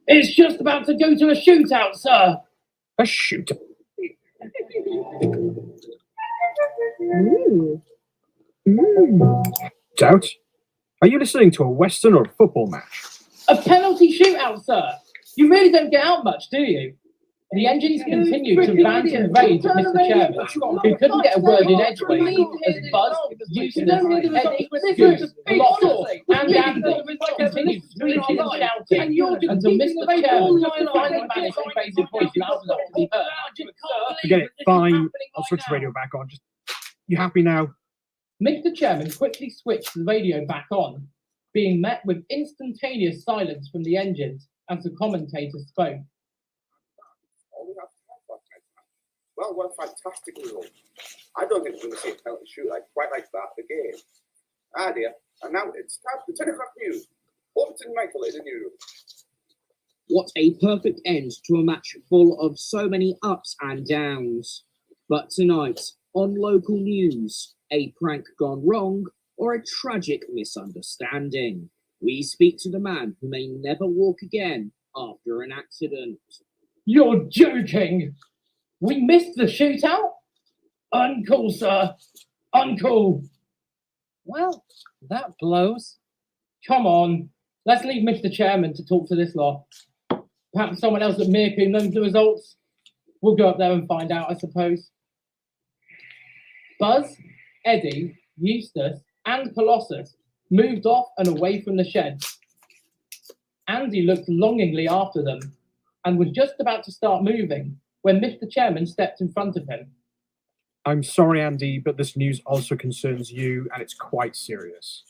It's just about to go to a shootout, sir. A shootout? Doubt? Are you listening to a Western or a football match? A penalty shootout, sir. You really don't get out much, do you? The engines continued to rant and rage at Mr. Chairman, who couldn't get a word in edgeways as Buzz, Eustace, Eddie, Goose, Colossus, and Andy continued screeching and shouting until Mr. Chairman finally managed to raise his voice loud enough to be heard. Forget it, fine. I'll switch the radio back on. Just, you happy now? Mr. Chairman quickly switched the radio back on, being met with instantaneous silence from the engines as the commentator spoke. Well, what a fantastic result. I don't think we're going to see a penalty shoot quite like that again. Ah, dear. And now it's time for the 10 o'clock news. Over to Michael in the newsroom. What a perfect end to a match full of so many ups and downs. But tonight, on local news, a prank gone wrong or a tragic misunderstanding. We speak to the man who may never walk again after an accident. You're joking! We missed the shootout? Uncool, sir. Uncool. Well, that blows. Come on. Let's leave Mr. Chairman to talk to this lot. Perhaps someone else at Mirku knows the results. We'll go up there and find out, I suppose. Buzz, Eddie, Eustace, and Colossus moved off and away from the shed. Andy looked longingly after them and was just about to start moving when Mr. Chairman stepped in front of him. I'm sorry, Andy, but this news also concerns you, and it's quite serious.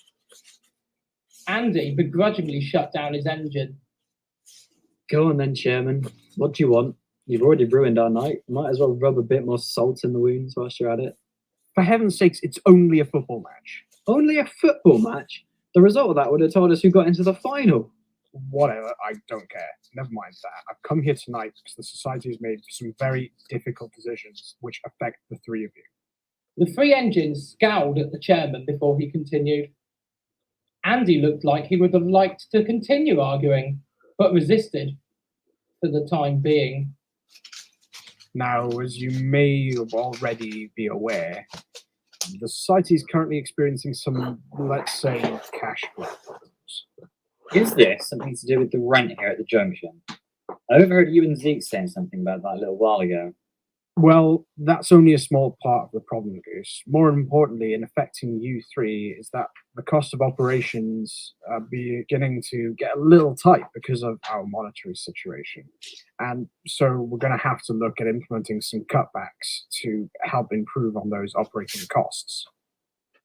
Andy begrudgingly shut down his engine. Go on then, Chairman. What do you want? You've already ruined our night. Might as well rub a bit more salt in the wounds whilst you're at it. For heaven's sakes, it's only a football match. Only a football match? The result of that would have told us who got into the final. Whatever, I don't care. Never mind that. I've come here tonight because the society has made some very difficult decisions which affect the three of you. The three engines scowled at the chairman before he continued. Andy looked like he would have liked to continue arguing, but resisted for the time being. Now, as you may already be aware, the society is currently experiencing some, let's say, cash flow problems. Is this something to do with the rent here at the junction? I overheard you and Zeke saying something about that a little while ago. Well, that's only a small part of the problem, Goose. More importantly, in affecting you three, is that the cost of operations are beginning to get a little tight because of our monetary situation. And so we're going to have to look at implementing some cutbacks to help improve on those operating costs.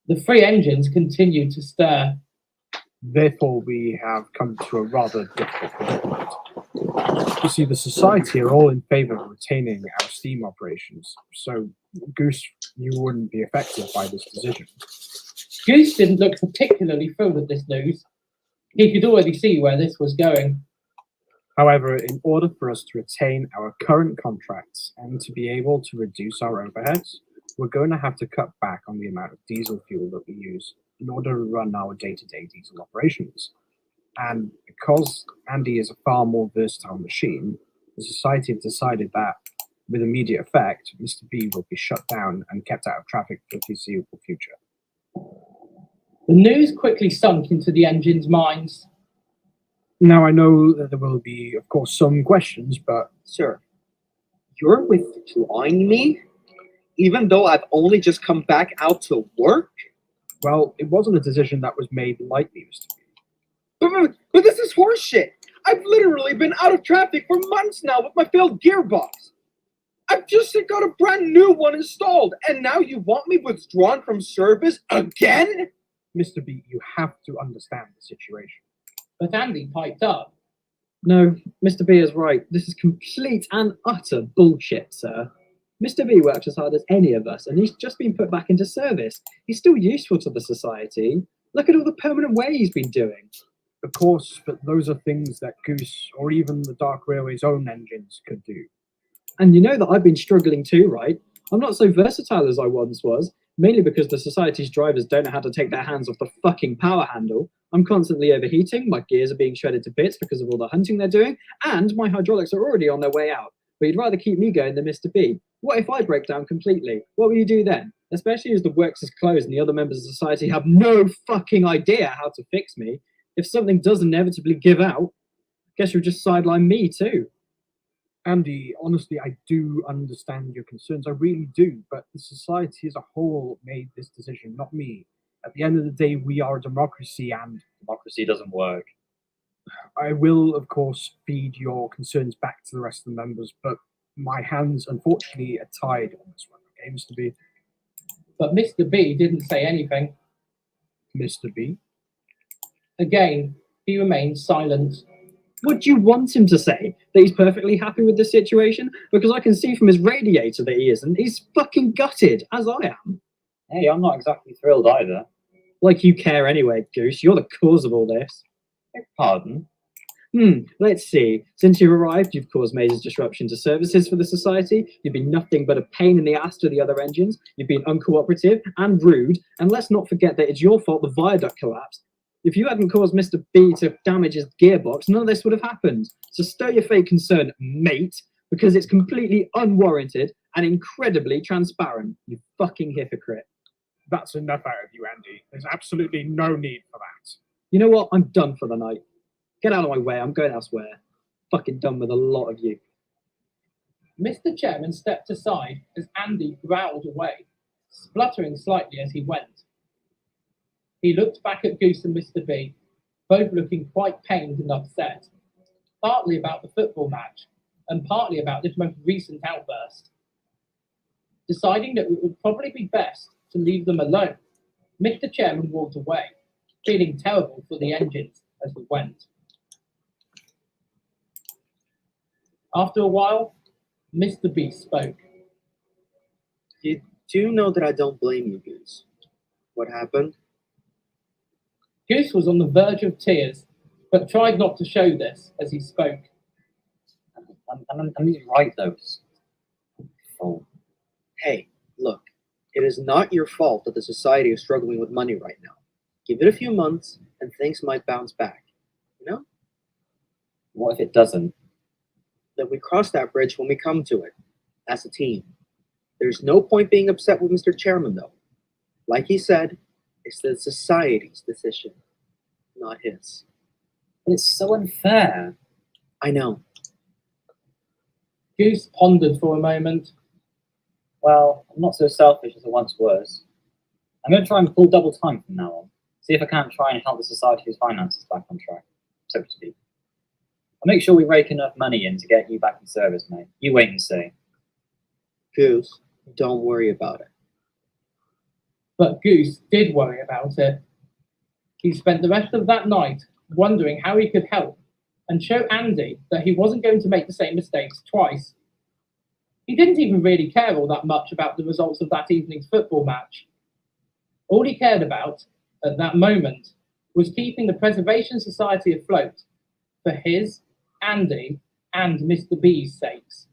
The three engines continued to stir. Therefore, we have come to a rather difficult predicament. You see, the society are all in favour of retaining our steam operations, so Goose, you wouldn't be affected by this decision. Goose didn't look particularly thrilled at this news. He could already see where this was going. However, in order for us to retain our current contracts and to be able to reduce our overheads, we're going to have to cut back on the amount of diesel fuel that we use in order to run our day-to-day diesel operations. And because Andy is a far more versatile machine, the society have decided that, with immediate effect, Mr. B will be shut down and kept out of traffic for the foreseeable future. The news quickly sunk into the engine's minds. Now, I know that there will be, of course, some questions, but... Sir, you're withdrawing me? Even though I've only just come back out to work? Well, it wasn't a decision that was made lightly, Mr. B. But this is horseshit. I've literally been out of traffic for months now with my failed gearbox. I've just got a brand new one installed, and now you want me withdrawn from service again? Mr. B, you have to understand the situation. But Andy piped up. No, Mr. B is right. This is complete and utter bullshit, sir. Mr. B works as hard as any of us, and he's just been put back into service. He's still useful to the society. Look at all the permanent wear he's been doing. Of course, but those are things that Goose or even the Dark Railway's own engines could do. And you know that I've been struggling too, right? I'm not so versatile as I once was, mainly because the society's drivers don't know how to take their hands off the fucking power handle. I'm constantly overheating, my gears are being shredded to bits because of all the hunting they're doing, and my hydraulics are already on their way out. But you'd rather keep me going than Mr. B. What if I break down completely? What will you do then? Especially as the works is closed and the other members of society have no fucking idea how to fix me. If something does inevitably give out, guess you'll just sideline me too. Andy, honestly, I do understand your concerns. I really do. But the society as a whole made this decision, not me. At the end of the day, we are a democracy, and Democracy doesn't work. I will, of course, feed your concerns back to the rest of the members, but my hands, unfortunately, are tied on this one. Okay, Mr. B? But Mr. B didn't say anything. Mr. B? Again, he remained silent. What do you want him to say? That he's perfectly happy with the situation? Because I can see from his radiator that he isn't. He's fucking gutted, as I am. Hey, I'm not exactly thrilled either. Like you care anyway, Goose. You're the cause of all this. Pardon? Let's see. Since you've arrived, you've caused major disruption to services for the society. You've been nothing but a pain in the ass to the other engines. You've been uncooperative and rude. And let's not forget that it's your fault the viaduct collapsed. If you hadn't caused Mr. B to damage his gearbox, none of this would have happened. So stir your fake concern, mate, because it's completely unwarranted and incredibly transparent. You fucking hypocrite. That's enough out of you, Andy. There's absolutely no need for that. You know what? I'm done for the night. Get out of my way. I'm going elsewhere. Fucking done with a lot of you. Mr. Chairman stepped aside as Andy growled away, spluttering slightly as he went. He looked back at Goose and Mr. B, both looking quite pained and upset, partly about the football match and partly about this most recent outburst. Deciding that it would probably be best to leave them alone, Mr. Chairman walked away, feeling terrible for the engines as he went. After a while, Mr. B spoke. You do know that I don't blame you, Goose. What happened? Goose was on the verge of tears, but tried not to show this as he spoke. And he's right, though. Oh. Hey, look, it is not your fault that the society is struggling with money right now. Give it a few months, and things might bounce back. You know? What if it doesn't? Then we cross that bridge when we come to it, as a team. There's no point being upset with Mr. Chairman, though. Like he said, it's the society's decision, not his. But it's so unfair. I know. Goose pondered for a moment. Well, I'm not so selfish as I once was. I'm going to try and pull double time from now on. See if I can't try and help the society's finances back on track, so to speak. I'll make sure we rake enough money in to get you back in service, mate. You wait and see. Goose, don't worry about it. But Goose did worry about it. He spent the rest of that night wondering how he could help and show Andy that he wasn't going to make the same mistakes twice. He didn't even really care all that much about the results of that evening's football match. All he cared about, at that moment, was keeping the Preservation Society afloat for his, Andy, and Mr. B's sakes.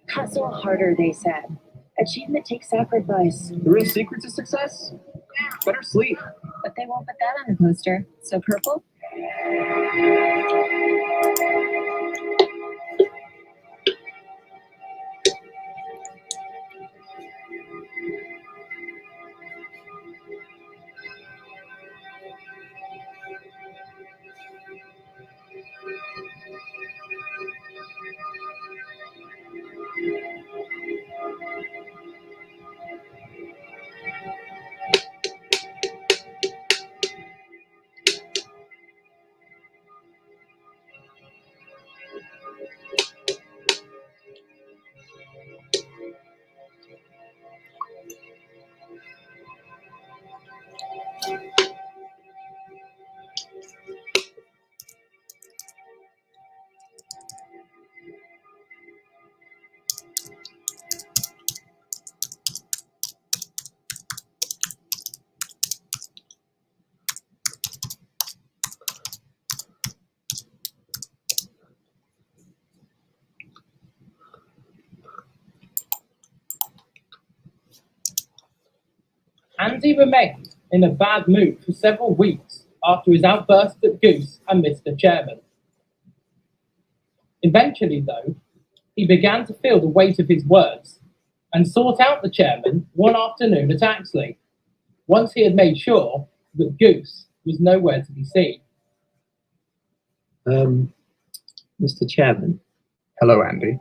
Hustle harder, they said. Achievement takes sacrifice. The real secret to success? Better sleep. But they won't put that on the poster. So purple? Andy remained in a bad mood for several weeks after his outburst at Goose and Mr. Chairman. Eventually, though, he began to feel the weight of his words and sought out the chairman one afternoon at Axley, once he had made sure that Goose was nowhere to be seen. Mr. Chairman. Hello, Andy.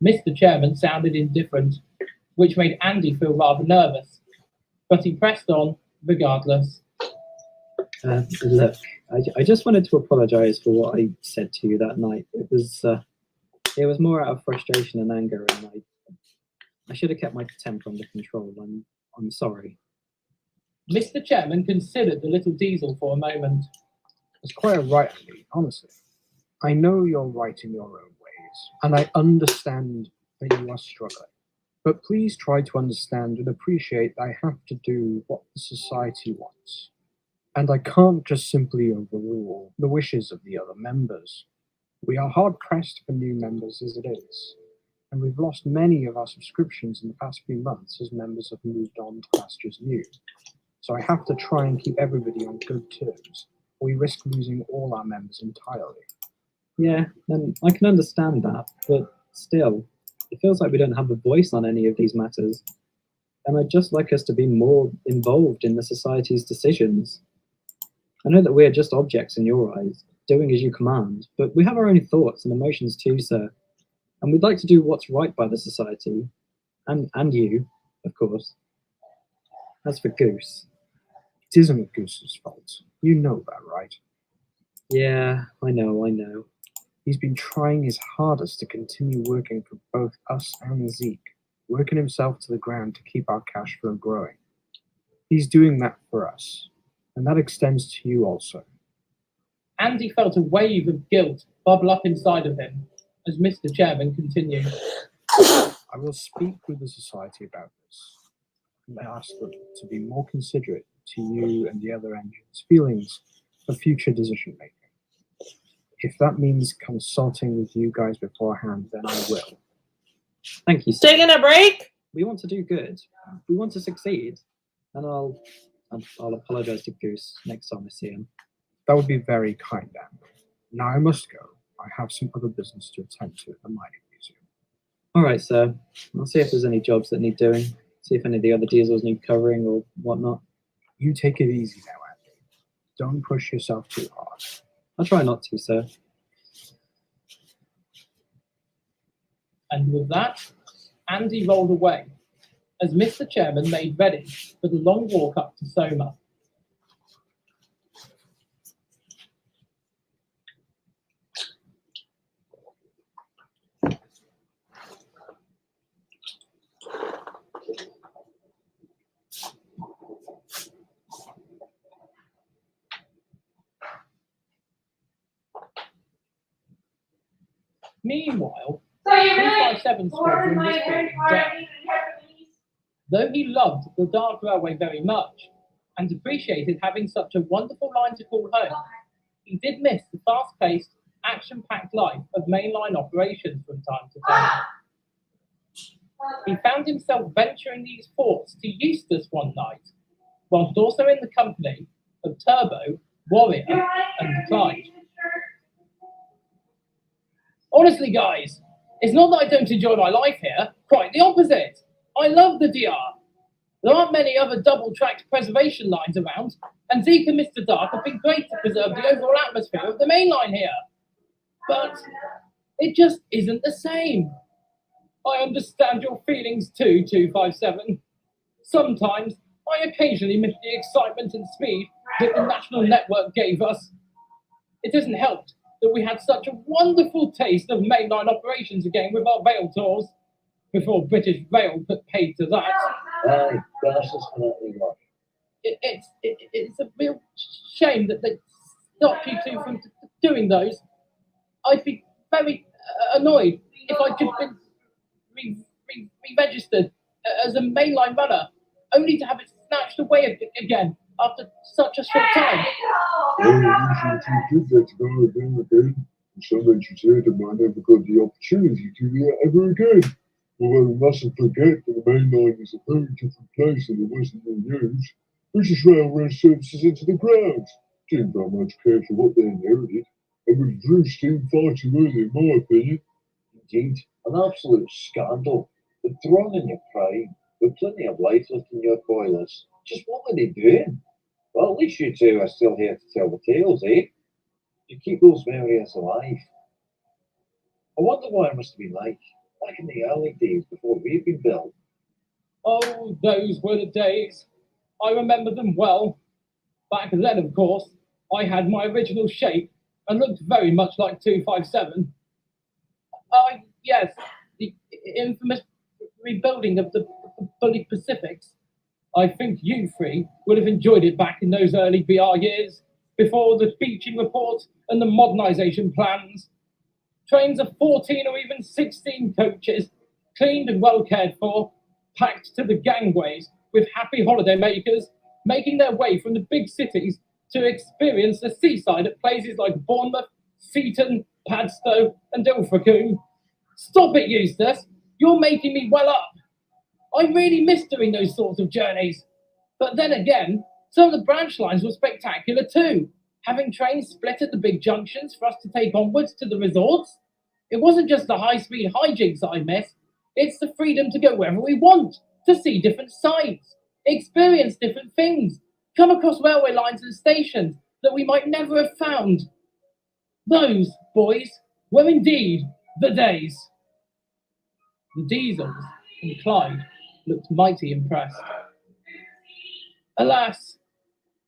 Mr. Chairman sounded indifferent, which made Andy feel rather nervous, but he pressed on regardless. Look, I just wanted to apologise for what I said to you that night. It was more out of frustration and anger, and I should have kept my temper under control. I'm sorry. Mr. Chairman considered the little diesel for a moment. It's quite all right, Andy, honestly. I know you're right in your own ways, and I understand that you are struggling. But please try to understand and appreciate that I have to do what the society wants. And I can't just simply overrule the wishes of the other members. We are hard-pressed for new members as it is, and we've lost many of our subscriptions in the past few months as members have moved on to pastures new. So I have to try and keep everybody on good terms, or we risk losing all our members entirely. Yeah, and I can understand that, but still, it feels like we don't have a voice on any of these matters. And I'd just like us to be more involved in the society's decisions. I know that we are just objects in your eyes, doing as you command, but we have our own thoughts and emotions too, sir. And we'd like to do what's right by the society, and you, of course. As for Goose. It isn't Goose's fault. You know that, right? Yeah, I know. He's been trying his hardest to continue working for both us and Zeke, working himself to the ground to keep our cash flow growing. He's doing that for us, and that extends to you also. Andy felt a wave of guilt bubble up inside of him as Mr. Chairman continued. I will speak with the society about this, and ask them to be more considerate to you and the other engines' feelings for future decision making. If that means consulting with you guys beforehand, then I will. Thank you, sir. Taking a break? We want to do good. We want to succeed. And I'll apologise to Goose next time I see him. That would be very kind, Andy. Now I must go. I have some other business to attend to at the mining museum. All right, sir. I'll see if there's any jobs that need doing. See if any of the other diesels need covering or whatnot. You take it easy now, Andy. Don't push yourself too hard. I'll try not to, sir. And with that, Andy rolled away as Mr. Chairman made ready for the long walk up to Soma. Meanwhile, 357 Squadron was feeling down. Though he loved the Dark Railway very much and appreciated having such a wonderful line to call home, he did miss the fast-paced, action-packed life of mainline operations from time to time. He found himself venturing these thoughts to Eustace one night, whilst also in the company of Turbo Warrior, and Clyde. Honestly, guys, it's not that I don't enjoy my life here. Quite the opposite. I love the DR. There aren't many other double-tracked preservation lines around, and Zeke and Mr. Dark have been great to preserve the overall atmosphere of the main line here. But it just isn't the same. I understand your feelings too, 257. Sometimes I occasionally miss the excitement and speed that the national network gave us. It hasn't helped that we had such a wonderful taste of mainline operations again with our rail tours, before British Rail put paid to that. Aye, that's definitely right. It's a real shame that they stopped you two from doing those. I'd be very annoyed if I'd just been re-registered as a mainline runner, only to have it snatched away again after such a short time. Well, you did get to go again, and some educated man never got the opportunity to do it ever again. Although we mustn't forget that the main line is a very different place than it was in the news. British Rail ran services into the ground, didn't got much care for what they inherited, and withdrew steam far too early, in my opinion. Indeed, an absolute scandal. The throng in your prime, with plenty of life left in your boilers. Just what were they doing? Well, at least you two are still here to tell the tales, eh? You keep those memories alive. I wonder what it must have been like back in the early days before we'd been built. Oh, those were the days. I remember them well. Back then, of course, I had my original shape and looked very much like 257. Yes, the infamous rebuilding of the Bully Pacifics. I think you three would have enjoyed it back in those early BR years, before the Beeching report and the modernisation plans. Trains of 14 or even 16 coaches, cleaned and well cared for, packed to the gangways with happy holiday makers, making their way from the big cities to experience the seaside at places like Bournemouth, Seaton, Padstow, and Ilfracombe. Stop it, Eustace! You're making me well up. I really miss doing those sorts of journeys. But then again, some of the branch lines were spectacular too, having trains split at the big junctions for us to take onwards to the resorts. It wasn't just the high-speed hijinks that I miss, it's the freedom to go wherever we want, to see different sights, experience different things, come across railway lines and stations that we might never have found. Those, boys, were indeed the days. The Diesels and Clyde looked mighty impressed. Alas,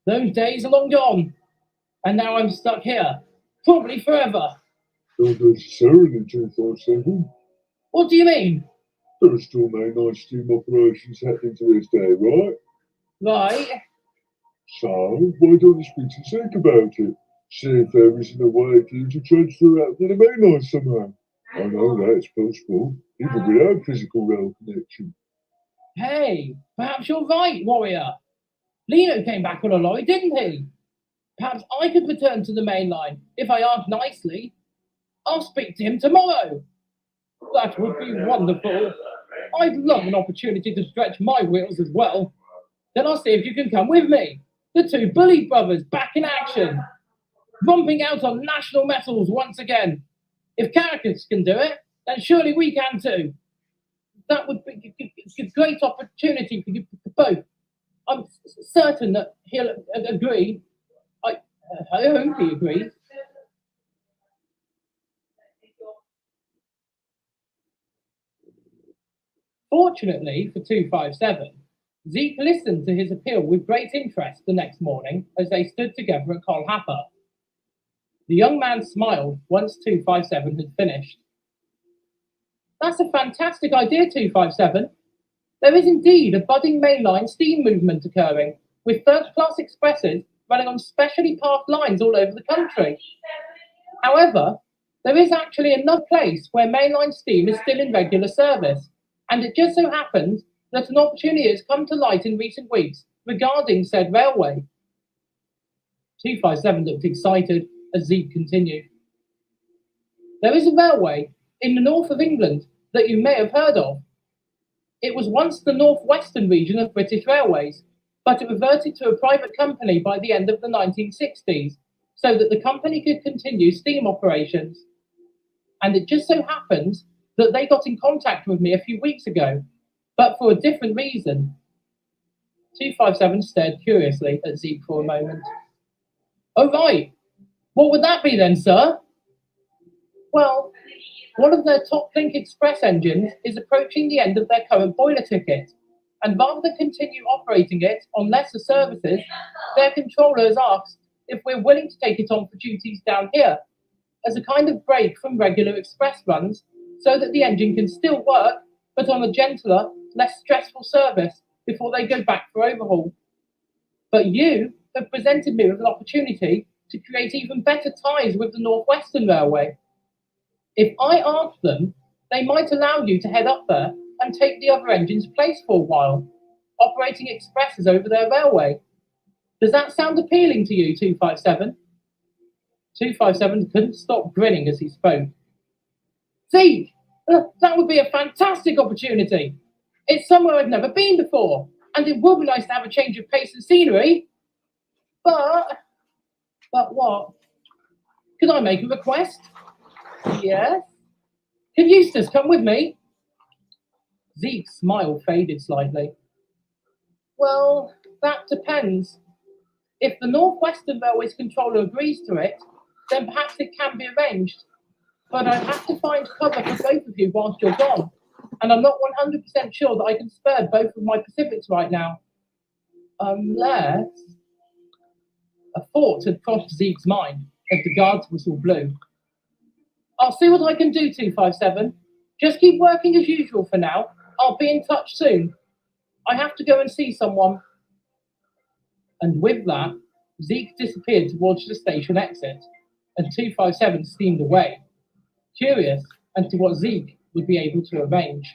those days are long gone, and now I'm stuck here, probably forever. Not necessarily, 257. What do you mean? There are still mainline steam operations happening to this day, right? Right. So, why don't you speak to Zeke about it? See if there isn't a way for you to transfer out to the mainline somehow. I know that's possible, even without physical rail connection. Hey, perhaps you're right, Warrior. Lino came back on a lorry, didn't he? Perhaps I could return to the main line if I asked nicely. I'll speak to him tomorrow. That would be wonderful. I'd love an opportunity to stretch my wheels as well. Then I'll see if you can come with me. The two Bully brothers back in action. Romping out on national metals once again. If Caracas can do it, then surely we can too. That would be a great opportunity for you both. I'm certain that he'll agree. I hope he agrees. Fortunately for 257, Zeke listened to his appeal with great interest the next morning as they stood together at Colhapper. The young man smiled once 257 had finished. That's a fantastic idea, 257. There is indeed a budding mainline steam movement occurring, with first-class expresses running on specially parked lines all over the country. However, there is actually another place where mainline steam is still in regular service, and it just so happens that an opportunity has come to light in recent weeks regarding said railway. 257 looked excited as Zeke continued. There is a railway in the north of England that you may have heard of. It was once the northwestern region of British Railways, but it reverted to a private company by the end of the 1960s so that the company could continue steam operations. And it just so happens that they got in contact with me a few weeks ago, but for a different reason. 257 stared curiously at Zeke for a moment. Oh, right. What would that be then, sir? Well, one of their top Link Express engines is approaching the end of their current boiler ticket, and rather than continue operating it on lesser services, their controller has asked if we're willing to take it on for duties down here, as a kind of break from regular express runs, so that the engine can still work, but on a gentler, less stressful service before they go back for overhaul. But you have presented me with an opportunity to create even better ties with the Northwestern Railway. If I asked them, they might allow you to head up there and take the other engine's place for a while, operating expresses over their railway. Does that sound appealing to you, 257? 257 couldn't stop grinning as he spoke. Zeke, that would be a fantastic opportunity. It's somewhere I've never been before, and it would be nice to have a change of pace and scenery. But what? Could I make a request? Yes? Can Eustace come with me? Zeke's smile faded slightly. Well, that depends. If the Northwestern Railway's controller agrees to it, then perhaps it can be arranged. But I'd have to find cover for both of you whilst you're gone, and I'm not 100% sure that I can spare both of my Pacifics right now. Unless... A thought had crossed Zeke's mind as the guard's whistle blew. I'll see what I can do, 257. Just keep working as usual for now. I'll be in touch soon. I have to go and see someone. And with that, Zeke disappeared towards the station exit, and 257 steamed away, curious as to what Zeke would be able to arrange.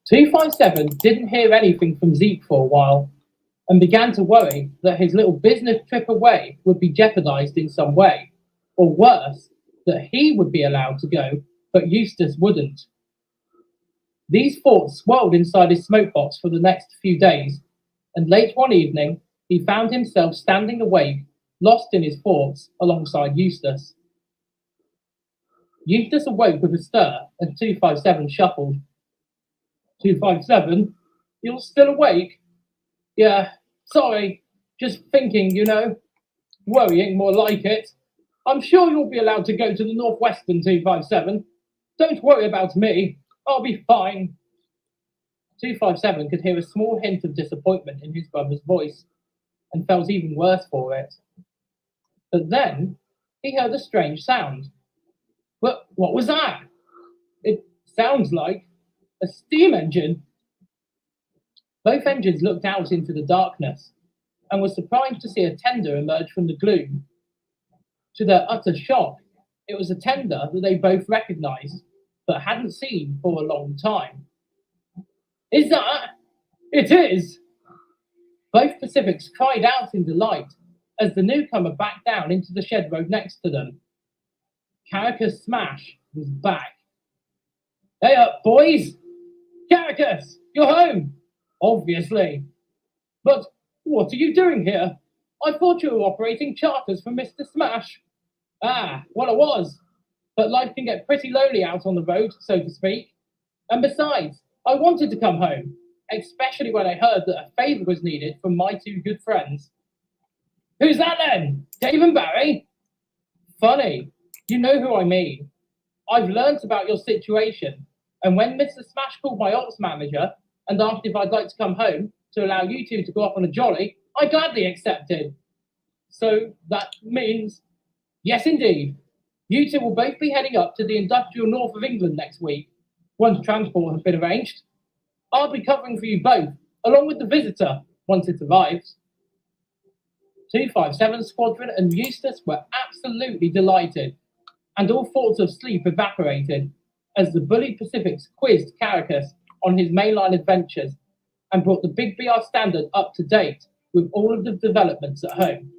"257 didn't hear anything from Zeke for a while, and began to worry that his little business trip away would be jeopardized in some way, or worse, that he would be allowed to go, but Eustace wouldn't. These thoughts swirled inside his smoke box for the next few days, and late one evening he found himself standing awake, lost in his thoughts, alongside Eustace. Eustace awoke with a stir as 257 shuffled. 257, you're still awake? Yeah, sorry, just thinking, worrying more like it. I'm sure you'll be allowed to go to the Northwestern, 257. Don't worry about me, I'll be fine. 257 could hear a small hint of disappointment in his brother's voice, and felt even worse for it. But then he heard a strange sound. What was that? It sounds like a steam engine. Both engines looked out into the darkness, and were surprised to see a tender emerge from the gloom. To their utter shock, it was a tender that they both recognized, but hadn't seen for a long time. Is that? It is! Both Pacifics cried out in delight as the newcomer backed down into the shed road next to them. Caracas Smash was back. Hey up, boys! Caracas, you're home! Obviously. But what are you doing here? I thought you were operating charters for Mr. Smash. Ah, well, I was. But life can get pretty lonely out on the road, so to speak. And besides, I wanted to come home, especially when I heard that a favour was needed from my two good friends. Who's that then? Dave and Barry? Funny, you know who I mean. I've learnt about your situation, and when Mr. Smash called my ops manager and asked if I'd like to come home to allow you two to go off on a jolly, I gladly accepted. So that means, yes indeed, you two will both be heading up to the industrial north of England next week, once transport has been arranged. I'll be covering for you both, along with the visitor, once it arrives. 257 Squadron and Eustace were absolutely delighted, and all thoughts of sleep evaporated as the Bully Pacifics quizzed Caracas on his mainline adventures and brought the Big BR standard up to date with all of the developments at home.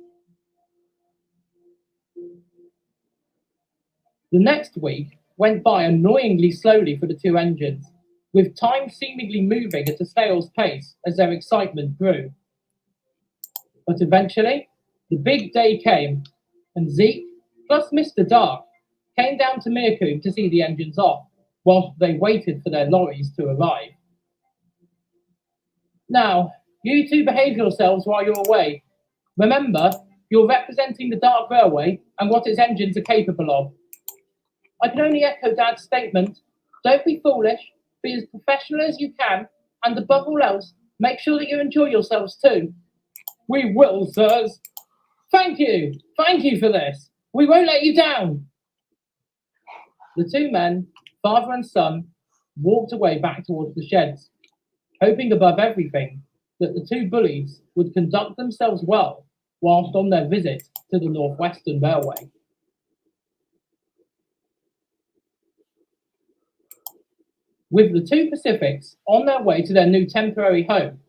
The next week went by annoyingly slowly for the two engines, with time seemingly moving at a snail's pace as their excitement grew. But eventually, the big day came, and Zeke, plus Mr. Dark, came down to Mircoom to see the engines off, whilst they waited for their lorries to arrive. Now, you two behave yourselves while you're away. Remember, you're representing the Dark Railway and what its engines are capable of. I can only echo Dad's statement. Don't be foolish, be as professional as you can, and above all else, make sure that you enjoy yourselves too. We will, sirs. Thank you for this. We won't let you down. The two men, father and son, walked away back towards the sheds, hoping above everything that the two bullies would conduct themselves well whilst on their visit to the Northwestern Railway. With the two Pacifics on their way to their new temporary home,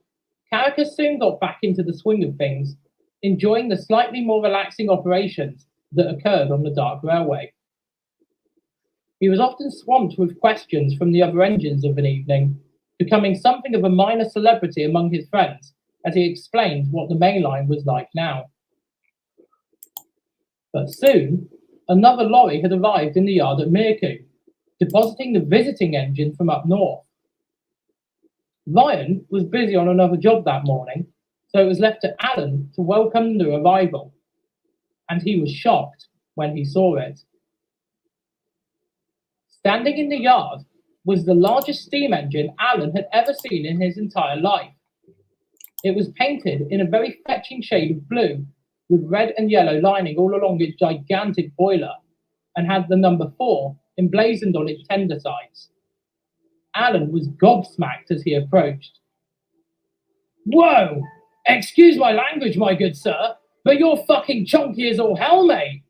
Caracas soon got back into the swing of things, enjoying the slightly more relaxing operations that occurred on the Dark Railway. He was often swamped with questions from the other engines of an evening, becoming something of a minor celebrity among his friends as he explained what the main line was like now. But soon, another lorry had arrived in the yard at Mircoom, depositing the visiting engine from up north. Ryan was busy on another job that morning, so it was left to Alan to welcome the new arrival, and he was shocked when he saw it. Standing in the yard was the largest steam engine Alan had ever seen in his entire life. It was painted in a very fetching shade of blue, with red and yellow lining all along its gigantic boiler, and had the number 4 emblazoned on its tender sides. Alan was gobsmacked as he approached. Whoa! Excuse my language, my good sir, but you're fucking chonky as all hell, mate!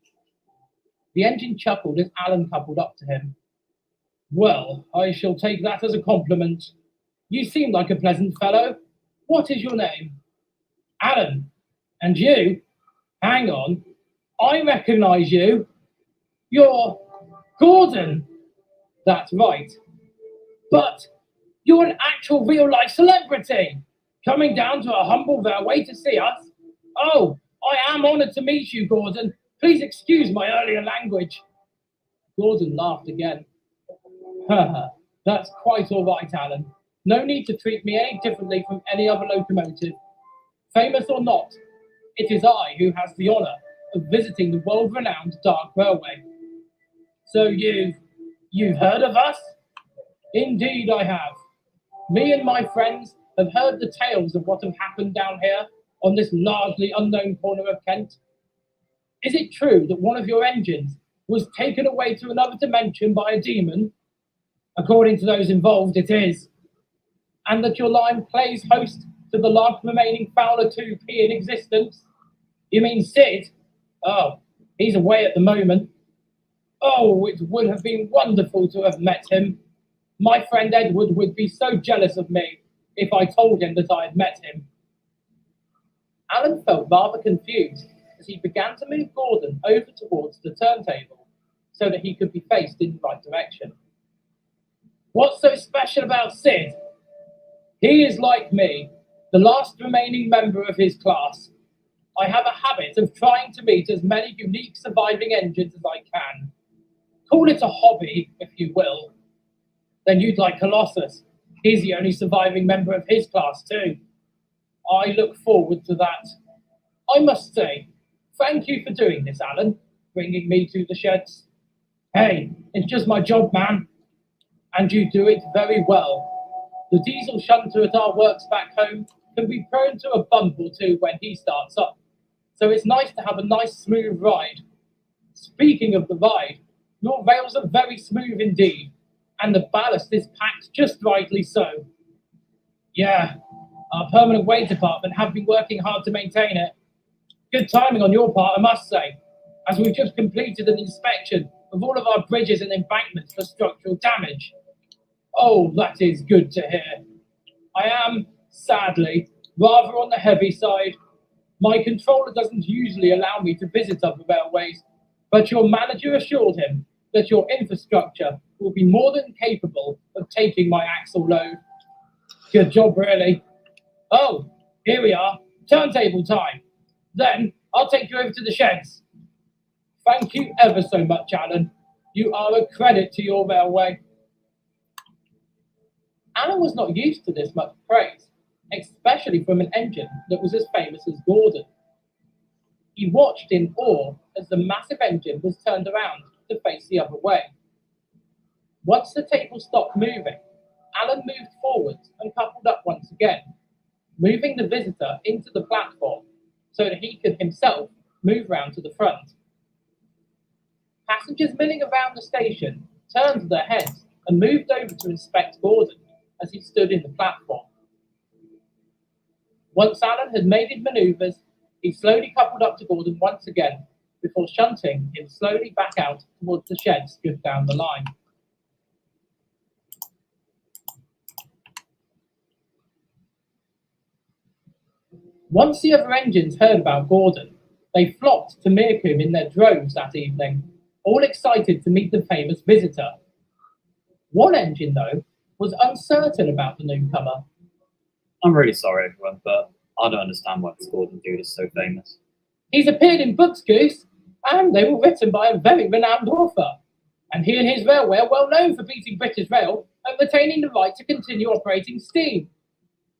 The engine chuckled as Alan coupled up to him. Well, I shall take that as a compliment. You seem like a pleasant fellow. What is your name? Alan. And you? Hang on. I recognise you. You're Gordon. That's right. But you're an actual real-life celebrity, coming down to a humble railway to see us. Oh, I am honoured to meet you, Gordon. Please excuse my earlier language. Gordon laughed again. Haha, that's quite all right, Alan. No need to treat me any differently from any other locomotive. Famous or not, it is I who has the honour of visiting the world-renowned Dark Railway. So you've heard of us? Indeed I have. Me and my friends have heard the tales of what have happened down here on this largely unknown corner of Kent. Is it true that one of your engines was taken away to another dimension by a demon? According to those involved, it is. And that your line plays host to the last remaining Fowler 2P in existence? You mean Sid? Oh, he's away at the moment. Oh, it would have been wonderful to have met him. My friend Edward would be so jealous of me if I told him that I had met him. Alan felt rather confused as he began to move Gordon over towards the turntable so that he could be faced in the right direction. What's so special about Sid? He is like me, the last remaining member of his class. I have a habit of trying to meet as many unique surviving engines as I can. Call it a hobby, if you will. Then you'd like Colossus. He's the only surviving member of his class, too. I look forward to that. I must say, thank you for doing this, Alan, bringing me to the sheds. Hey, it's just my job, man. And you do it very well. The diesel shunter at our works back home can be prone to a bump or two when he starts up. So it's nice to have a nice smooth ride. Speaking of the ride, your rails are very smooth indeed, and the ballast is packed just rightly so. Yeah, our permanent way department have been working hard to maintain it. Good timing on your part, I must say, as we've just completed an inspection of all of our bridges and embankments for structural damage. Oh, that is good to hear. I am, sadly, rather on the heavy side. My controller doesn't usually allow me to visit other railways, but your manager assured him that your infrastructure will be more than capable of taking my axle load. Good job, really. Oh, here we are. Turntable time. Then I'll take you over to the sheds. Thank you ever so much, Alan. You are a credit to your railway. Alan was not used to this much praise, especially from an engine that was as famous as Gordon. He watched in awe as the massive engine was turned around to face the other way. Once the table stopped moving, Alan moved forwards and coupled up once again, moving the visitor into the platform so that he could himself move round to the front. Passengers milling around the station turned their heads and moved over to inspect Gordon as he stood in the platform. Once Alan had made his manoeuvres, he slowly coupled up to Gordon once again before shunting him slowly back out towards the sheds just down the line. Once the other engines heard about Gordon, they flocked to Mircombe in their droves that evening, all excited to meet the famous visitor. One engine, though, was uncertain about the newcomer. I'm really sorry, everyone, but I don't understand why this Gordon dude is so famous. He's appeared in books, Goose, and they were written by a very renowned author. And he and his railway are well known for beating British Rail and retaining the right to continue operating steam.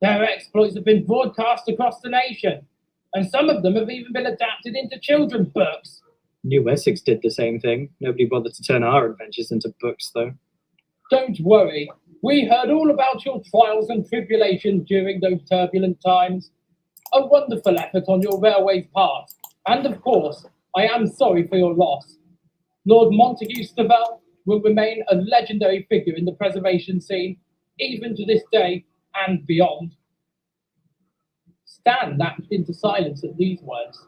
Their exploits have been broadcast across the nation, and some of them have even been adapted into children's books. New Essex did the same thing. Nobody bothered to turn our adventures into books, though. Don't worry. We heard all about your trials and tribulations during those turbulent times. A wonderful effort on your railway's part, and of course, I am sorry for your loss. Lord Montague Stavell will remain a legendary figure in the preservation scene, even to this day and beyond. Stan lapsed into silence at these words,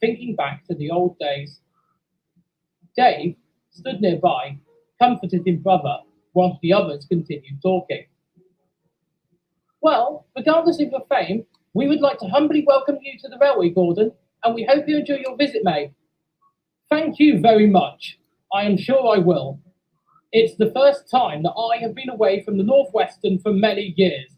thinking back to the old days. Dave stood nearby, comforted his brother, whilst the others continued talking. Well, regardless of your fame, we would like to humbly welcome you to the railway, Gordon, and we hope you enjoy your visit, May. Thank you very much. I am sure I will. It's the first time that I have been away from the Northwestern for many years,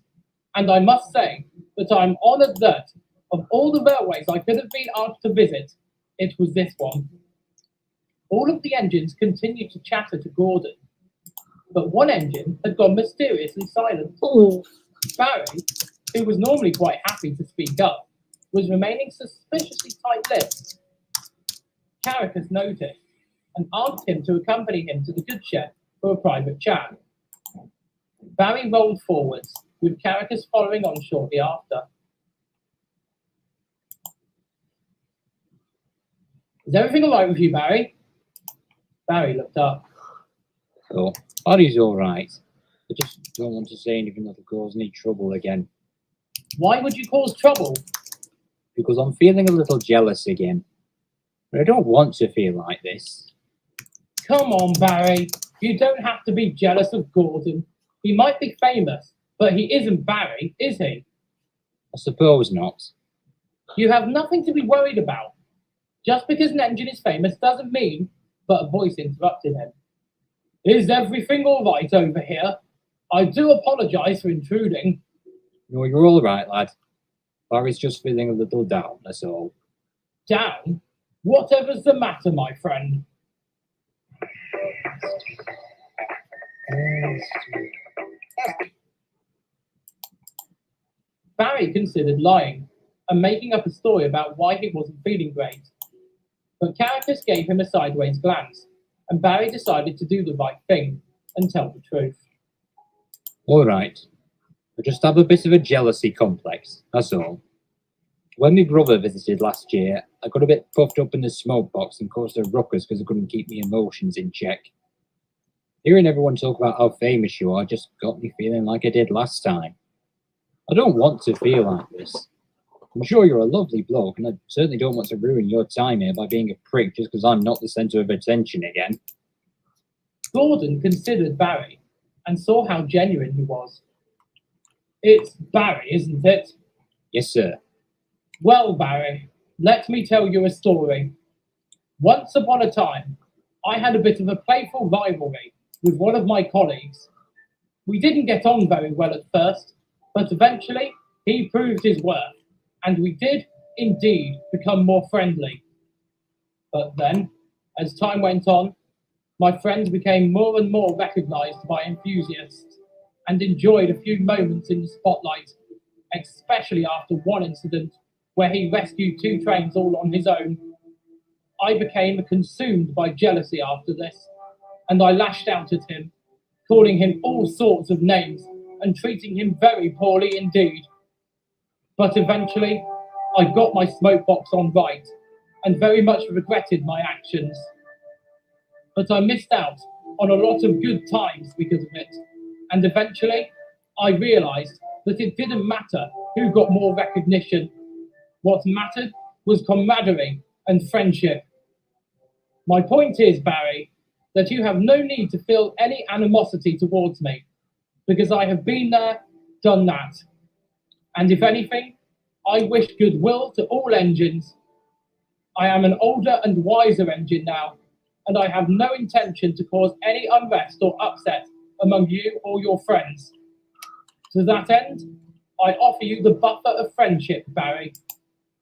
and I must say that I'm honoured that, of all the railways I could have been asked to visit, it was this one. All of the engines continued to chatter to Gordon, but one engine had gone mysteriously silent. Barry, who was normally quite happy to speak up, was remaining suspiciously tight-lipped. Caracas noticed and asked him to accompany him to the goods shed for a private chat. Barry rolled forwards, with Caracas following on shortly after. Is everything all right with you, Barry? Barry looked up. Oh, Barry's all right. I just don't want to say anything that'll cause any trouble again. Why would you cause trouble? Because I'm feeling a little jealous again. But I don't want to feel like this. Come on, Barry. You don't have to be jealous of Gordon. He might be famous, but he isn't Barry, is he? I suppose not. You have nothing to be worried about. Just because an engine is famous doesn't mean... But a voice interrupted him. Is everything all right over here? I do apologise for intruding. No, you're all right, lad. Barry's just feeling a little down, that's all. Down? Whatever's the matter, my friend? Barry considered lying and making up a story about why he wasn't feeling great. But Caracas gave him a sideways glance, and Barry decided to do the right thing and tell the truth. All right. I just have a bit of a jealousy complex, that's all. When my brother visited last year, I got a bit puffed up in the smoke box and caused a ruckus because I couldn't keep my emotions in check. Hearing everyone talk about how famous you are just got me feeling like I did last time. I don't want to feel like this. I'm sure you're a lovely bloke, and I certainly don't want to ruin your time here by being a prick just because I'm not the centre of attention again. Gordon considered Barry and saw how genuine he was. It's Barry, isn't it? Yes, sir. Well, Barry, let me tell you a story. Once upon a time, I had a bit of a playful rivalry with one of my colleagues. We didn't get on very well at first, but eventually he proved his worth, and we did indeed become more friendly. But then, as time went on, my friends became more and more recognized by enthusiasts and enjoyed a few moments in the spotlight, especially after one incident where he rescued 2 trains all on his own. I became consumed by jealousy after this, and I lashed out at him, calling him all sorts of names and treating him very poorly indeed. But eventually, I got my smoke box on right and very much regretted my actions. But I missed out on a lot of good times because of it, and eventually, I realized that it didn't matter who got more recognition. What mattered was camaraderie and friendship. My point is, Barry, that you have no need to feel any animosity towards me, because I have been there, done that. And if anything, I wish goodwill to all engines. I am an older and wiser engine now, and I have no intention to cause any unrest or upset among you or your friends. To that end, I offer you the buffer of friendship, Barry,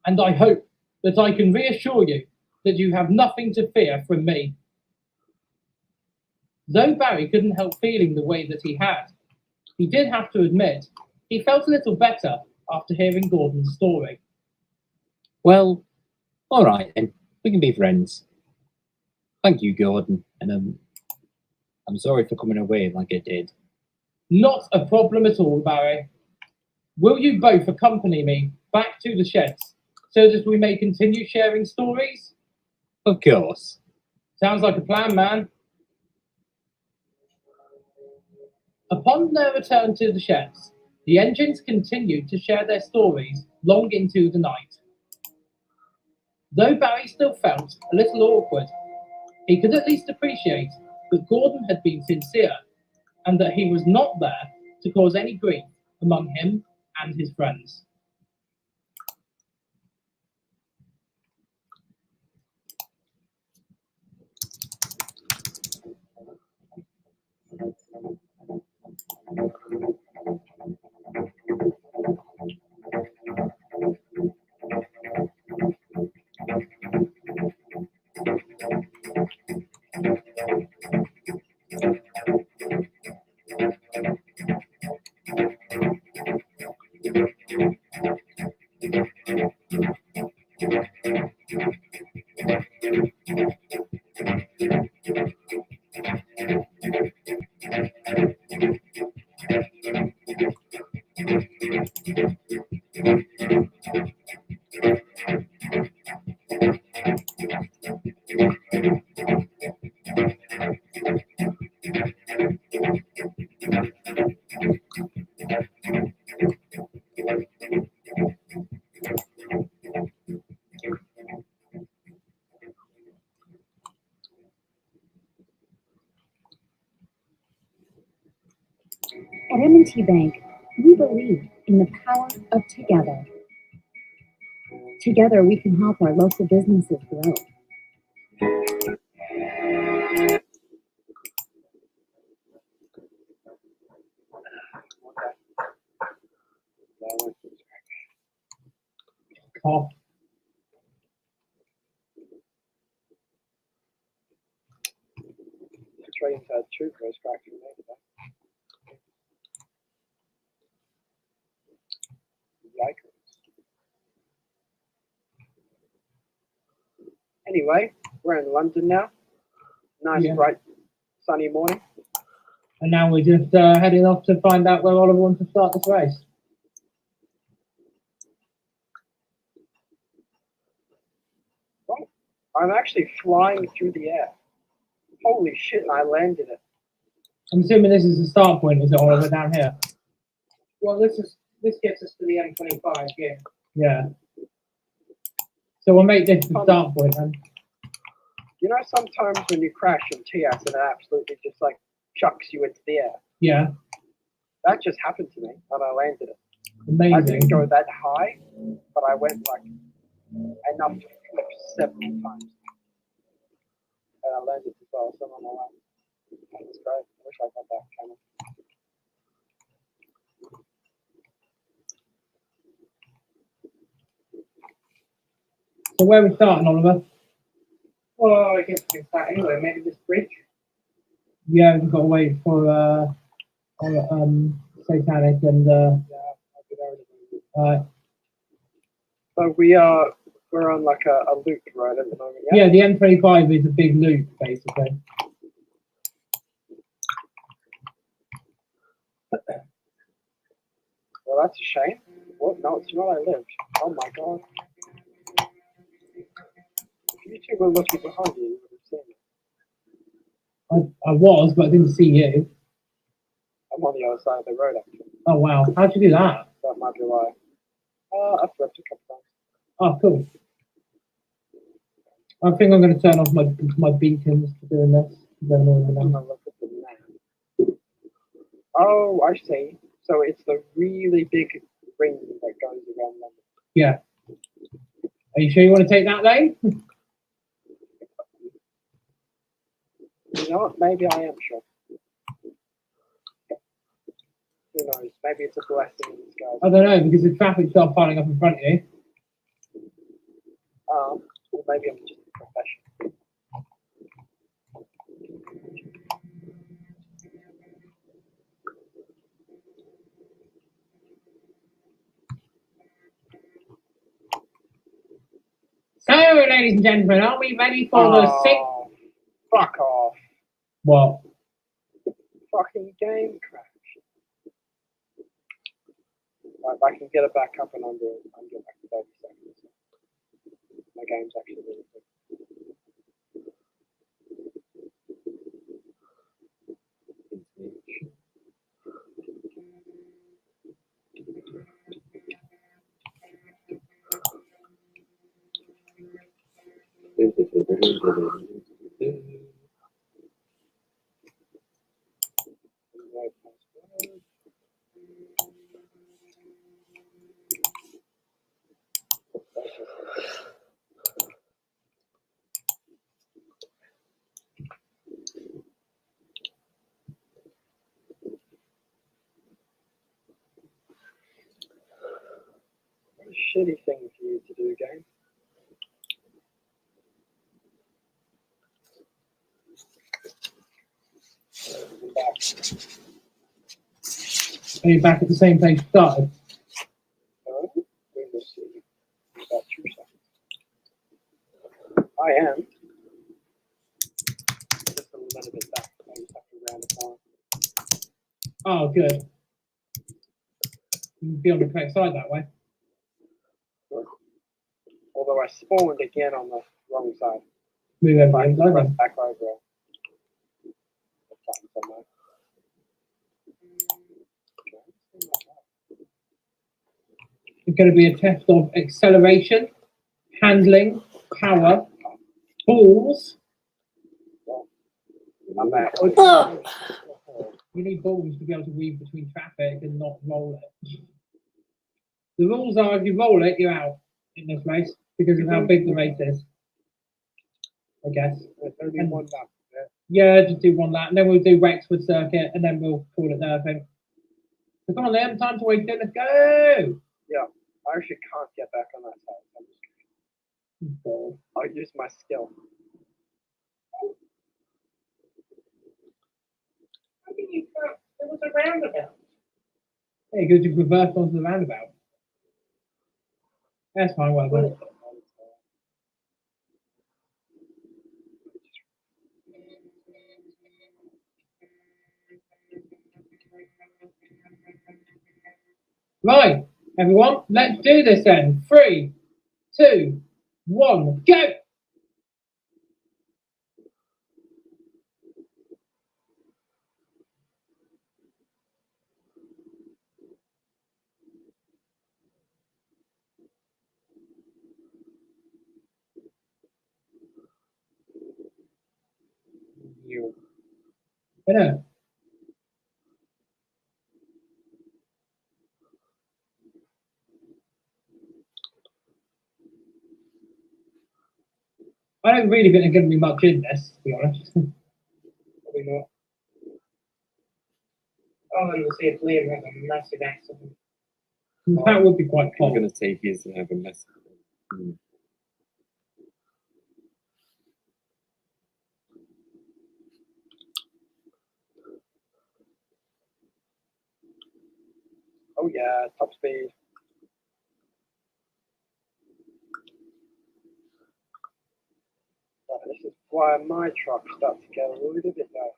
and I hope that I can reassure you that you have nothing to fear from me. Though Barry couldn't help feeling the way that he had, he did have to admit he felt a little better after hearing Gordon's story. Well, all right then. We can be friends. Thank you, Gordon, and I'm sorry for coming away like I did. Not a problem at all, Barry. Will you both accompany me back to the sheds so that we may continue sharing stories? Of course. Sounds like a plan, man. Upon their return to the sheds, the engines continued to share their stories long into the night. Though Barry still felt a little awkward, he could at least appreciate that Gordon had been sincere and that he was not there to cause any grief among him and his friends. At M&T Bank, we believe in the power of together. Together, we can help our local businesses grow. Cough. Train's had troopers cracking over there. Yikers. Anyway, we're in London now. Nice, bright, sunny morning. And now we're just heading off to find out where Oliver wants to start this race. Well, I'm actually flying through the air. Holy shit, and I landed it. I'm assuming this is the start point, is it, Oliver, down here? Well, this gets us to the M25 here. Yeah. So we'll make this the start point then. You know, sometimes when you crash in TS and it absolutely just like chucks you into the air. Yeah, That just happened to me and I landed it. amazing. I didn't go that high, but I went like enough to flip several times. And I landed as well, so on my way. That was great. I wish I got that camera. So where are we starting, Oliver? Well, I guess we can start anyway. Maybe this bridge. Yeah, we've got to wait for Satanic and So we're on like a loop road at the moment, yeah? yeah, the M25 is a big loop basically. Well, that's a shame. What? No, it's not. I lived. Oh my god. If you two were looking behind you, you would have seen it. I was, but I didn't see you. I'm on the other side of the road, actually. Oh wow, how'd you do that? That might be why. I've flipped a couple times. Oh cool. I think I'm going to turn off my beacons for doing this. I'm gonna look at the map. Oh, I see. So it's the really big ring that goes around London. Yeah. Are you sure you want to take that lane? You know what? Maybe I am sure. Who knows? Maybe it's a blessing in disguise. I don't know, because the traffic started piling up in front of you. Or maybe I'm just a professional. So, ladies and gentlemen, are we ready for the sixth? Fuck off. What? Fucking game crash. Right, I can get it back up and under like 30 seconds. My game's actually really good. What a shitty thing for you to do, game. Are you back at the same place you started? No, we will see. About 2 seconds. I am. Just a little bit back. I just have to round the corner. Oh, good. You can be on the correct side that way. Although I spawned again on the wrong side. Move everything over. Back over. The button somewhere. It's going to be a test of acceleration, handling, power, balls. I'm out. You need balls to be able to weave between traffic and not roll it. The rules are if you roll it, you're out in this race because of how big the race is. I guess. There's only one lap. Yeah, just do one lap, and then we'll do Wexford Circuit, and then we'll call it there, I think. So come on, then, time to wait, let's go! Yeah, I actually can't get back on that side. I'm just kidding. I'll use my skill. How did you go? There was a roundabout. Yeah, you go to reverse onto the roundabout. That's fine, whatever. Right, everyone, let's do this then. 3, 2, 1, go! Yeah. I don't really think they're going to be much in this, to be honest. Probably not. Other than to see if Liam has a massive accident. That would be quite I'm cool. going to say he's going to have a mess. Oh yeah, top speed. Right, this is why my truck starts to get a little bit low.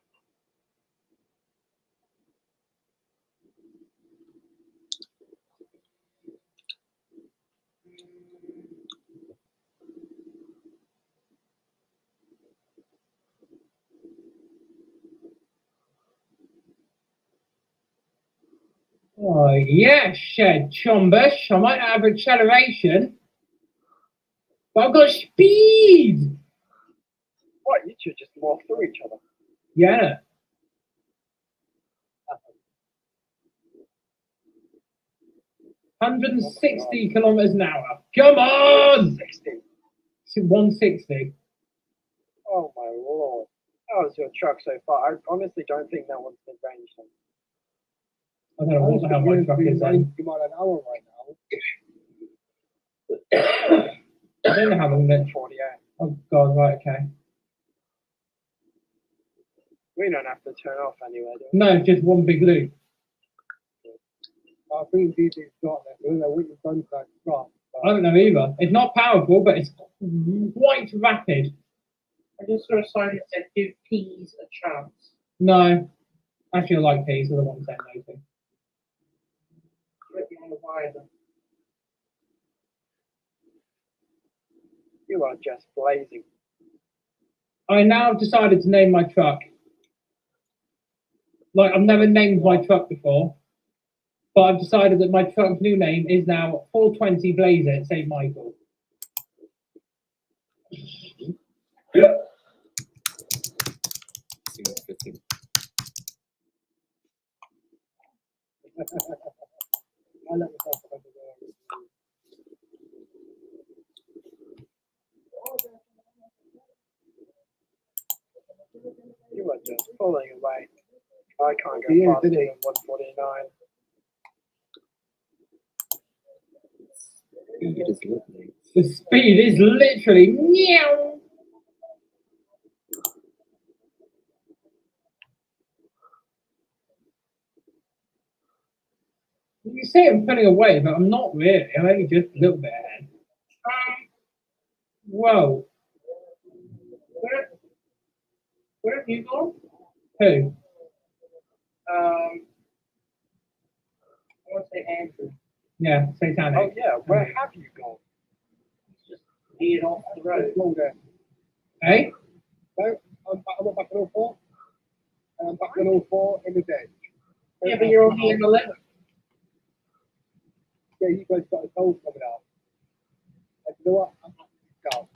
Oh, yes, Chumbush. I might not have acceleration, but I've got speed. What, you two just morph through each other? Yeah. $160 kilometers an hour. Come on! 60. 160. Oh my lord. How is your truck so far? I honestly don't think that one's been ranged on. I don't know what the hell my truck is then. You might an hour right now. I don't know how long that. 48. Oh god, right, okay. We don't have to turn off anyway, do we? No, just one big loop. I think DJ's got that. I don't know what you've done to that truck. I don't know either. It's not powerful, but it's quite rapid. I just saw a sign that said give peas a chance. No. Actually, I like peas, they're the ones that know to. Maybe on the wire then. You are just blazing. I now have decided to name my truck. Like, I've never named my truck before, but I've decided that my truck's new name is now 420 Blazer St. Michael. I let myself go. You are just pulling away. I can't go faster than 149. Speed is lovely. The speed is literally meow. You say I'm pulling away, but I'm not really. I'm only just a little bit ahead. Whoa. Where have you gone? Who? I want to say Andrew. Yeah, Satanic. Oh yeah, where have you gone? Just veered off the road. Wrong there. Hey? No, I'm back on all four. And I'm back on all four in the day. Yeah, but you're on the M11. Yeah, you guys got a goal coming out. Like, you know what? I'm go.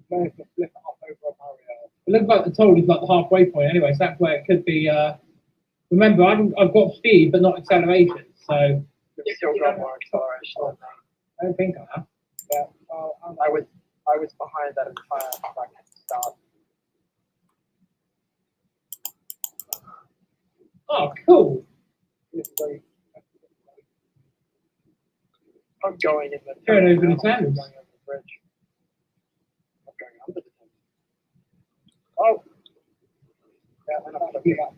Managed to flip it up over a barrier. It looks like the toll is like the halfway point anyway, so that's where it could be. Remember, I've got speed, but not acceleration, so. You've still got more acceleration. I don't think I have. Yeah, well, I was behind that entire track at the start. Oh, cool. I'm going in the Turn over the I'm going Thames. over the bridge. I'm going under the Thames. Oh! Yeah, and I'm looking at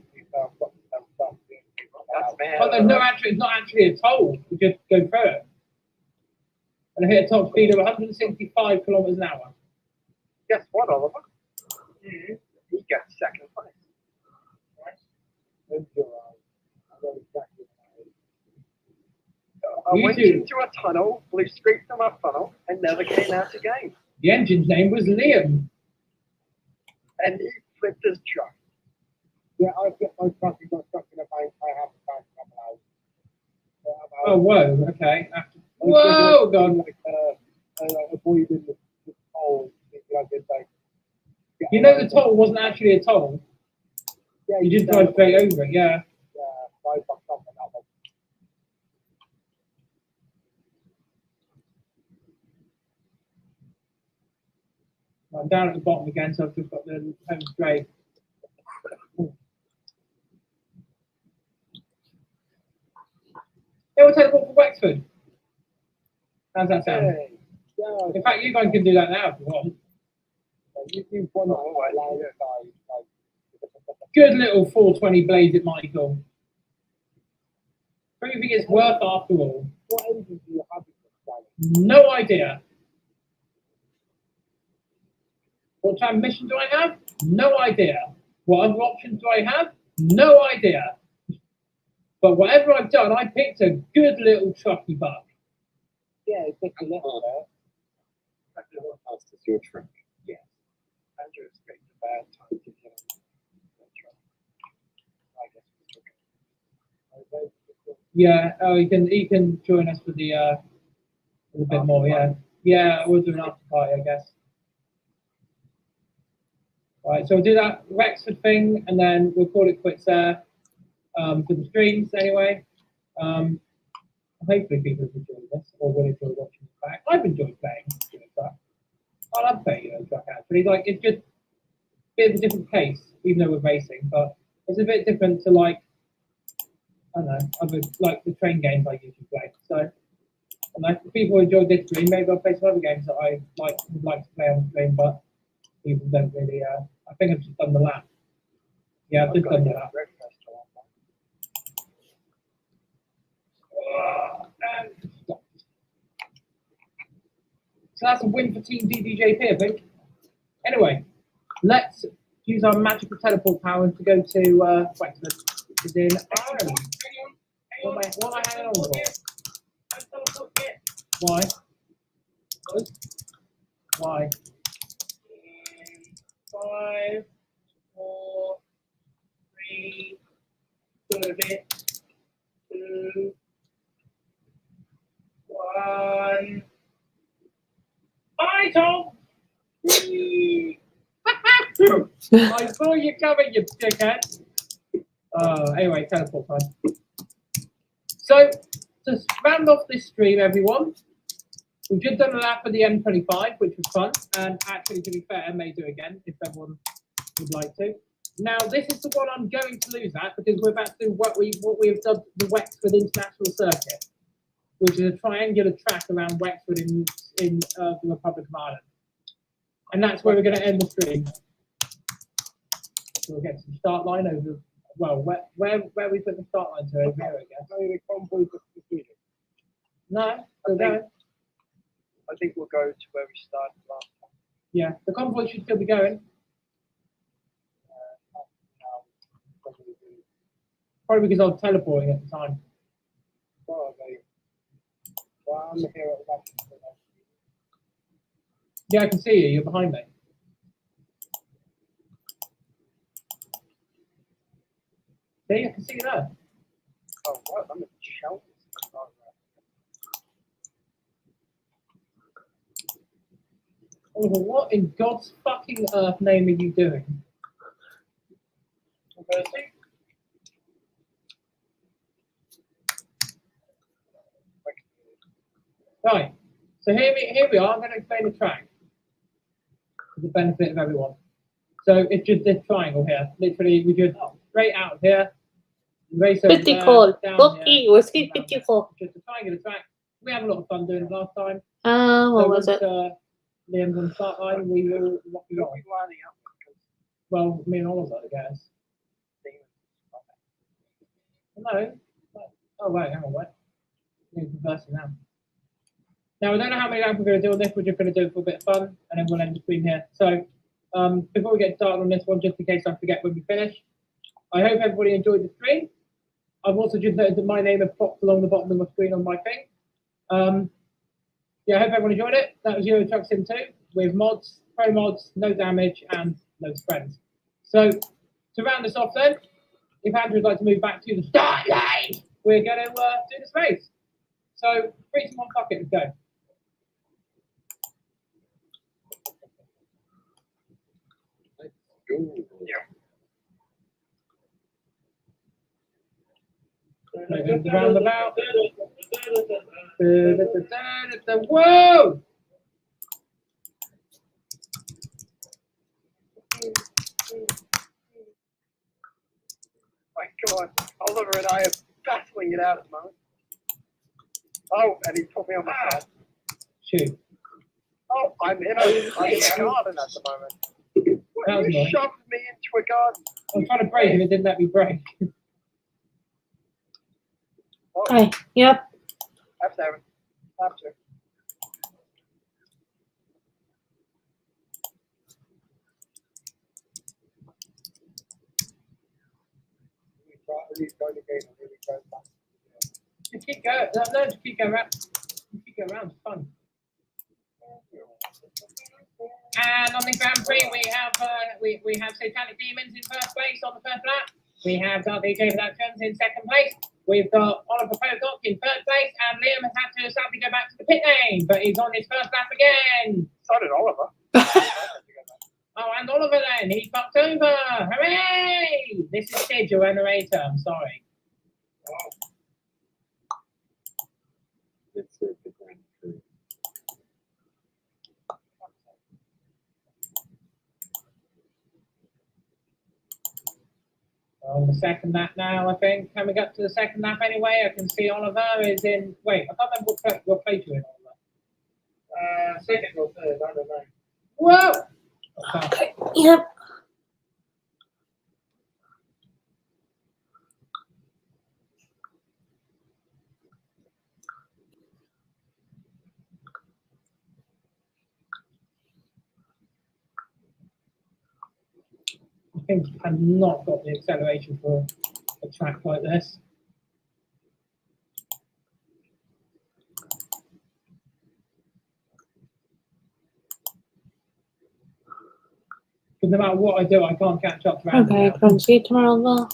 that's bad. But there's no actually, it's not actually a toll. You just go through it. And I hit a top speed of 165 kilometers an hour. Guess what, Oliver? You get second place. I went into a tunnel, flew straight from a funnel, and never came out again. The engine's name was Liam. And he flipped his truck. Yeah, I flipped my truck and got stuck in a bank. I have a bank couple hours. Oh, whoa, okay. Whoa, God. Avoiding the toll. You know the toll wasn't actually a toll? You just drive straight over it, yeah. I'm down at the bottom again, so I've just got the home straight. Yeah, we'll teleport for Wexford. How's that sound? In fact, you guys can do that now if you want. Good little 420 blaze it, Michael. What do you think it's worth after all? What engine do you have? No idea. What transmission do I have? No idea. What other options do I have? No idea. But whatever I've done, I picked a good little trucky buck. Yeah, it's a little bit. It's your truck. Yeah. Andrew picked a bad time to get on the truck. I guess. Yeah, oh, he can join us for the a bit more, yeah. Yeah, we'll do an after party, I guess. Right, so we'll do that Wexford thing, and then we'll call it quits there for the streams anyway. Hopefully people have enjoyed this, or will enjoy watching it back. I've enjoyed playing Truck. I love playing Truck actually. Like, it's just a bit of a different pace, even though we're racing, but it's a bit different to, like, I don't know, other, like the train games I usually play. So, and if people enjoyed this stream, maybe I'll play some other games that I would like to play on the stream, but people don't really. I think I've just done the lap. Yeah, I've just done the lap. So that's a win for Team DDJP, I think. Anyway, let's use our magical teleport power to go to Wexford, which is in Ireland. What am I hanging on for? Why? Why? 5, 4, 3, 2, 1. Bye, Tom. I saw you coming, you dickhead. Anyway, teleport time. So, to round off this stream, everyone, we've just done a lap of the M25, which was fun, and actually, to be fair, I may do again if everyone would like to. Now, this is the one I'm going to lose at because we're about to do what we have dubbed the Wexford International Circuit, which is a triangular track around Wexford in the Republic of Ireland, and that's where we're going to end the stream. So we'll get some start line over. Well, where we put the start line to over here, I guess. No, still going. I think we'll go to where we started last time. Yeah, the convoy should still be going. Probably because I was teleporting at the time. Well, I'm here at the back. Yeah, I can see you. You're behind me. See, I can see you there. Oh, what? I'm a shout. Oliver, what in God's fucking earth name are you doing? Right. So here we are. I'm going to explain the track for the benefit of everyone. So it's just this triangle here. Literally, we just straight out of here. Race over Pretty there, cool. down Lucky, here, was and it down pretty there. cool? Just a triangular track. We had a lot of fun doing it last time. What was it? Liam's on the start line. We will what we got. Well, me and Oliver, I guess. No. Oh wait, hang on, wait. We're reversing now. Now I don't know how many laps we're going to do on this. We're just going to do it for a bit of fun, and then we'll end the stream here. So before we get started on this one, just in case I forget when we finish, I hope everybody enjoyed the stream. I've also just noticed that my name has popped along the bottom of my screen on my thing. Yeah, I hope everyone enjoyed it. That was Euro Truck Sim 2 with mods, pro mods, no damage, and loads of friends. So to round this off then, if Andrew would like to move back to the start line, we're going to do this race. So 3, 2, 1, fuck it, let's go. Moving the roundabout. Whoa! My God, Oliver and I are battling it out at the moment. Oh, and he put me on my head. Shoot. Oh, I'm in a garden at the moment. That was You nice. shoved me into a garden. I'm trying to brake and it didn't let me brake. Hi. Yep. Have to. Have to. Just keep going. No, just keep going around. Just keep going around. It's fun. And on the Grand Prix, we have Satanic Demons in first place on the first lap. We have got the J Productions in second place. We've got Oliver Pocock in third place, and Liam has had to sadly go back to the pit lane, but he's on his first lap again. So did Oliver. Oh, and Oliver then, he fucked over. Hooray! This is Sid, your narrator. I'm sorry. Let's see the Grand Prix. On the second lap now, I think. Can we get to the second lap anyway? I can see Oliver is in. Wait, I can't remember what place you're in, Oliver. Second or third, I don't know. Whoa! Yep. I think I've not got the acceleration for a track like this. Because no matter what I do, I can't catch up to Andy Okay, now. come see you tomorrow, Will.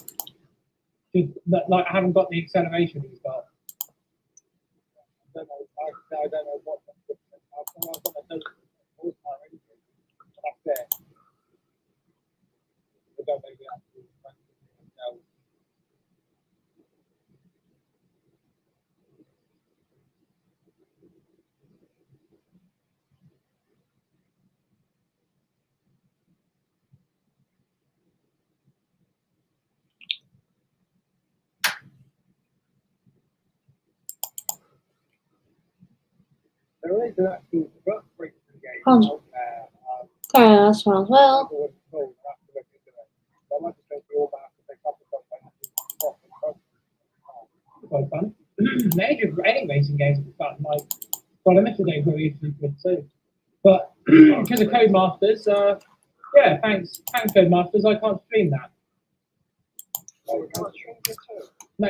Like, I haven't got the acceleration he's got. I don't know what. I've got my nose horsepower or anything. That's it. I don't maybe have to. No. There is an actual rough break to the game. Okay, that's fine. Well, Quite fun. The age of any racing games at the start of my limited days were usually good too. But because of Codemasters, yeah, thanks Codemasters, I can't stream that. No.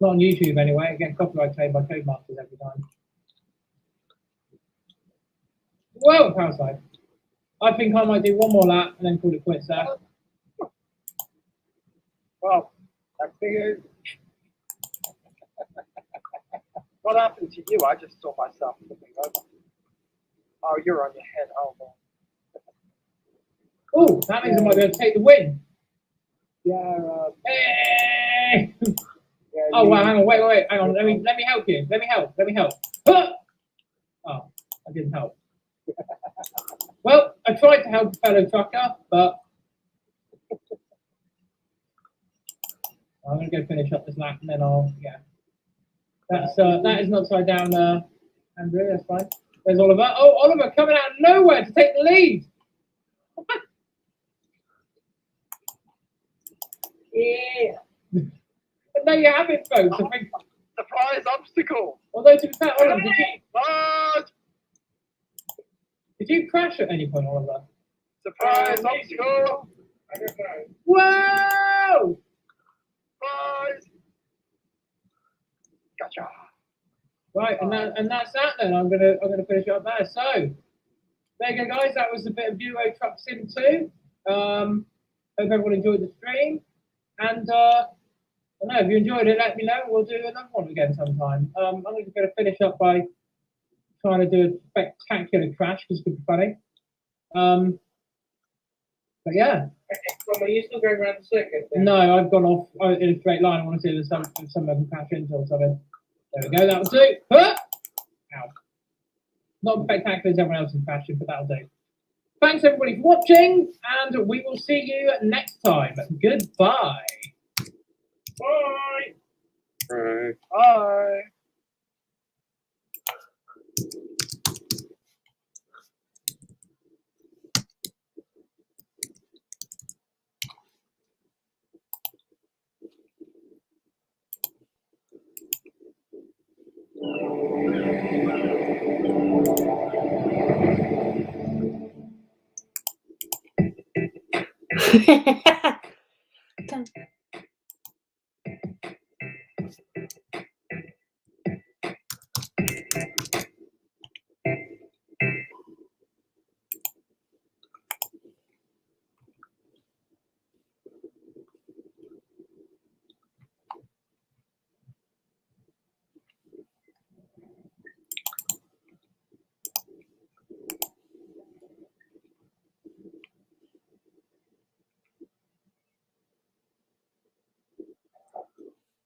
Not on YouTube anyway. I get copyright claimed by Codemasters every time. Whoa, power slide. I think I might do one more lap and then call it quits there. Well, that's big. What happened to you? I just saw myself flipping over. Oh, you're on your head. Oh, man. Oh, that means I might be able to take the win. Yeah. Hey! Yeah, Oh wow, hang on, wait, hang on. Let me help you. Let me help. Huh! Oh, I didn't help. Well, I tried to help a fellow trucker, but I'm gonna go finish up this lap and then I'll that is an upside down Andrew, that's fine. There's Oliver. Oh, Oliver coming out of nowhere to take the lead. Yeah. But there you have it, folks. I think, surprise obstacle. although to be fair, Oliver, What? did you crash at any point, Oliver? Surprise obstacle. I don't know. Whoa! Surprise. Gotcha. Right, and that's that then. I'm gonna finish it up there. So there you go, guys. That was a bit of Euro Truck Sim 2. Hope everyone enjoyed the stream. And I don't know, if you enjoyed it, let me know. We'll do another one again sometime. I'm just gonna finish up by trying to do a spectacular crash because it could be funny. But yeah. Well, are you still going around the circuit? Then? No, I've gone off in a straight line. I want to see if some of them crash into or something. There we go. That'll do. Ow. Not spectacular as everyone else is crashing, but that'll do. Thanks everybody for watching, and we will see you next time. Goodbye. Bye. Bye.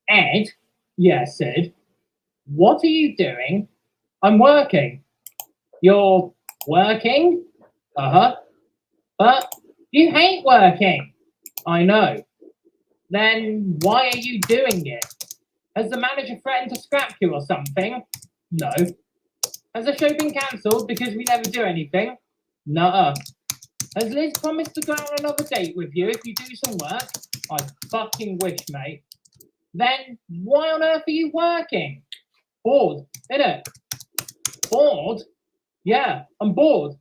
Ed? Yes, Sid. What are you doing? I'm working. You're working? Uh-huh. But you hate working. I know. Then why are you doing it? Has the manager threatened to scrap you or something? No. Has the show been cancelled because we never do anything? Nuh-uh. Has Liz promised to go on another date with you if you do some work? I fucking wish, mate. Then why on earth are you working? Bored, innit? Bored? Yeah, I'm bored.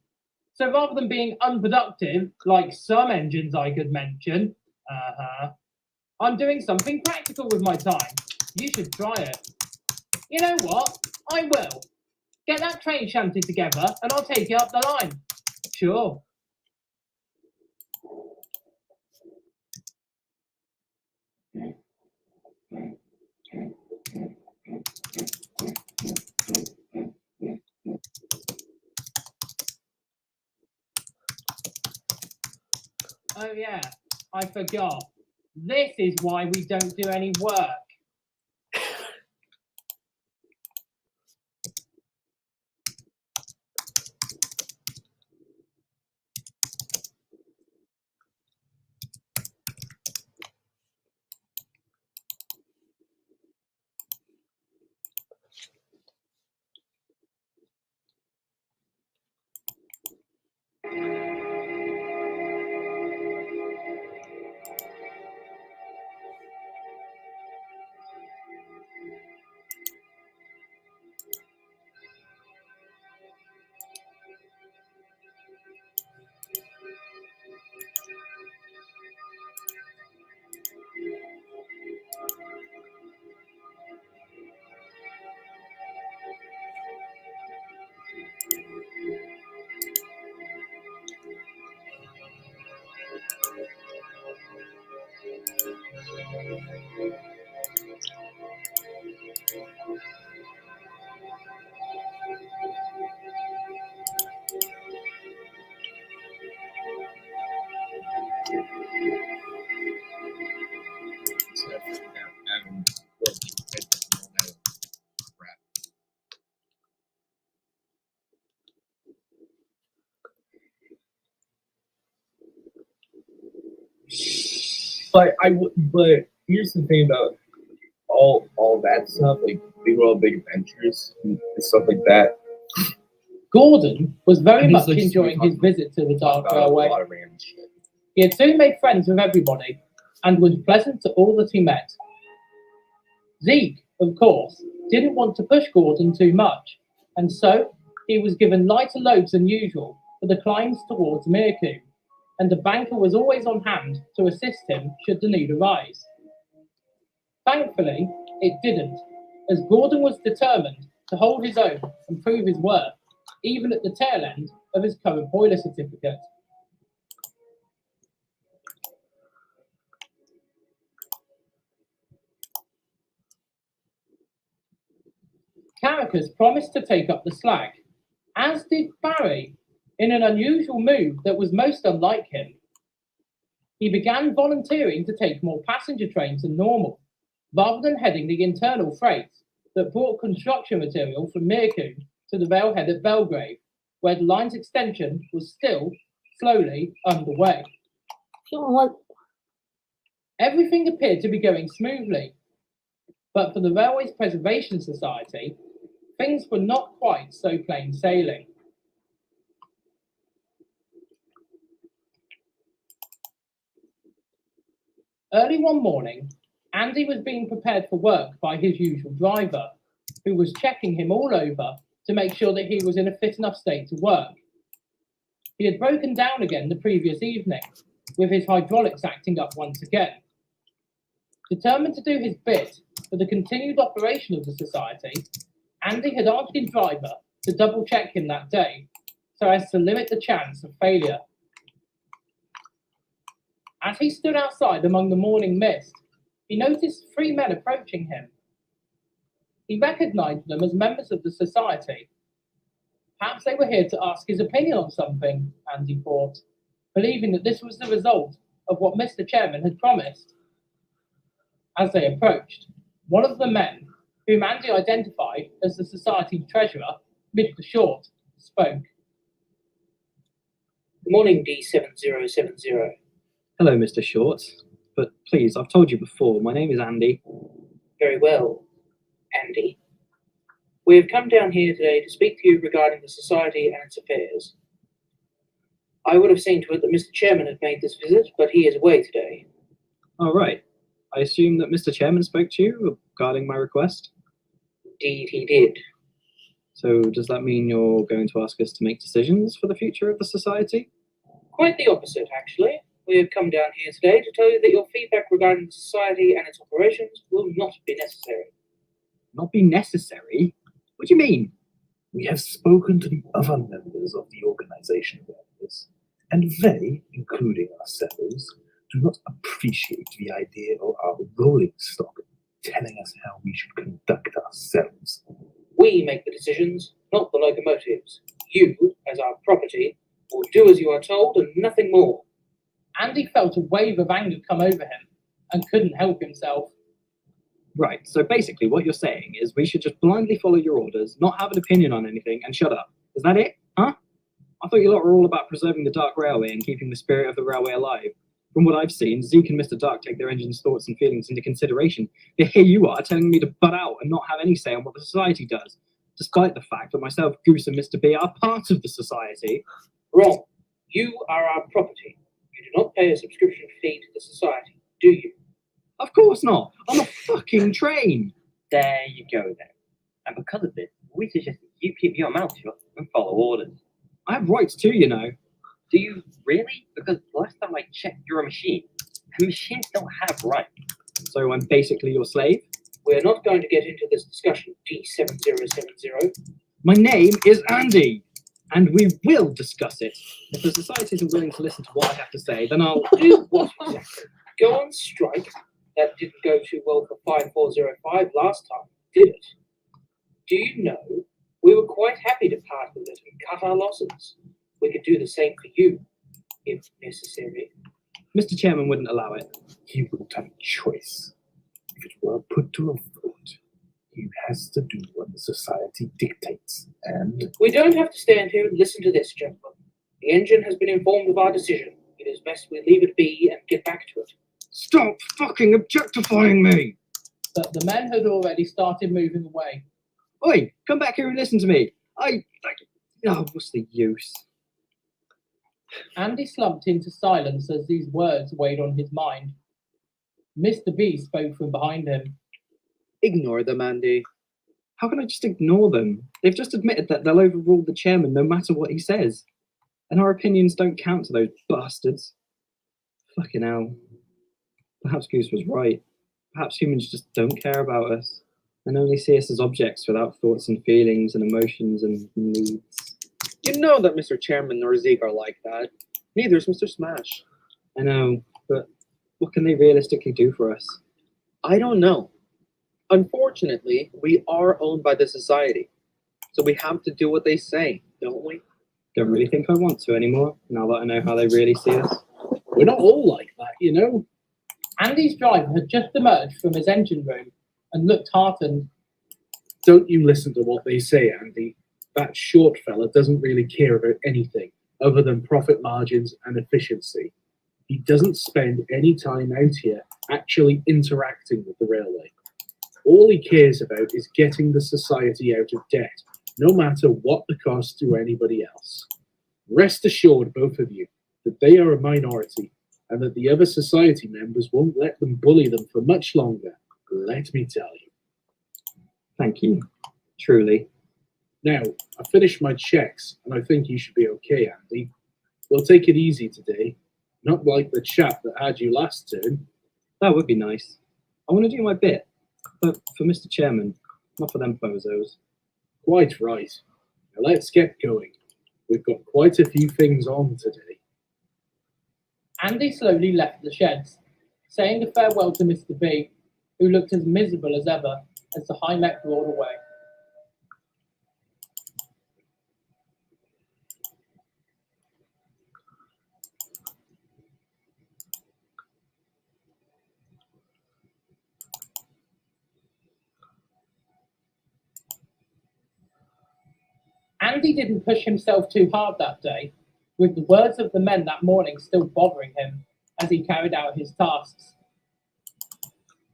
So rather than being unproductive, like some engines I could mention, I'm doing something practical with my time. You should try it. You know what? I will. Get that train shunted together and I'll take it up the line. Sure. Oh yeah, I forgot. This is why we don't do any work. But here's the thing about all that stuff, like Big World, Big Adventures, and stuff like that. Gordon was very And he's much like enjoying his visit to the Dark about Railway. a lot of random shit. He had soon made friends with everybody and was pleasant to all that he met. Zeke, of course, didn't want to push Gordon too much, and so he was given lighter loads than usual for the climbs towards Mirku, and the banker was always on hand to assist him should the need arise. Thankfully, it didn't, as Gordon was determined to hold his own and prove his worth, even at the tail end of his current boiler certificate. Caracas promised to take up the slack, as did Barry, in an unusual move that was most unlike him. He began volunteering to take more passenger trains than normal, rather than heading the internal freights that brought construction material from Mirku to the railhead at Belgrave, where the line's extension was still slowly underway. Everything appeared to be going smoothly, but for the Railways Preservation Society, things were not quite so plain sailing. Early one morning, Andy was being prepared for work by his usual driver, who was checking him all over to make sure that he was in a fit enough state to work. He had broken down again the previous evening, with his hydraulics acting up once again. Determined to do his bit for the continued operation of the society, Andy had asked his driver to double check him that day, so as to limit the chance of failure. As he stood outside among the morning mist, he noticed 3 men approaching him. He recognized them as members of the society. Perhaps they were here to ask his opinion on something, Andy thought, believing that this was the result of what Mr. Chairman had promised. As they approached, one of the men, whom Andy identified as the society's treasurer, Mr. Short, spoke. Good morning, D7070. Hello, Mr. Short. But please, I've told you before, my name is Andy. Very well, Andy. We have come down here today to speak to you regarding the society and its affairs. I would have seen to it that Mr. Chairman had made this visit, but he is away today. All right. I assume that Mr. Chairman spoke to you regarding my request? Indeed, he did. So does that mean you're going to ask us to make decisions for the future of the society? Quite the opposite, actually. We have come down here today to tell you that your feedback regarding the society and its operations will not be necessary. Not be necessary? What do you mean? We have spoken to the other members of the organization about this, and they, including ourselves, do not appreciate the idea of our rolling stock telling us how we should conduct ourselves. We make the decisions, not the locomotives. You, as our property, will do as you are told and nothing more. Andy felt a wave of anger come over him and couldn't help himself. Right, so basically what you're saying is we should just blindly follow your orders, not have an opinion on anything, and shut up. Is that it? Huh? I thought you lot were all about preserving the Dark Railway and keeping the spirit of the railway alive. From what I've seen, Zeke and Mr. Dark take their engine's thoughts and feelings into consideration. Yet here you are telling me to butt out and not have any say on what the society does, despite the fact that myself, Goose, and Mr. B are part of the society. Wrong. You are our property. You do not pay a subscription fee to the society, do you? Of course not. I'm a fucking train. There you go then. And because of this, we suggest that you keep your mouth shut and follow orders. I have rights too, you know. Do you really? Because last time I checked, you're a machine. And machines don't have rights. So I'm basically your slave? We're not going to get into this discussion, D7070. My name is Andy, and we will discuss it. If the society isn't willing to listen to what I have to say, then I'll do what exactly? Go on strike? That didn't go too well for 5405 last time, did it? Do you know, we were quite happy to part with it and cut our losses. We could do the same for you, if necessary. Mr. Chairman wouldn't allow it. He wouldn't have a choice. If it were put to a vote, he has to do what the society dictates, and... We don't have to stand here and listen to this, gentlemen. The engine has been informed of our decision. It is best we leave it be and get back to it. Stop fucking objectifying me! But the men had already started moving away. Oi, come back here and listen to me. Oh, what's the use? Andy slumped into silence as these words weighed on his mind. Mr. B spoke from behind him. Ignore them, Andy. How can I just ignore them? They've just admitted that they'll overrule the chairman no matter what he says. And our opinions don't count to those bastards. Fucking hell. Perhaps Goose was right. Perhaps humans just don't care about us and only see us as objects without thoughts and feelings and emotions and needs. You know that Mr. Chairman nor Zeke are like that. Neither is Mr. Smash. I know, but what can they realistically do for us? I don't know. Unfortunately, we are owned by the society. So we have to do what they say, don't we? Don't really think I want to anymore, now that I know how they really see us. We're not all like that, you know. Andy's driver had just emerged from his engine room and looked heartened. Don't you listen to what they say, Andy. That short fella doesn't really care about anything other than profit margins and efficiency. He doesn't spend any time out here actually interacting with the railway. All he cares about is getting the society out of debt, no matter what the cost to anybody else. Rest assured, both of you, that they are a minority and that the other society members won't let them bully them for much longer, let me tell you. Thank you. Truly. Now, I finished my checks, and I think you should be okay, Andy. We'll take it easy today, not like the chap that had you last turn. That would be nice. I want to do my bit, but for Mr. Chairman, not for them bozos. Quite right. Now let's get going. We've got quite a few things on today. Andy slowly left the sheds, saying a farewell to Mr. B, who looked as miserable as ever as the high neck rolled away. Andy didn't push himself too hard that day, with the words of the men that morning still bothering him as he carried out his tasks.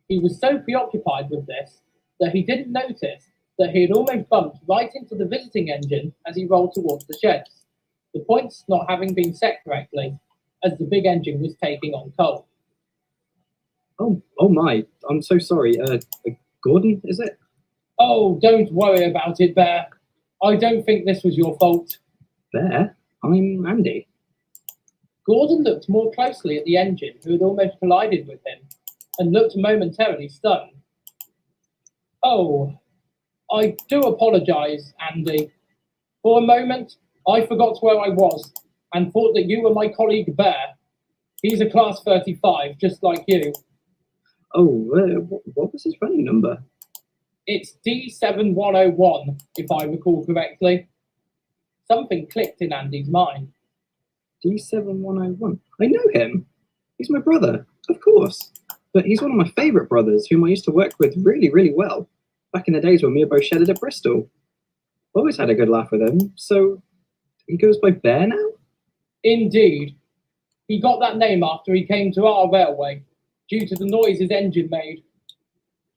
He was so preoccupied with this that he didn't notice that he had almost bumped right into the visiting engine as he rolled towards the sheds, the points not having been set correctly, as the big engine was taking on coal. Oh my, I'm so sorry. Gordon, is it? Oh, don't worry about it, Bear. I don't think this was your fault. Bear? I'm Andy. Gordon looked more closely at the engine, who had almost collided with him, and looked momentarily stunned. Oh, I do apologize, Andy. For a moment, I forgot where I was, and thought that you were my colleague Bear. He's a class 35, just like you. Oh, what was his running number? It's D7101, if I recall correctly. Something clicked in Andy's mind. D7101. I know him. He's my brother, of course. But he's one of my favourite brothers, whom I used to work with really, really well, back in the days when we were both shedded at Bristol. Always had a good laugh with him, so he goes by Bear now? Indeed. He got that name after he came to our railway, due to the noise his engine made.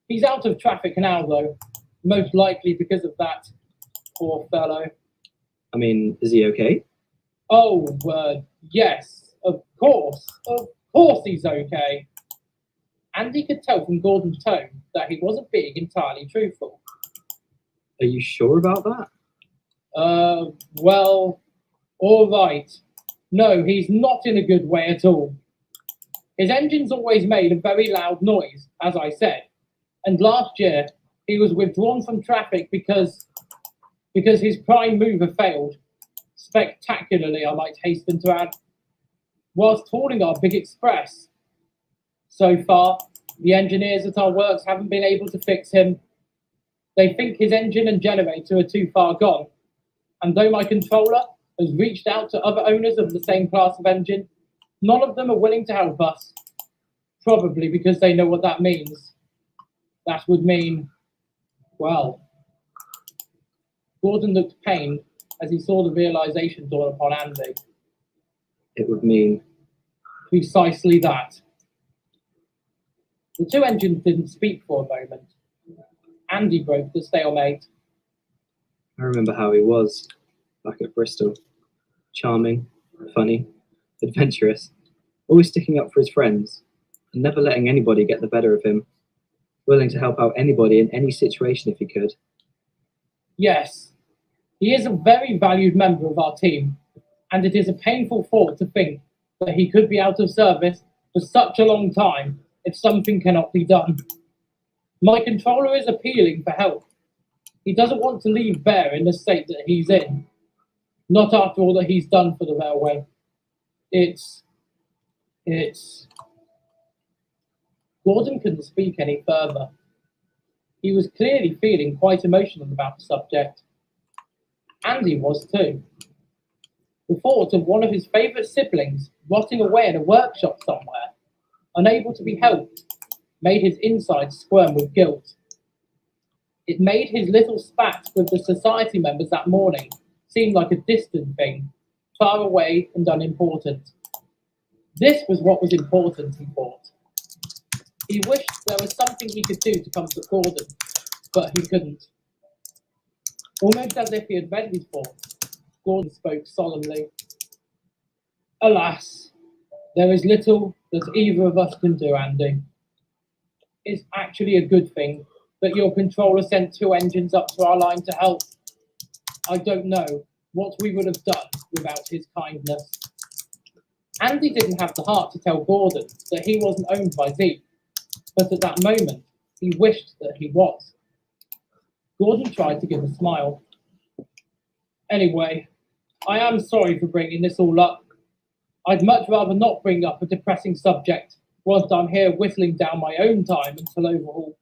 He's out of traffic now, though, most likely because of that. Poor fellow. I mean, is he okay? Oh, yes, of course he's okay. Andy could tell from Gordon's tone that he wasn't being entirely truthful. Are you sure about that? Well, all right. No, he's not in a good way at all. His engine's always made a very loud noise, as I said, and last year he was withdrawn from traffic because his prime mover failed. Spectacularly, I might hasten to add, whilst hauling our big express. So far, the engineers at our works haven't been able to fix him. They think his engine and generator are too far gone, and though my controller has reached out to other owners of the same class of engine, none of them are willing to help us. Probably because they know what that means. That would mean, well... Gordon looked pained as he saw the realization dawn upon Andy. It would mean... Precisely that. The two engines didn't speak for a moment. Andy broke the stalemate. I remember how he was back at Bristol. Charming, funny, adventurous, always sticking up for his friends, and never letting anybody get the better of him. Willing to help out anybody in any situation if he could. Yes, he is a very valued member of our team, and it is a painful thought to think that he could be out of service for such a long time if something cannot be done. My controller is appealing for help. He doesn't want to leave Bear in the state that he's in. Not after all that he's done for the railway. It's... Gordon couldn't speak any further. He was clearly feeling quite emotional about the subject. Andy was too. The thought of one of his favourite siblings rotting away in a workshop somewhere, unable to be helped, made his insides squirm with guilt. It made his little spat with the society members that morning seem like a distant thing, far away and unimportant. This was what was important, he thought. He wished there was something he could do to comfort Gordon, but he couldn't. Almost as if he had read his thoughts, Gordon spoke solemnly. Alas, there is little that either of us can do, Andy. It's actually a good thing that your controller sent 2 engines up to our line to help. I don't know what we would have done without his kindness. Andy didn't have the heart to tell Gordon that he wasn't owned by Zeke, but at that moment, he wished that he was. Gordon tried to give a smile. Anyway, I am sorry for bringing this all up. I'd much rather not bring up a depressing subject whilst I'm here whistling down my own time until overhaul.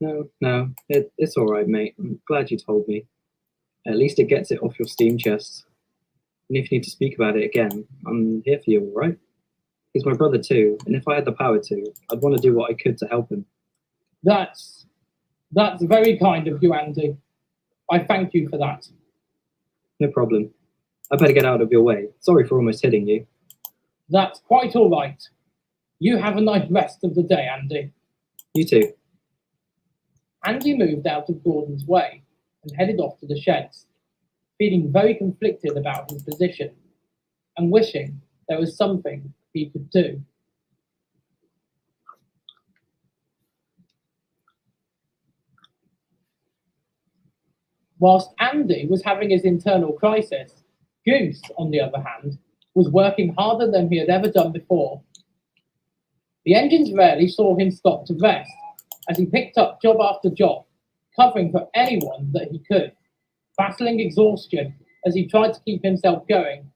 No, it's all right, mate. I'm glad you told me. At least it gets it off your steam chest. And if you need to speak about it again, I'm here for you, all right? He's my brother too, and if I had the power to, I'd want to do what I could to help him. That's very kind of you, Andy. I thank you for that. No problem. I better get out of your way. Sorry for almost hitting you. That's quite all right. You have a nice rest of the day, Andy. You too. Andy moved out of Gordon's way and headed off to the sheds, feeling very conflicted about his position and wishing there was something he could do. Whilst Andy was having his internal crisis, Goose, on the other hand, was working harder than he had ever done before. The engines rarely saw him stop to rest, as he picked up job after job, covering for anyone that he could, battling exhaustion as he tried to keep himself going,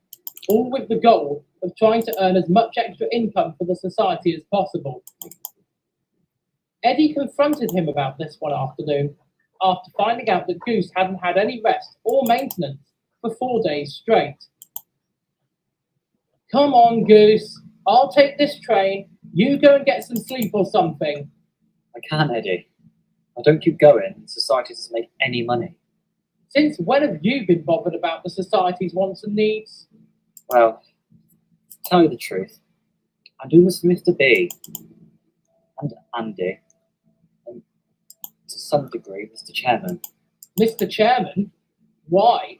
all with the goal of trying to earn as much extra income for the society as possible. Eddie confronted him about this one afternoon, after finding out that Goose hadn't had any rest or maintenance for 4 days straight. Come on, Goose. I'll take this train. You go and get some sleep or something. I can't, Eddie. If I don't keep going, society doesn't make any money. Since when have you been bothered about the society's wants and needs? Well, to tell you the truth, I'm doing this for Mr. B and Andy, and to some degree, Mr. Chairman. Mr. Chairman? Why?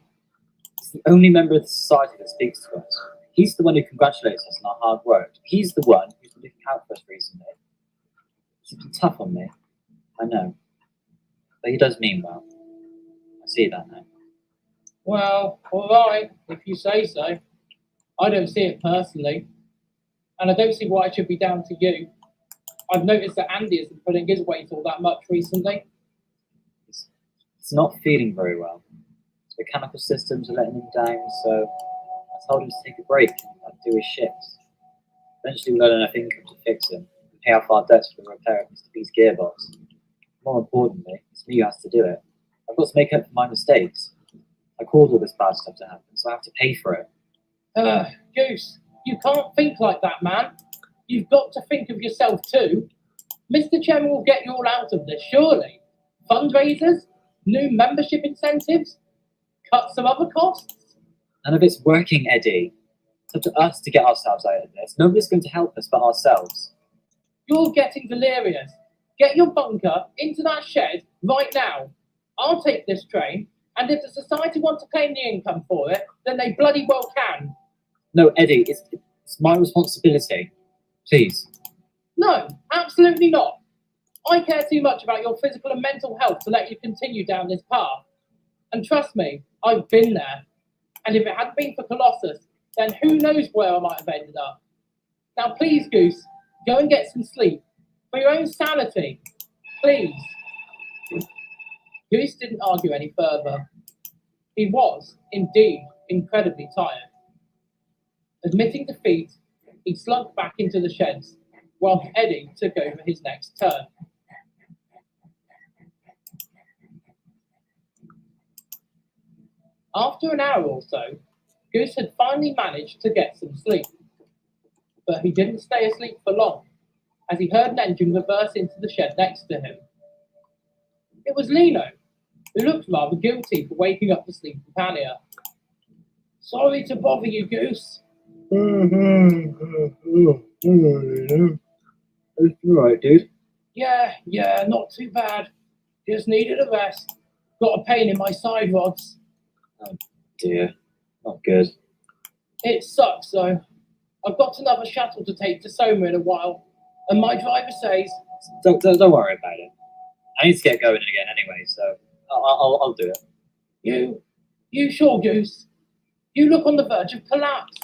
He's the only member of the society that speaks to us. He's the one who congratulates us on our hard work. He's the one who's been looking out for us recently. He's been tough on me, I know. But he does mean well. I see that now. Well, all right, if you say so. I don't see it personally. And I don't see why it should be down to you. I've noticed that Andy isn't putting his weight all that much recently. He's not feeling very well. His mechanical systems are letting him down, so I told him to take a break and do his shifts. Eventually we'll earn enough income to fix him and pay off our debts for the repair of Mr. B's gearbox. More importantly, it's me who has to do it. I've got to make up for my mistakes. I caused all this bad stuff to happen, so I have to pay for it. Goose, you can't think like that, man. You've got to think of yourself too. Mr. Chairman will get you all out of this, surely. Fundraisers? New membership incentives? Cut some other costs? None of it's working, Eddie. It's up to us to get ourselves out of this. Nobody's going to help us but ourselves. You're getting delirious. Get your bunker into that shed right now. I'll take this train, and if the society want to claim the income for it, then they bloody well can. No, Eddie, it's my responsibility. Please. No, absolutely not. I care too much about your physical and mental health to let you continue down this path. And trust me, I've been there. And if it hadn't been for Colossus, then who knows where I might have ended up. Now please, Goose, go and get some sleep. For your own sanity. Please. Goose didn't argue any further. He was, indeed, incredibly tired. Admitting defeat, he slunk back into the sheds, while Eddie took over his next turn. After an hour or so, Goose had finally managed to get some sleep. But he didn't stay asleep for long, as he heard an engine reverse into the shed next to him. It was Lino, who looked rather guilty for waking up the sleeping Pania. Sorry to bother you, Goose. It's alright, dude. Yeah, not too bad. Just needed a rest. Got a pain in my side rods. Oh dear, not good. It sucks, though. I've got another shuttle to take to Soma in a while, and my driver says... Don't worry about it. I need to get going again anyway, so I'll do it. You sure, Goose? You look on the verge of collapse.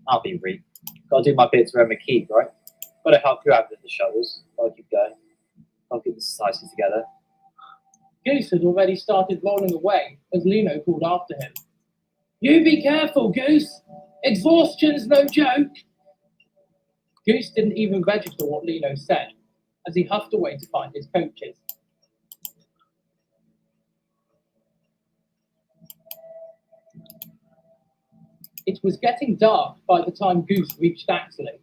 I'll be reap. Gotta do my bit to earn my keep, right? Gotta help you out with the shuttles. Gotta keep going. Gotta keep the society together. Goose had already started rolling away as Lino called after him. You be careful, Goose. Exhaustion's no joke. Goose didn't even register what Lino said as he huffed away to find his coaches. It was getting dark by the time Goose reached Axley.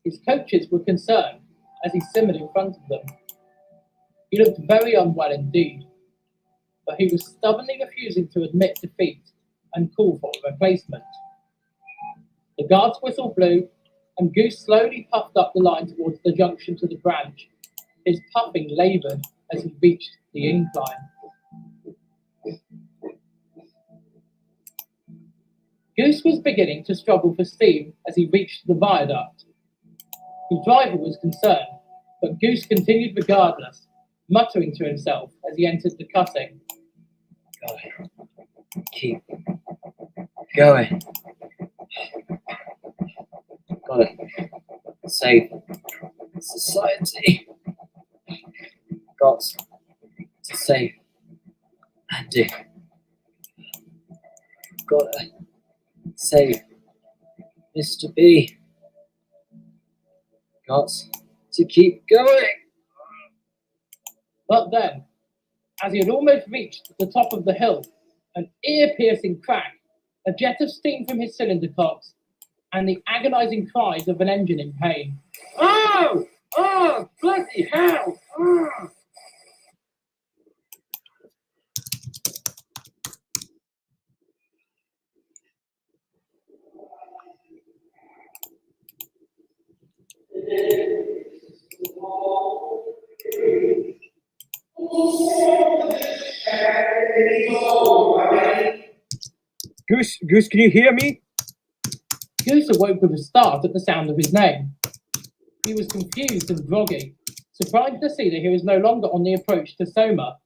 His coaches were concerned as he simmered in front of them. He looked very unwell indeed, but he was stubbornly refusing to admit defeat and call for a replacement. The guard's whistle blew, and Goose slowly puffed up the line towards the junction to the branch. His puffing laboured as he reached the incline. Goose was beginning to struggle for steam as he reached the viaduct. His driver was concerned, but Goose continued regardless, muttering to himself as he entered the cutting. Keep going. Gotta save society. Got to save Andy. Gotta save Mr. B. Got to keep going. But then, as he had almost reached the top of the hill, an ear-piercing crack, a jet of steam from his cylinder cocks, and the agonizing cries of an engine in pain. Oh! Oh, bloody hell! Oh! Goose, can you hear me? Goose awoke with a start at the sound of his name. He was confused and groggy, surprised to see that he was no longer on the approach to Soma.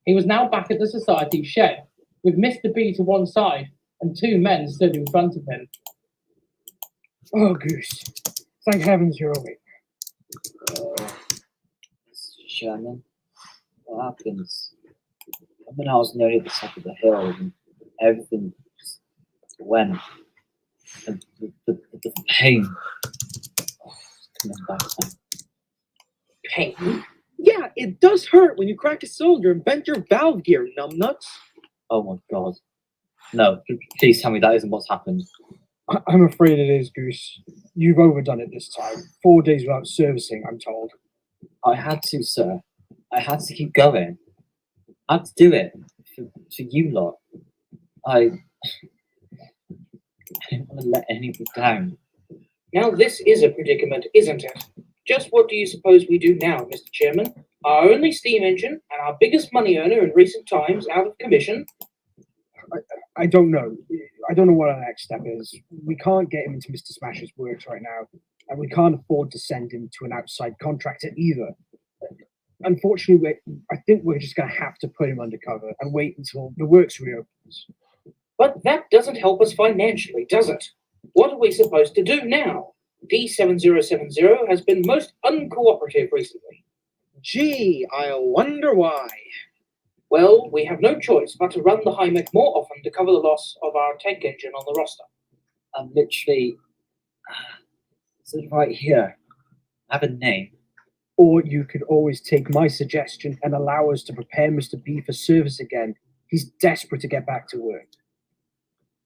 He was now back at the society shed, with Mr. B to one side and two men stood in front of him. Oh, Goose. Thank heavens you're awake. Sherman, what happens? When I was nearly at the top of the hill and everything just went. And the pain. Coming back now. Pain? Yeah, it does hurt when you crack a cylinder and bend your valve gear, numbnuts. Oh my god. No, please tell me that isn't what's happened. I'm afraid it is, Goose. You've overdone it this time. 4 days without servicing, I'm told. I had to, sir. I had to keep going. I had to do it for you lot. I didn't want to let anyone down. Now this is a predicament, isn't it? Just what do you suppose we do now, Mr. Chairman? Our only steam engine and our biggest money earner in recent times out of commission? I don't know. I don't know what our next step is. We can't get him into Mr. Smasher's works right now, and we can't afford to send him to an outside contractor either. Unfortunately, I think we're just going to have to put him undercover and wait until the works reopens. But that doesn't help us financially, does it? What are we supposed to do now? D7070 has been most uncooperative recently. Gee, I wonder why. Well, we have no choice but to run the HIMEC more often to cover the loss of our tank engine on the roster. I'm literally right here. I have a name. Or you could always take my suggestion and allow us to prepare Mr. B for service again. He's desperate to get back to work.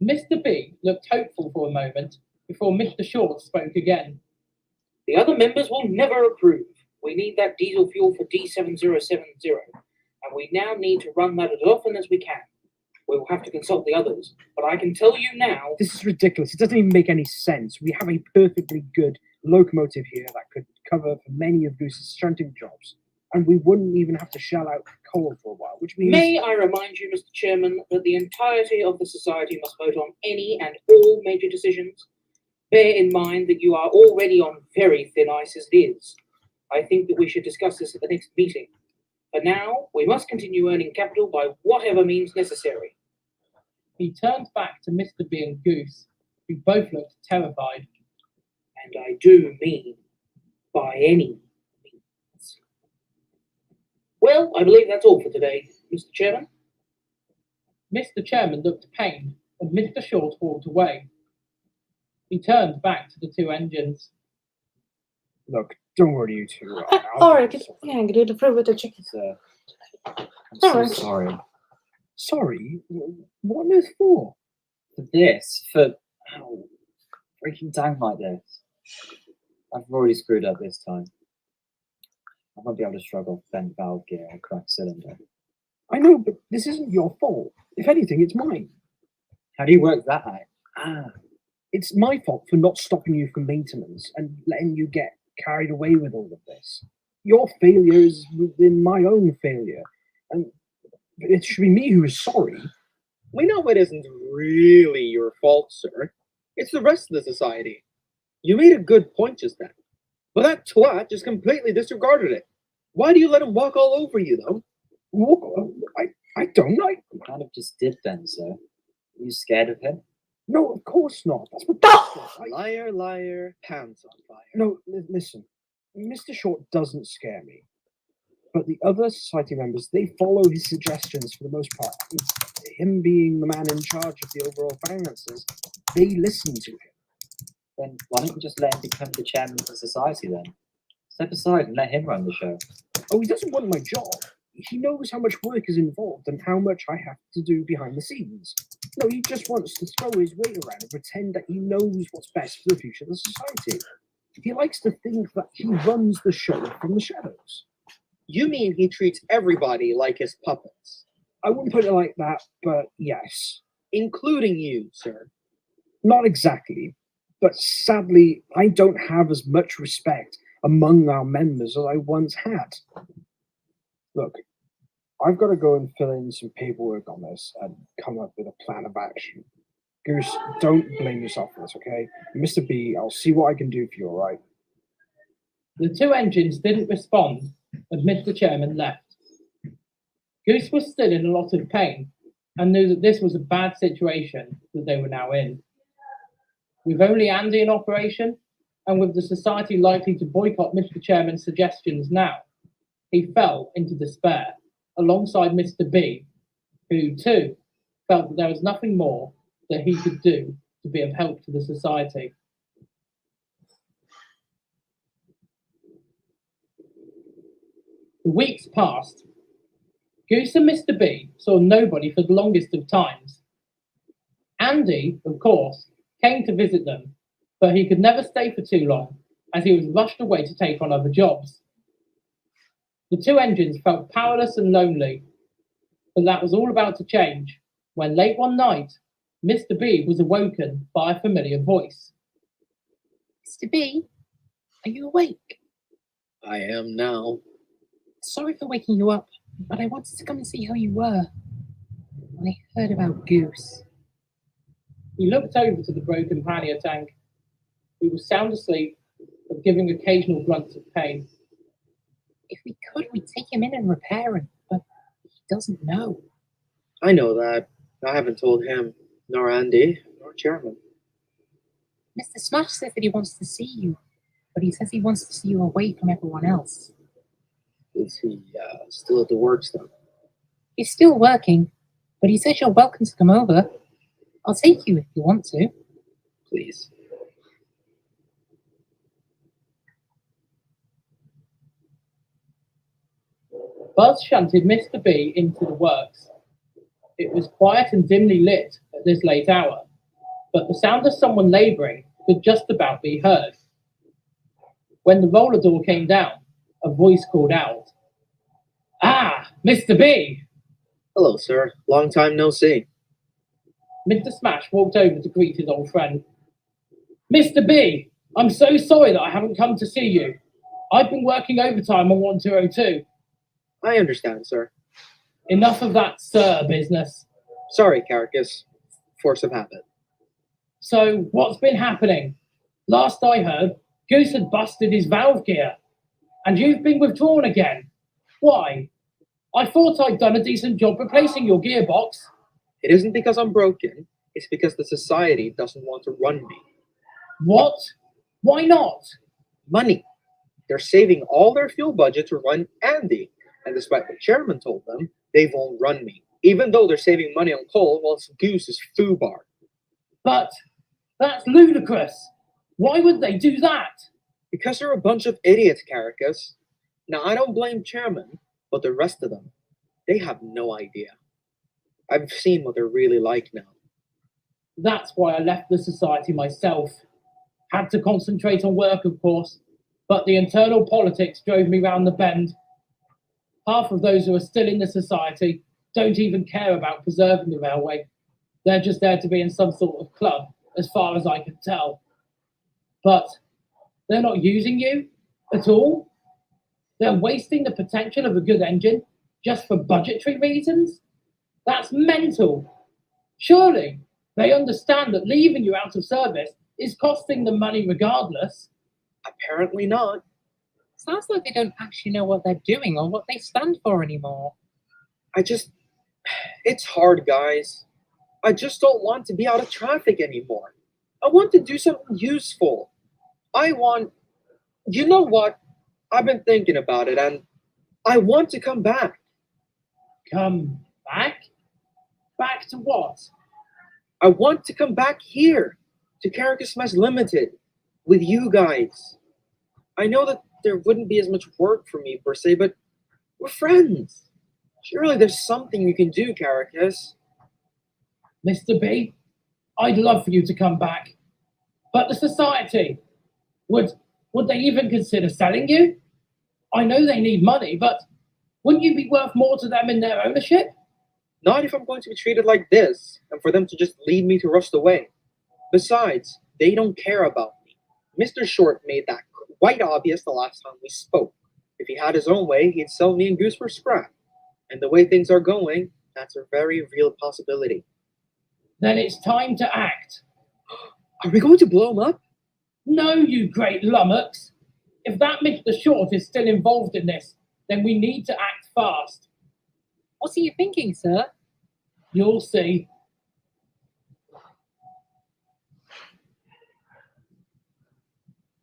Mr. B looked hopeful for a moment before Mr. Short spoke again. The other members will never approve. We need that diesel fuel for D7070, and we now need to run that as often as we can. We will have to consult the others, but I can tell you now... This is ridiculous. It doesn't even make any sense. We have a perfectly good locomotive here that could cover for many of Goose's shunting jobs, and we wouldn't even have to shell out coal for a while, which means... May I remind you, Mr. Chairman, that the entirety of the society must vote on any and all major decisions? Bear in mind that you are already on very thin ice as it is. I think that we should discuss this at the next meeting. For now, we must continue earning capital by whatever means necessary. He turned back to Mr. B and Goose, who both looked terrified. And I do mean by any means. Well, I believe that's all for today, Mr. Chairman. Mr. Chairman looked pained, and Mr. Short walked away. He turned back to the two engines. Look, don't worry, you two. Sorry, jag är grydd för att checka. I'm so sorry. Sorry? What on earth for? For this, for breaking down like this. I've already screwed up this time. I won't be able to shrug off bent valve gear or cracked cylinder. I know, but this isn't your fault. If anything, it's mine. How do you work that out? It's my fault for not stopping you from maintenance and letting you get carried away with all of this. Your failure is within my own failure, and it should be me who is sorry. We know it isn't really your fault, sir. It's the rest of the society. You made a good point just then, but that twat just completely disregarded it. Why do you let him walk all over you, though? Walk? I don't. I kind of just did then, sir. Are you scared of him? No, of course not. That's ridiculous. Liar, liar, pants on fire. No, listen. Mr. Short doesn't scare me. But the other society members, they follow his suggestions for the most part. Him being the man in charge of the overall finances, they listen to him. Then why don't you just let him become the chairman of the society then? Step aside and let him run the show. Oh, he doesn't want my job. He knows how much work is involved and how much I have to do behind the scenes. No, he just wants to throw his weight around and pretend that he knows what's best for the future of the society. He likes to think that he runs the show from the shadows. You mean he treats everybody like his puppets? I wouldn't put it like that, but yes. Including you, sir. Not exactly, but sadly, I don't have as much respect among our members as I once had. Look, I've got to go and fill in some paperwork on this and come up with a plan of action. Goose, don't blame yourself for this, okay? Mr. B, I'll see what I can do for you, all right? The two engines didn't respond, and Mr. Chairman left. Goose was still in a lot of pain and knew that this was a bad situation that they were now in. With only Andy in operation, and with the society likely to boycott Mr. Chairman's suggestions now, he fell into despair, alongside Mr. B, who too felt that there was nothing more that he could do to be of help to the society. The weeks passed. Goose and Mr. B saw nobody for the longest of times. Andy, of course, came to visit them, but he could never stay for too long, as he was rushed away to take on other jobs. The two engines felt powerless and lonely, but that was all about to change when late one night, Mr. B was awoken by a familiar voice. Mr. B, are you awake? I am now. Sorry for waking you up, but I wanted to come and see how you were. I heard about Goose. He looked over to the broken pannier tank. He was sound asleep, but giving occasional grunts of pain. If we could, we'd take him in and repair him, but he doesn't know. I know that. I haven't told him, nor Andy, nor Chairman. Mr. Smash says that he wants to see you, but he says he wants to see you away from everyone else. Is he still at the works then? He's still working, but he says you're welcome to come over. I'll take you if you want to. Please. Buzz shunted Mr. B into the works. It was quiet and dimly lit at this late hour, but the sound of someone labouring could just about be heard. When the roller door came down, a voice called out, "Ah, Mr. B!" Hello, sir. Long time no see. Mr. Smash walked over to greet his old friend. "Mr. B, I'm so sorry that I haven't come to see you. I've been working overtime on 1202. I understand, sir. Enough of that sir business. Sorry, Caracas. Force of habit. So, what's been happening? Last I heard, Goose had busted his valve gear. And you've been withdrawn again. Why? I thought I'd done a decent job replacing your gearbox." It isn't because I'm broken. It's because the society doesn't want to run me. What? Why not? Money. They're saving all their fuel budget to run Andy. And despite what Chairman told them, they won't run me. Even though they're saving money on coal whilst Goose is foobar. But that's ludicrous. Why would they do that? Because they're a bunch of idiots, Caracas. Now, I don't blame Chairman, but the rest of them, they have no idea. I've seen what they're really like now. That's why I left the society myself. Had to concentrate on work, of course, but the internal politics drove me round the bend. Half of those who are still in the society don't even care about preserving the railway. They're just there to be in some sort of club, as far as I can tell. But they're not using you at all. They're wasting the potential of a good engine just for budgetary reasons. That's mental. Surely they understand that leaving you out of service is costing them money regardless. Apparently not. Sounds like they don't actually know what they're doing or what they stand for anymore. It's hard, guys. I just don't want to be out of traffic anymore. I want to do something useful. You know what? I've been thinking about it and I want to come back. Come back? Back to what? I want to come back here to Caracas Mess Limited with you guys. I know that there wouldn't be as much work for me per se, but we're friends. Surely there's something you can do, Caracas. Mr. B, I'd love for you to come back. But the society, would they even consider selling you? I know they need money, but wouldn't you be worth more to them in their ownership? Not if I'm going to be treated like this, and for them to just leave me to rust away. Besides, they don't care about me. Mr. Short made that quite obvious the last time we spoke. If he had his own way, he'd sell me and Goose for scrap. And the way things are going, that's a very real possibility. Then it's time to act. Are we going to blow him up? No, you great lummox. If that Mr. Short is still involved in this, then we need to act fast. What are you thinking, sir? You'll see.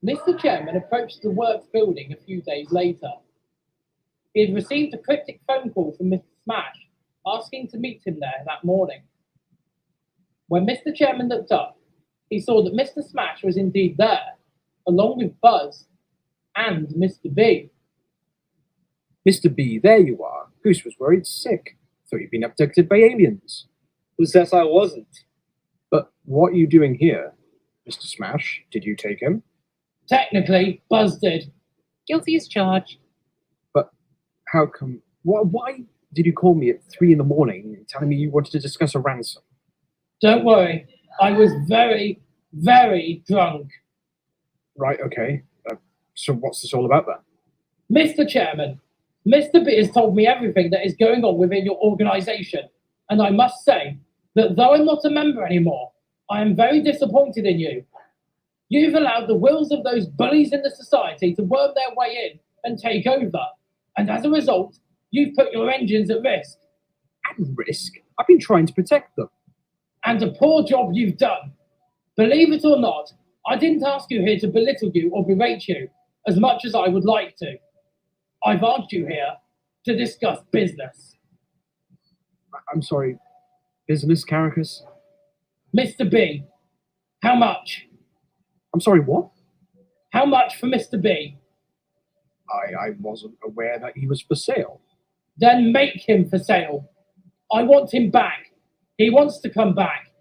Mr. Chairman approached the works building a few days later. He had received a cryptic phone call from Mr. Smash asking to meet him there that morning. When Mr. Chairman looked up, he saw that Mr. Smash was indeed there, along with Buzz and Mr. B. Mr. B, there you are. Goose was worried sick. Thought you'd been abducted by aliens. Who says I wasn't? But what are you doing here? Mr. Smash, did you take him? Technically, Buzz did. Guilty as charged. But how come... Why did you call me at 3 in the morning telling me you wanted to discuss a ransom? Don't worry. I was very, very drunk. Right, okay. So what's this all about then? Mr. Chairman, Mr. B has told me everything that is going on within your organisation, and I must say that though I'm not a member anymore, I am very disappointed in you. You've allowed the wills of those bullies in the society to worm their way in and take over, and as a result, you've put your engines at risk. At risk? I've been trying to protect them. And a poor job you've done. Believe it or not, I didn't ask you here to belittle you or berate you, as much as I would like to. I've asked you here to discuss business. I'm sorry, business, Caracas? Mr. B, how much? I'm sorry, what? How much for Mr. B? I wasn't aware that he was for sale. Then make him for sale. I want him back. He wants to come back.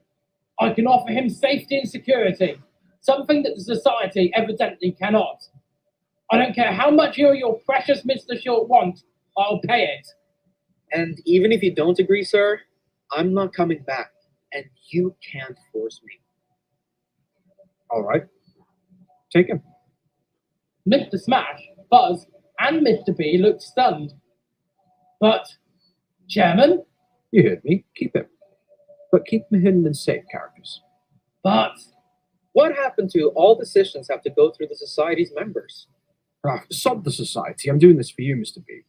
I can offer him safety and security, something that the society evidently cannot. I don't care how much you or your precious Mr. Short want, I'll pay it. And even if you don't agree, sir, I'm not coming back, and you can't force me. All right. Take him. Mr. Smash, Buzz, and Mr. B looked stunned. But, Chairman? You heard me. Keep him. But keep him hidden and safe, characters. But what happened to all decisions have to go through the society's members? Sod the society. I'm doing this for you, Mr. B.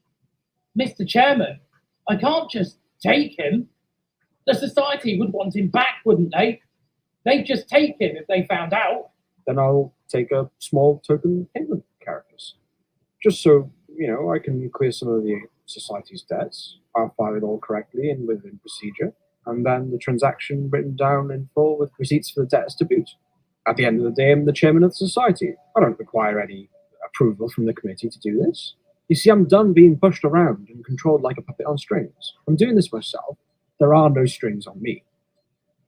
Mr. Chairman, I can't just take him. The society would want him back, wouldn't they? They'd just take him if they found out. Then I'll take a small token payment, characters. Just so, I can clear some of the society's debts. I'll file it all correctly and within procedure. And then the transaction written down in full with receipts for the debtors to boot. At the end of the day, I'm the chairman of the society. I don't require any approval from the committee to do this. You see, I'm done being pushed around and controlled like a puppet on strings. I'm doing this myself. There are no strings on me.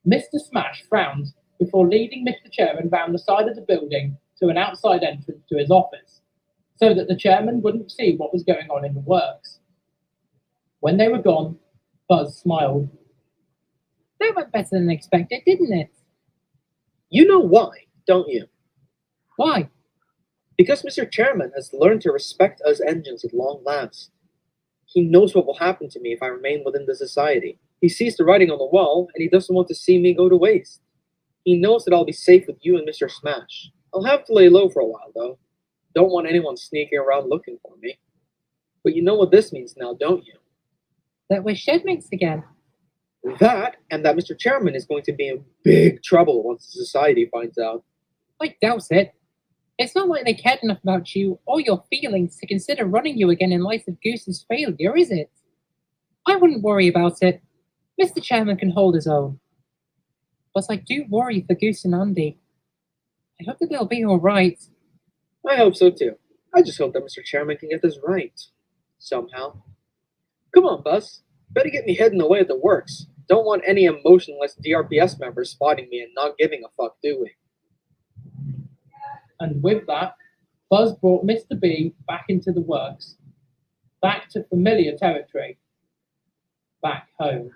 Mr. Smash frowned before leading Mr. Chairman round the side of the building to an outside entrance to his office, so that the chairman wouldn't see what was going on in the works. When they were gone, Buzz smiled. That went better than expected, didn't it? You know why, don't you? Why? Because Mr. Chairman has learned to respect us engines at long last. He knows what will happen to me if I remain within the society. He sees the writing on the wall, and he doesn't want to see me go to waste. He knows that I'll be safe with you and Mr. Smash. I'll have to lay low for a while, though. Don't want anyone sneaking around looking for me. But you know what this means now, don't you? That we're shedmates again. That, and that Mr. Chairman is going to be in big trouble once the society finds out. I doubt it. It's not like they cared enough about you or your feelings to consider running you again in light of Goose's failure, is it? I wouldn't worry about it. Mr. Chairman can hold his own. But I do worry for Goose and Andy. I hope that they'll be alright. I hope so too. I just hope that Mr. Chairman can get this right. Somehow. Come on, Buzz. Better get me hidden away at the works. Don't want any emotionless DRPS members spotting me and not giving a fuck, do we? And with that, Buzz brought Mr. B back into the works, back to familiar territory, back home.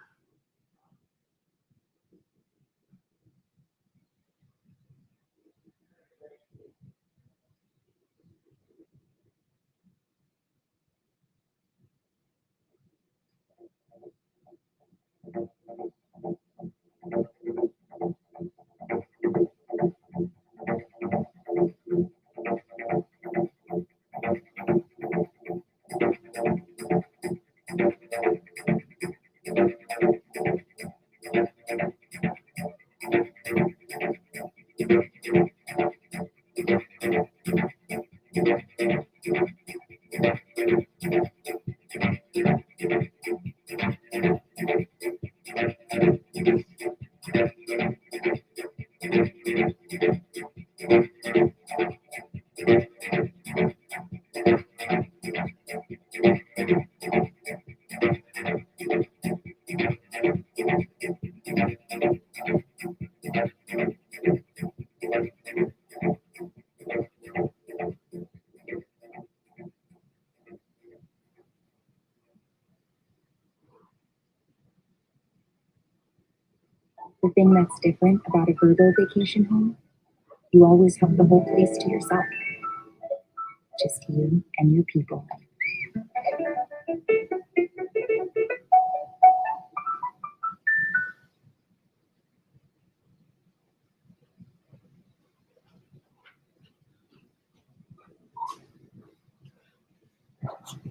The thing that's different about a Virgo vacation home, you always have the whole place to yourself. Just you and your people.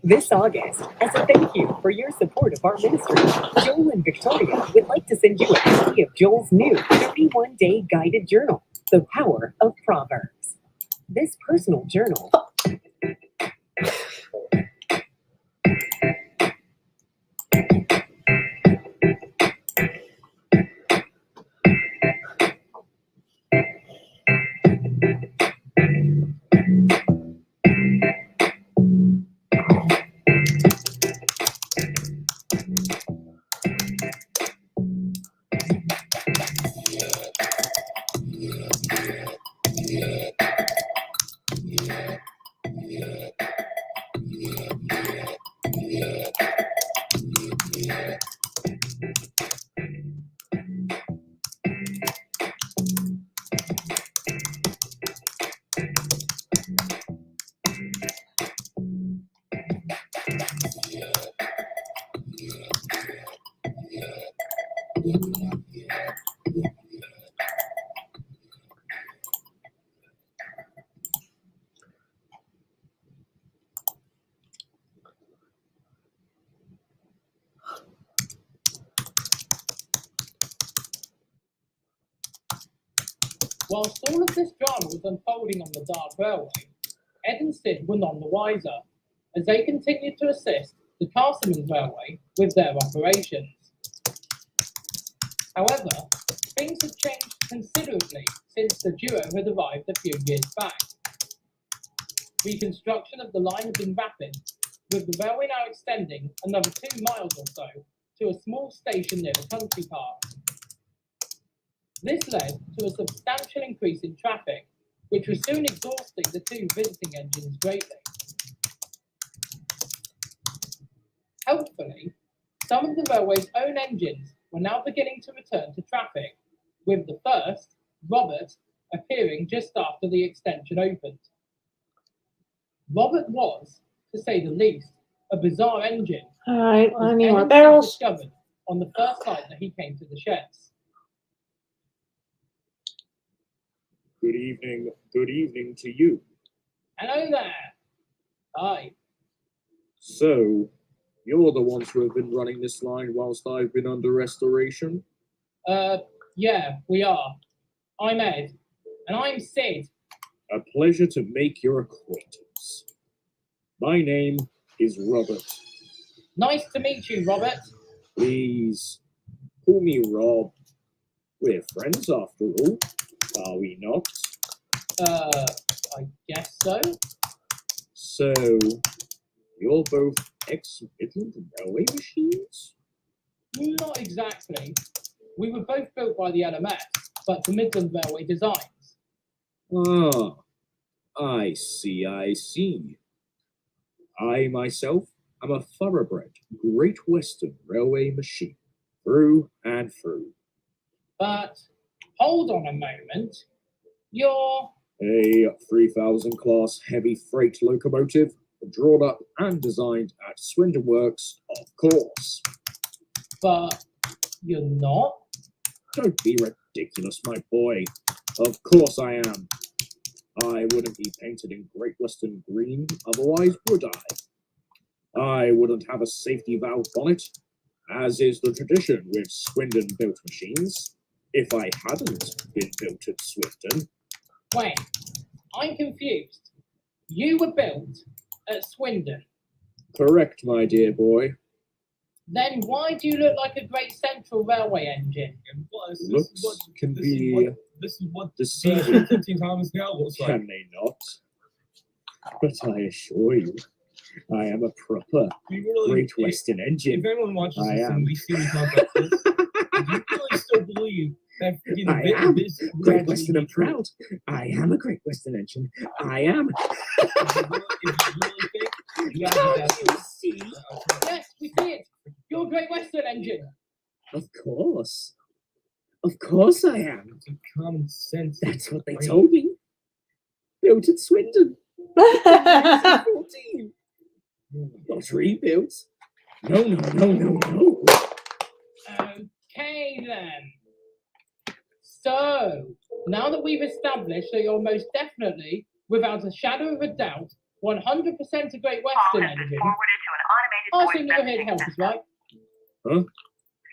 This August, as a thank you for your support of our ministry, Joel and Victoria would like to send you a copy of Joel's new 31-day guided journal, The Power of Proverbs. This personal journal Whilst all of this drama was unfolding on the Dark Railway, Ed and Sid were none the wiser, as they continued to assist the Castleman's Railway with their operations. However, things had changed considerably since the duo had arrived a few years back. Reconstruction of the line had been rapid, with the railway now extending another 2 miles or so to a small station near the country park. This led to a substantial increase in traffic, which was soon exhausting the 2 visiting engines greatly. Helpfully, some of the railway's own engines were now beginning to return to traffic, with the first, Robert, appearing just after the extension opened. Robert was, to say the least, a bizarre engine. All right, I need more Ed barrels. discovered on the first night that he came to the sheds. Good evening to you. Hello there. Hi. So, you're the ones who have been running this line whilst I've been under restoration? Yeah, we are. I'm Ed. And I'm Sid. A pleasure to make your acquaintance. My name is Robert. Nice to meet you, Robert. Please, call me Rob. We're friends after all, are we not? I guess so. So, you're both ex-Midland Railway machines? Not exactly. We were both built by the LMS, but for Midland Railway designs. Ah, I see. I myself am a thoroughbred Great Western Railway machine, through and through. But hold on a moment. You're... A 3000 class heavy freight locomotive, drawn up and designed at Swindon Works, of course. But you're not? Don't be ridiculous, my boy. Of course I am. I wouldn't be painted in Great Western green, otherwise would I? I wouldn't have a safety valve bonnet, as is the tradition with Swindon-built machines, if I hadn't been built at Swindon. Wait, I'm confused. You were built at Swindon. Correct, my dear boy. Then why do you look like a Great Central Railway engine? Looks can be deceiving, can they not? But I assure you, I am a proper Great Western engine. If anyone watches I this am. and we see me talk like this, do you really still believe that I am Great Western and proud. I am a Great Western engine. I am. Can't you see? Yes, we see it. You're a Great Western engine. Of course. Of course I am. It's a common sense. That's what they told me. Built at Swindon. 1914. Not rebuilt. No. Okay then. So, now that we've established that you're most definitely, without a shadow of a doubt, 100% a Great Western engine, I assume you're here to help us, right? Huh?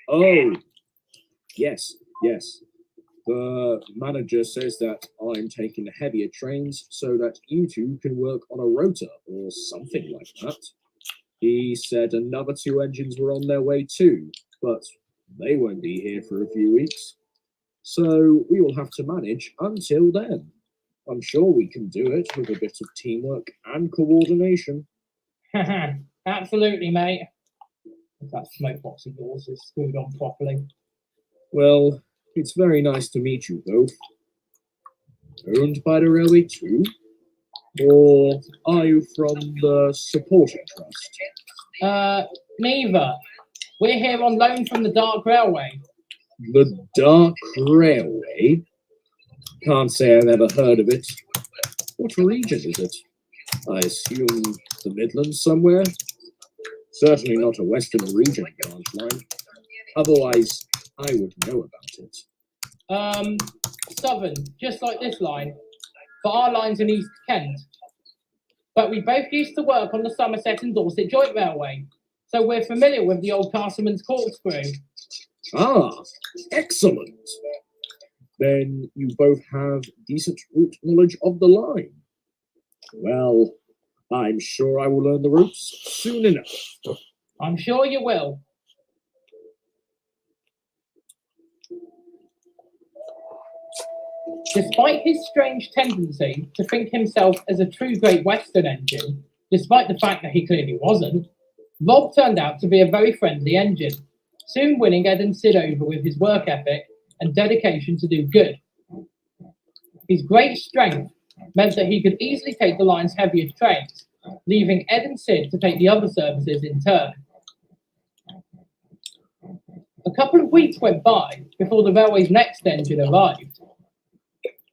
Oh, yes. The manager says that I'm taking the heavier trains so that you two can work on a rota or something like that. He said another 2 engines were on their way too, but they won't be here for a few weeks. So we will have to manage until then. I'm sure we can do it with a bit of teamwork and coordination. Absolutely, mate. If that smoke box of yours is screwed on properly. Well, it's very nice to meet you both. Owned by the railway too? Or are you from the supporting trust? Neither. We're here on loan from the Dark Railway. The Dark Railway? Can't say I've ever heard of it. What region is it? I assume the Midlands somewhere? Certainly not a Western region branch line. Otherwise, I would know about it. Southern, just like this line. But our line's in East Kent. But we both used to work on the Somerset and Dorset Joint Railway, so we're familiar with the old Castleman's corkscrew. Ah, excellent. Then you both have decent route knowledge of the line. Well, I'm sure I will learn the ropes soon enough. I'm sure you will. Despite his strange tendency to think himself as a true Great Western engine, despite the fact that he clearly wasn't, Rob turned out to be a very friendly engine, soon winning Ed and Sid over with his work ethic and dedication to do good. His great strength meant that he could easily take the line's heaviest trains, leaving Ed and Sid to take the other services in turn. A couple of weeks went by before the railway's next engine arrived.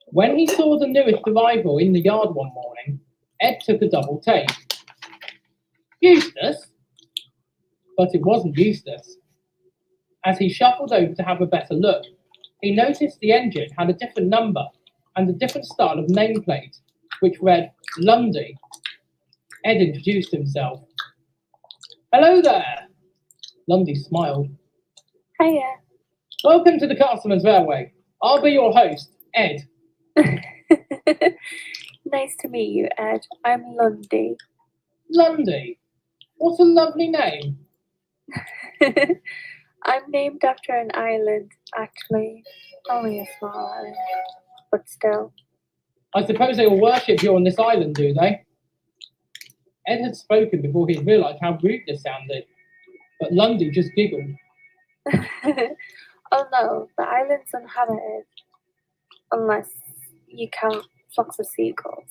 When he saw the newest arrival in the yard one morning, Ed took a double take. Eustace? But it wasn't Eustace. As he shuffled over to have a better look, he noticed the engine had a different number and a different style of nameplate, which read Lundy. Ed introduced himself. Hello there. Lundy smiled. Hiya. Welcome to the Castleman's Railway. I'll be your host, Ed. Nice to meet you, Ed. I'm Lundy. Lundy? What a lovely name. I'm named after an island, actually. Only a small island, but still. I suppose they all worship you on this island, do they? Ed had spoken before he realised how rude this sounded, but Lundy just giggled. Oh no, the island's uninhabited. Unless you count flocks of seagulls.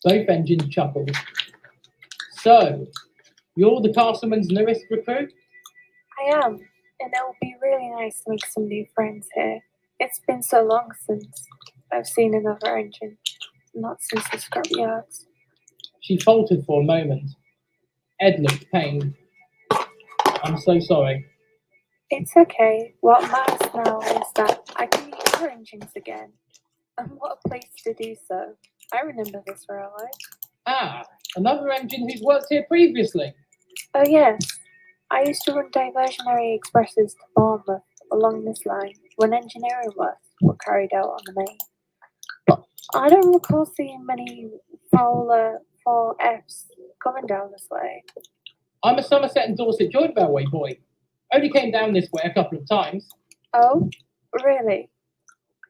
Both engines chuckled. So, you're the Castleman's newest recruit? I am, and it will be really nice to make some new friends here. It's been so long since I've seen another engine, not since the scrap yards. She faltered for a moment. Ed looked pained. I'm so sorry. It's okay. What matters now is that I can meet other engines again. And what a place to do so. I remember this railway. Ah, another engine who's worked here previously. Oh yes, I used to run diversionary expresses to Bournemouth along this line when engineering works were carried out on the main. But I don't recall seeing many Fowler 4Fs coming down this way. I'm a Somerset and Dorset Joint Railway boy. Only came down this way a couple of times. Oh, really?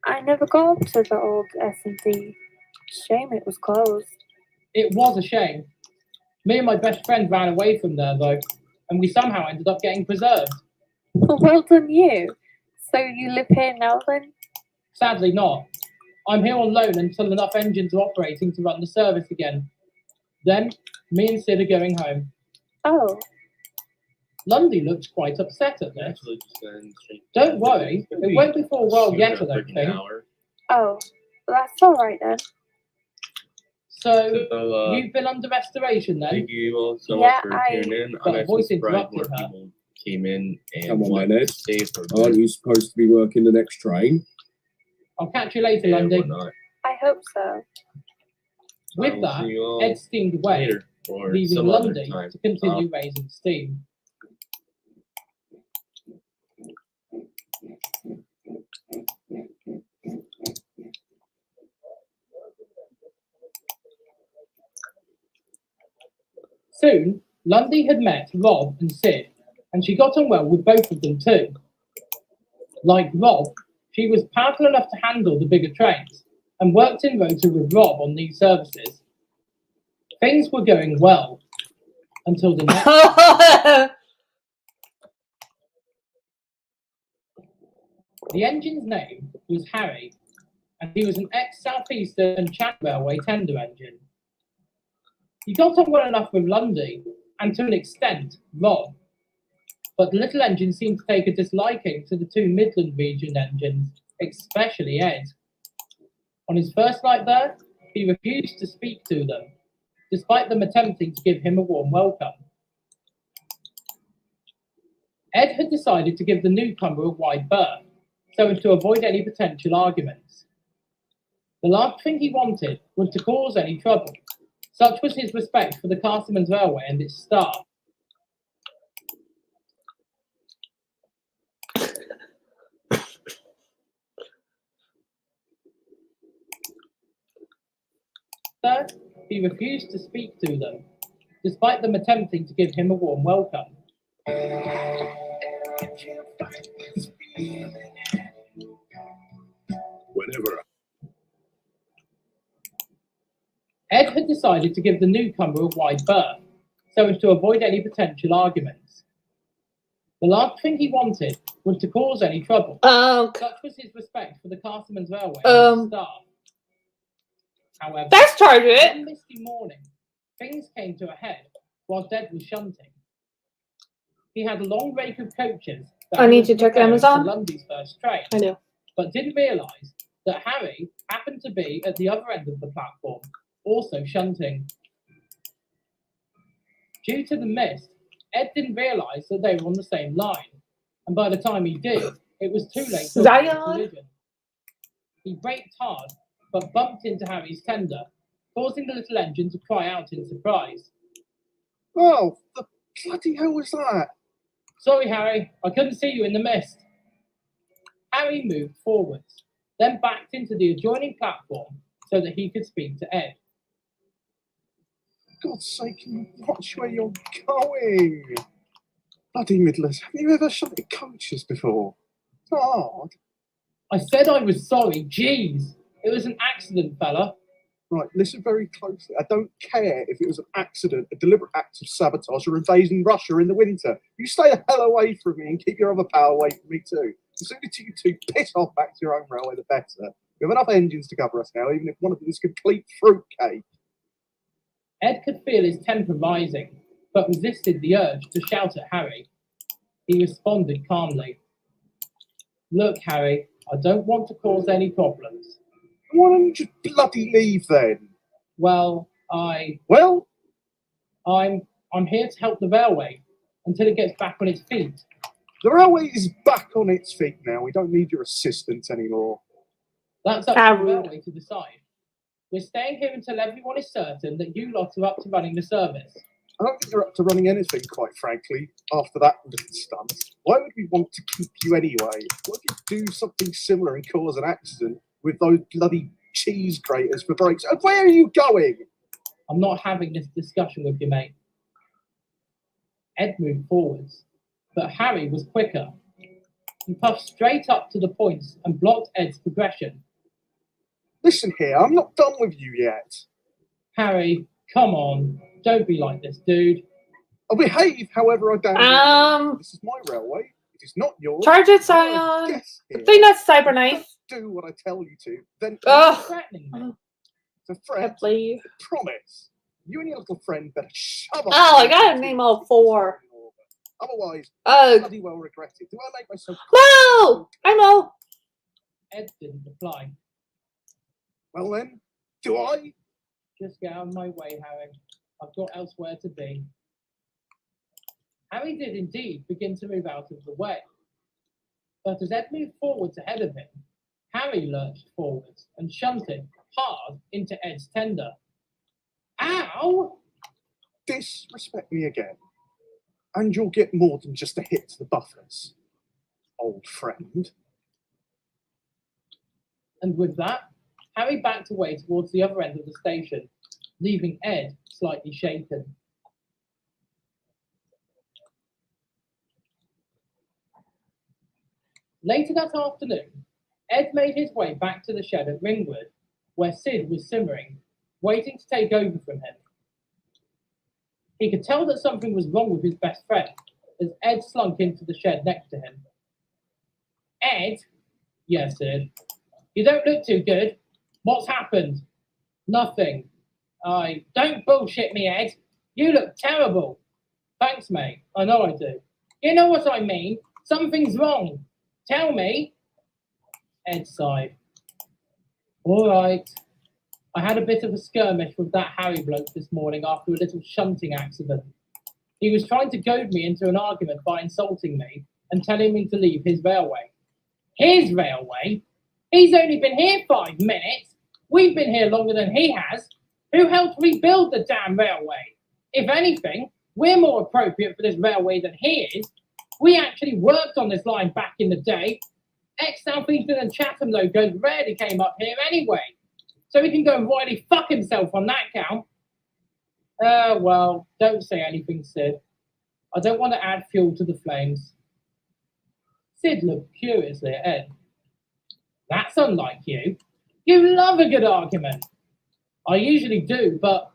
I never got up to the old S&D. Shame it was closed. It was a shame. Me and my best friend ran away from there, though, and we somehow ended up getting preserved. Well done you. So you live here now then? Sadly not. I'm here on loan until enough engines are operating to run the service again. Then, me and Sid are going home. Oh. Lundy looks quite upset at this. Don't worry, it won't be for a while yet, I don't think. Oh, that's alright then. So, you've been under restoration then? Thank you all so Yeah, much for tuning in. But I'm a voice actually surprised interrupted more her. people came in and Come on, wanted then, Ed. to stay for a Aren't bit. you supposed to be working the next train? I'll catch you later, Yeah, Lundy. whatnot. I hope so. With I will that, see you all Ed steamed away, later or leaving some other Lundy time. to continue raising steam. Soon, Lundy had met Rob and Sid, and she got on well with both of them too. Like Rob, she was powerful enough to handle the bigger trains, and worked in rota with Rob on these services. Things were going well, until the next... The engine's name was Harry, and he was an ex-Southeastern and Channel Railway tender engine. He got on well enough with Lundy, and to an extent, Rob. But the little engine seemed to take a disliking to the two Midland region engines, especially Ed. On his first night there, he refused to speak to them, despite them attempting to give him a warm welcome. Ed had decided to give the newcomer a wide berth, so as to avoid any potential arguments. The last thing he wanted was to cause any trouble. Such was his respect for the Castleman's Railway and its staff. Third, he refused to speak to them, despite them attempting to give him a warm welcome. Whenever. Ed had decided to give the newcomer a wide berth, so as to avoid any potential arguments. The last thing he wanted was to cause any trouble. Such was his respect for the Castleman's Railway and its staff. However, Let's charge it. one misty morning, things came to a head whilst Ed was shunting. He had a long rake of coaches that I he need was to check preparing for Amazon. Lundy's first train, I do. but didn't realise that Harry happened to be at the other end of the platform, also shunting. Due to the mist, Ed didn't realise that they were on the same line, and by the time he did, it was too late to avoid a collision. He braked hard, but bumped into Harry's tender, causing the little engine to cry out in surprise. Oh, the bloody hell was that? Sorry, Harry, I couldn't see you in the mist. Harry moved forwards, then backed into the adjoining platform so that he could speak to Ed. For God's sake, watch where you're going. Bloody Midlands, have you ever shunted coaches before? It's not hard. I said I was sorry, jeez. It was an accident, fella. Right, listen very closely. I don't care if it was an accident, a deliberate act of sabotage, or invading Russia in the winter. You stay the hell away from me and keep your other pal away from me too. The sooner you two piss off back to your own railway, the better. We have enough engines to cover us now, even if one of them is complete fruitcake. Ed could feel his temper rising, but resisted the urge to shout at Harry. He responded calmly. Look, Harry, I don't want to cause any problems. Why don't you just bloody leave then? Well, I'm here to help the railway until it gets back on its feet. The railway is back on its feet now. We don't need your assistance anymore. That's up to the railway to decide. We're staying here until everyone is certain that you lot are up to running the service. I don't think you're up to running anything, quite frankly, after that little stunt. Why would we want to keep you anyway? What if you do something similar and cause an accident with those bloody cheese graters for brakes? And where are you going? I'm not having this discussion with you, mate. Ed moved forwards, but Harry was quicker. He puffed straight up to the points and blocked Ed's progression. Listen here, I'm not done with you yet. Harry, come on. Don't be like this, dude. I'll behave however I damn This is my railway. It is not yours. Charge it, Scion. I think that's Cyberknife. Do what I tell you to. Then threatening me. It's a friend. Please. Promise. You and your little friend better shove up. Oh, I gotta name all four. Otherwise, Ugh. bloody well regret it. Do I make myself? No, I know. Ed didn't reply. Well then, do I? Just get out of my way, Harry. I've got elsewhere to be. Harry did indeed begin to move out of the way. But as Ed moved forwards ahead of him, Harry lurched forwards and shunted hard into Ed's tender. Ow! Disrespect me again, and you'll get more than just a hit to the buffers, old friend. And with that, Harry backed away towards the other end of the station, leaving Ed slightly shaken. Later that afternoon, Ed made his way back to the shed at Ringwood, where Sid was simmering, waiting to take over from him. He could tell that something was wrong with his best friend, as Ed slunk into the shed next to him. Ed? Yes, Sid. You don't look too good. What's happened? Nothing. Don't bullshit me, Ed. You look terrible. Thanks, mate. I know I do. You know what I mean? Something's wrong. Tell me. Ed sighed. All right. I had a bit of a skirmish with that Harry bloke this morning after a little shunting accident. He was trying to goad me into an argument by insulting me and telling me to leave his railway. His railway? He's only been here 5 minutes. We've been here longer than he has. Who helped rebuild the damn railway? If anything, we're more appropriate for this railway than he is. We actually worked on this line back in the day. Ex-Southeastern and Chatham logos rarely came up here anyway. So he can go and royally fuck himself on that count. Well, don't say anything, Sid. I don't want to add fuel to the flames. Sid looked curiously at Ed. That's unlike you. You love a good argument. I usually do, but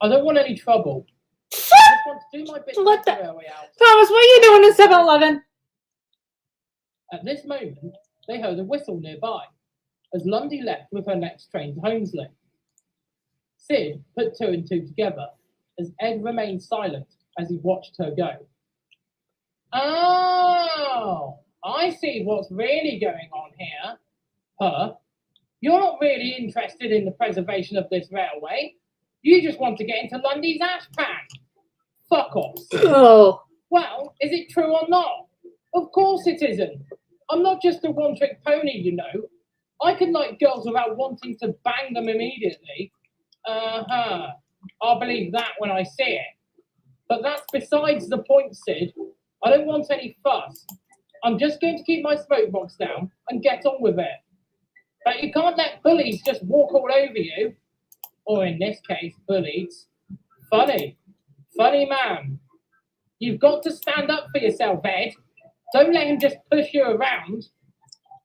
I don't want any trouble. I just want to do my bit to What get the- the railway out. Thomas, what are you doing in 7-Eleven? At this moment, they heard a whistle nearby as Lundy left with her next train to Holmesley. Sid put 2 and 2 together as Ed remained silent as he watched her go. Oh, I see what's really going on here. You're not really interested in the preservation of this railway. You just want to get into Lundy's ash pan. Fuck off, Sid. Oh. Well, is it true or not? Of course it isn't. I'm not just a one-trick pony, you know. I can like girls without wanting to bang them immediately. I'll believe that when I see it. But that's besides the point, Sid. I don't want any fuss. I'm just going to keep my smoke box down and get on with it. But you can't let bullies just walk all over you. Or in this case, bullies. Funny. Funny man. You've got to stand up for yourself, Ed. Don't let him just push you around.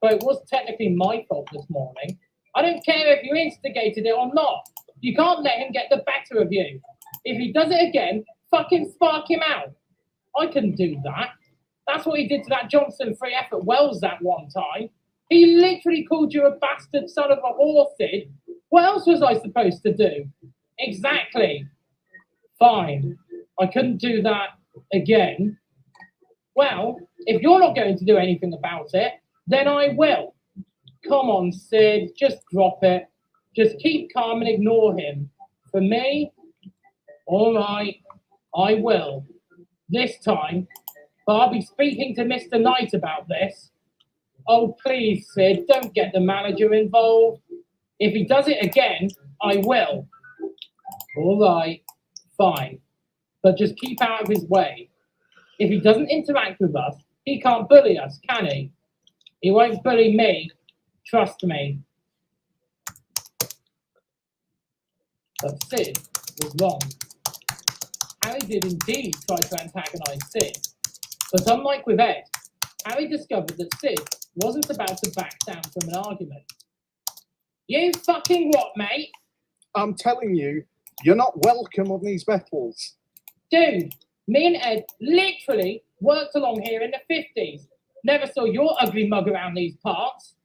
But it was technically my fault this morning. I don't care if you instigated it or not. You can't let him get the better of you. If he does it again, fucking spark him out. I couldn't do that. That's what he did to that Johnson 3F at Wells that one time. He literally called you a bastard son of a whore, Sid. What else was I supposed to do? Exactly. Fine. I couldn't do that again. Well, if you're not going to do anything about it, then I will. Come on, Sid. Just drop it. Just keep calm and ignore him. For me, all right, I will. This time. But I'll be speaking to Mr. Knight about this. Oh, please, Sid, don't get the manager involved. If he does it again, I will. All right, fine. But just keep out of his way. If he doesn't interact with us, he can't bully us, can he? He won't bully me. Trust me. But Sid was wrong. Harry did indeed try to antagonize Sid. But unlike with Ed, Harry discovered that Sid wasn't about to back down from an argument. You fucking what, mate? I'm telling you, you're not welcome on these battles. Dude, me and Ed literally worked along here in the 50s. Never saw your ugly mug around these parts.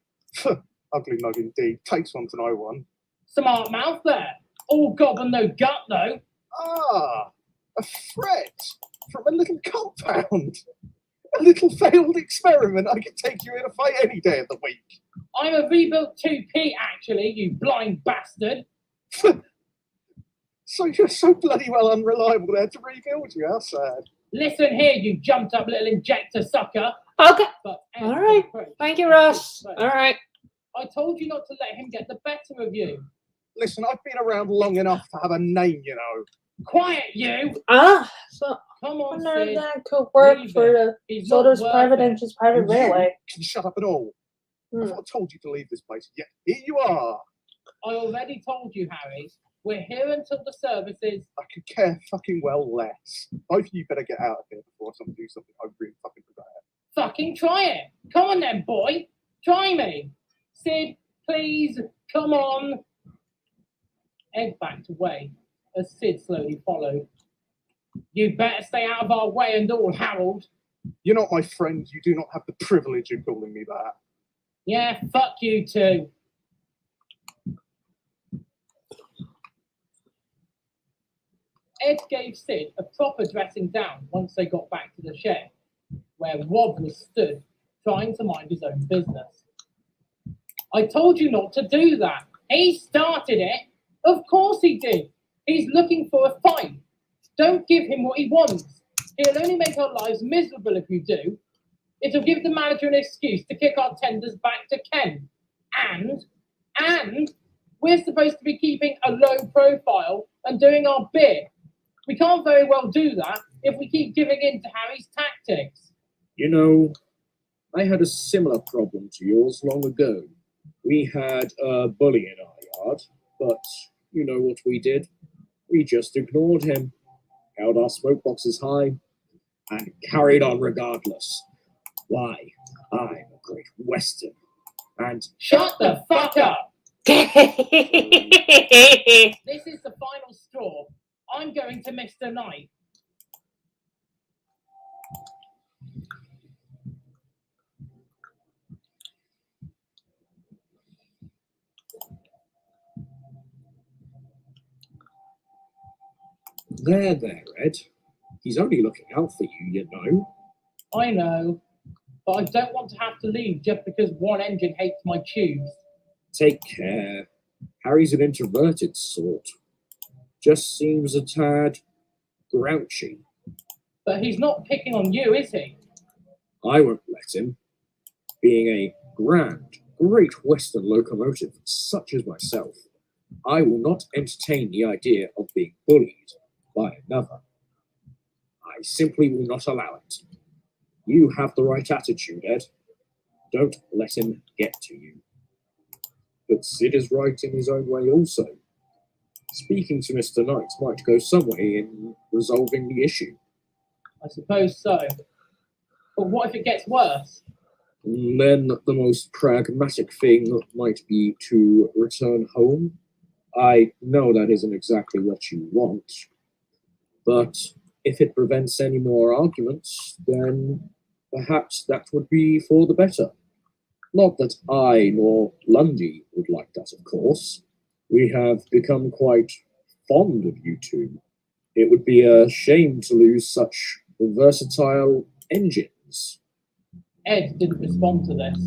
Ugly mug indeed. Takes one to know one. Smart mouth there. All gob and no gut, though. Ah, a threat from a little compound. A little failed experiment. I could take you in a fight any day of the week. I'm a rebuilt 2P, actually, you blind bastard. So you're so bloody well unreliable there to rebuild you. How sad. Listen here, you jumped up little injector sucker. Okay. But All right. Thank you, Ross. All right. I told you not to let him get the better of you. Listen, I've been around long enough to have a name, you know. Quiet, you! So Come on, wonder Sid. that could work Leave for it. the He's not Soda's worth private it. and his private railway. Can you shut up at all? I thought I told you to leave this place. Yet here you are. I already told you, Harry. We're here until the services. I could care fucking well less. Both of you better get out of here before someone do something I really fucking regret. Fucking try it. Come on then, boy. Try me. Sid, please, come on. Ed backed away as Sid slowly followed. You better stay out of our way and all, Harold. You're not my friend. You do not have the privilege of calling me that. Yeah, fuck you too. Ed gave Sid a proper dressing down once they got back to the shed, where Rob was stood, trying to mind his own business. I told you not to do that. He started it. Of course he did. He's looking for a fight. Don't give him what he wants. He'll only make our lives miserable if you do. It'll give the manager an excuse to kick our tenders back to Ken. And we're supposed to be keeping a low profile and doing our bit. We can't very well do that if we keep giving in to Harry's tactics. You know, I had a similar problem to yours long ago. We had a bully in our yard, but you know what we did? We just ignored him, held our smoke boxes high, and carried on regardless. Why, I'm a great Western, and Shut the fuck up! This is the final straw. I'm going to Mr. Knight. there, Ed. He's only looking out for you, you know. I know, but I don't want to have to leave just because one engine hates my tubes. Take care. Harry's an introverted sort. Just seems a tad grouchy. But he's not picking on you, is he? I won't let him. Being a great Western locomotive such as myself, I will not entertain the idea of being bullied by another. I simply will not allow it. You have the right attitude, Ed. Don't let him get to you. But Sid is right in his own way also. Speaking to Mr. Knight might go some way in resolving the issue. I suppose so. But what if it gets worse? Then the most pragmatic thing might be to return home. I know that isn't exactly what you want, but if it prevents any more arguments, then perhaps that would be for the better. Not that I nor Lundy would like that, of course. We have become quite fond of you two. It would be a shame to lose such versatile engines. Ed didn't respond to this.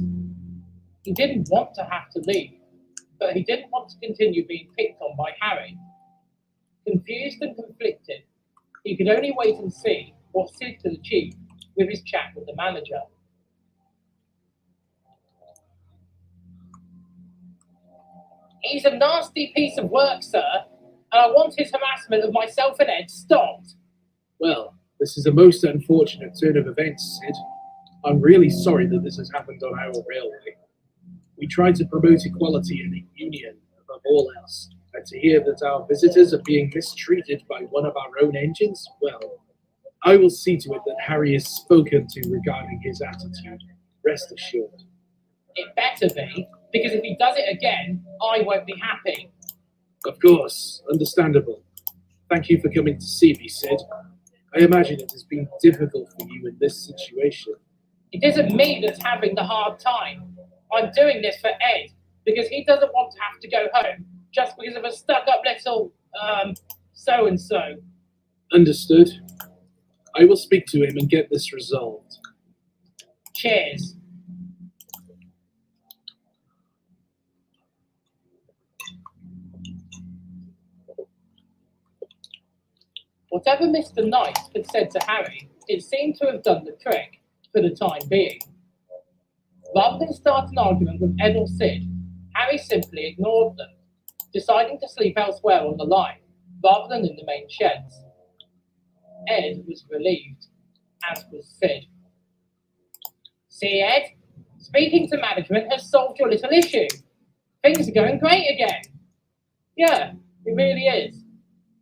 He didn't want to have to leave, but he didn't want to continue being picked on by Harry. Confused and conflicted, he could only wait and see what Sid could achieve with his chat with the manager. He's a nasty piece of work, sir, and I want his harassment of myself and Ed stopped. Well, this is a most unfortunate turn of events, Sid. I'm really sorry that this has happened on our railway. We try to promote equality and union above all else, and to hear that our visitors are being mistreated by one of our own engines, well, I will see to it that Harry is spoken to regarding his attitude. Rest assured. It better be, because if he does it again, I won't be happy. Of course, understandable. Thank you for coming to see me, Sid. I imagine it has been difficult for you in this situation. It isn't me that's having the hard time. I'm doing this for Ed, because he doesn't want to have to go home just because of a stuck-up little, so-and-so. Understood. I will speak to him and get this resolved. Cheers. Whatever Mr. Knight had said to Harry, it seemed to have done the trick for the time being. Rather than start an argument with Ed or Sid, Harry simply ignored them, deciding to sleep elsewhere on the line rather than in the main sheds. Ed was relieved, as was Sid. See, Ed, speaking to management has solved your little issue. Things are going great again. Yeah, it really is.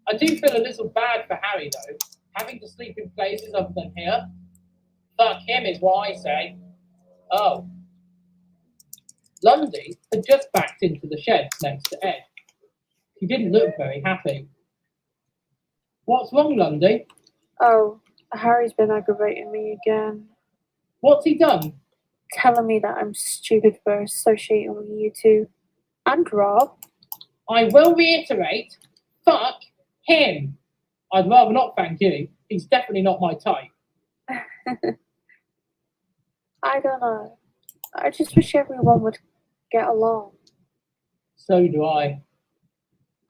I do feel a little bad for Harry, though, having to sleep in places other than here. Fuck him is what I say. Oh. Lundy had just backed into the sheds next to Ed. He didn't look very happy. What's wrong, Lundy? Oh, Harry's been aggravating me again. What's he done? Telling me that I'm stupid for associating with you two. And Rob. I will reiterate, fuck him. I'd rather not, thank you. He's definitely not my type. I don't know. I just wish everyone would get along. So do I.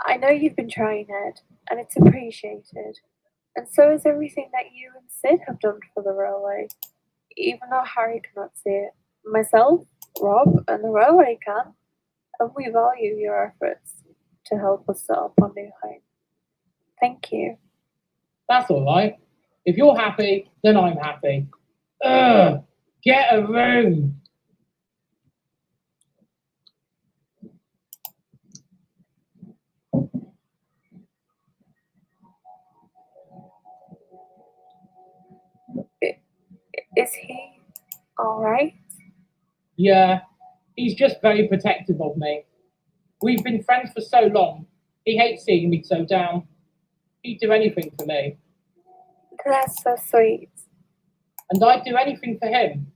I know you've been trying, Ed, and it's appreciated. And so is everything that you and Sid have done for the railway. Even though Harry cannot see it, myself, Rob, and the railway can, and we value your efforts to help us set up our new home. Thank you. That's all right. If you're happy, then I'm happy. Ugh, get a room. Is he alright? Yeah, he's just very protective of me. We've been friends for so long. He hates seeing me so down. He'd do anything for me. That's so sweet. And I'd do anything for him.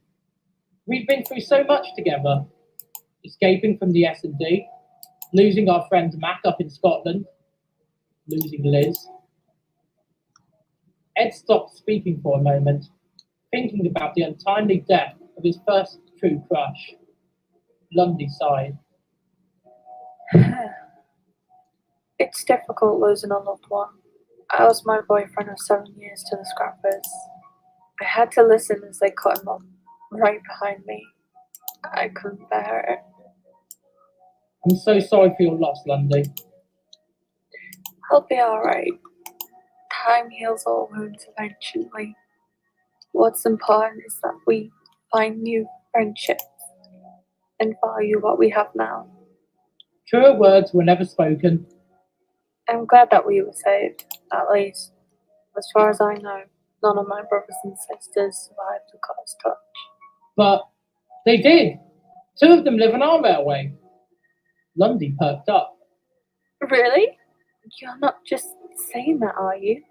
We've been through so much together. Escaping from the S&D, losing our friend Mac up in Scotland, losing Liz. Ed stopped speaking for a moment, thinking about the untimely death of his first true crush. Lundy sighed. It's difficult losing a loved one. I lost my boyfriend of 7 years to the scrappers. I had to listen as they cut him up right behind me. I couldn't bear it. I'm so sorry for your loss, Lundy. I'll be alright. Time heals all wounds eventually. What's important is that we find new friendships and value what we have now. Truer words were never spoken. I'm glad that we were saved, at least. As far as I know, none of my brothers and sisters survived the cutter's touch. But they did. 2 of them live on our railway. Lundy perked up. Really? You're not just saying that, are you?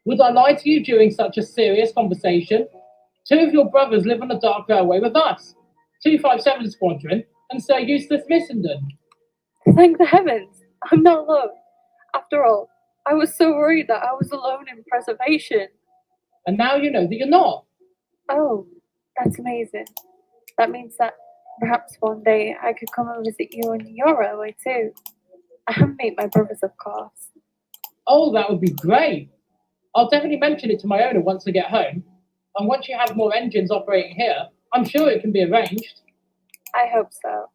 Would I lie to you during such a serious conversation? 2 of your brothers live on the Dark Railway with us. 257 Squadron and Sir Eustace Missenden. Thank the heavens, I'm not alone. After all, I was so worried that I was alone in preservation. And now you know that you're not. Oh, that's amazing. That means that perhaps one day I could come and visit you on your railway too. And meet my brothers, of course. Oh, that would be great. I'll definitely mention it to my owner once I get home. And once you have more engines operating here, I'm sure it can be arranged. I hope so.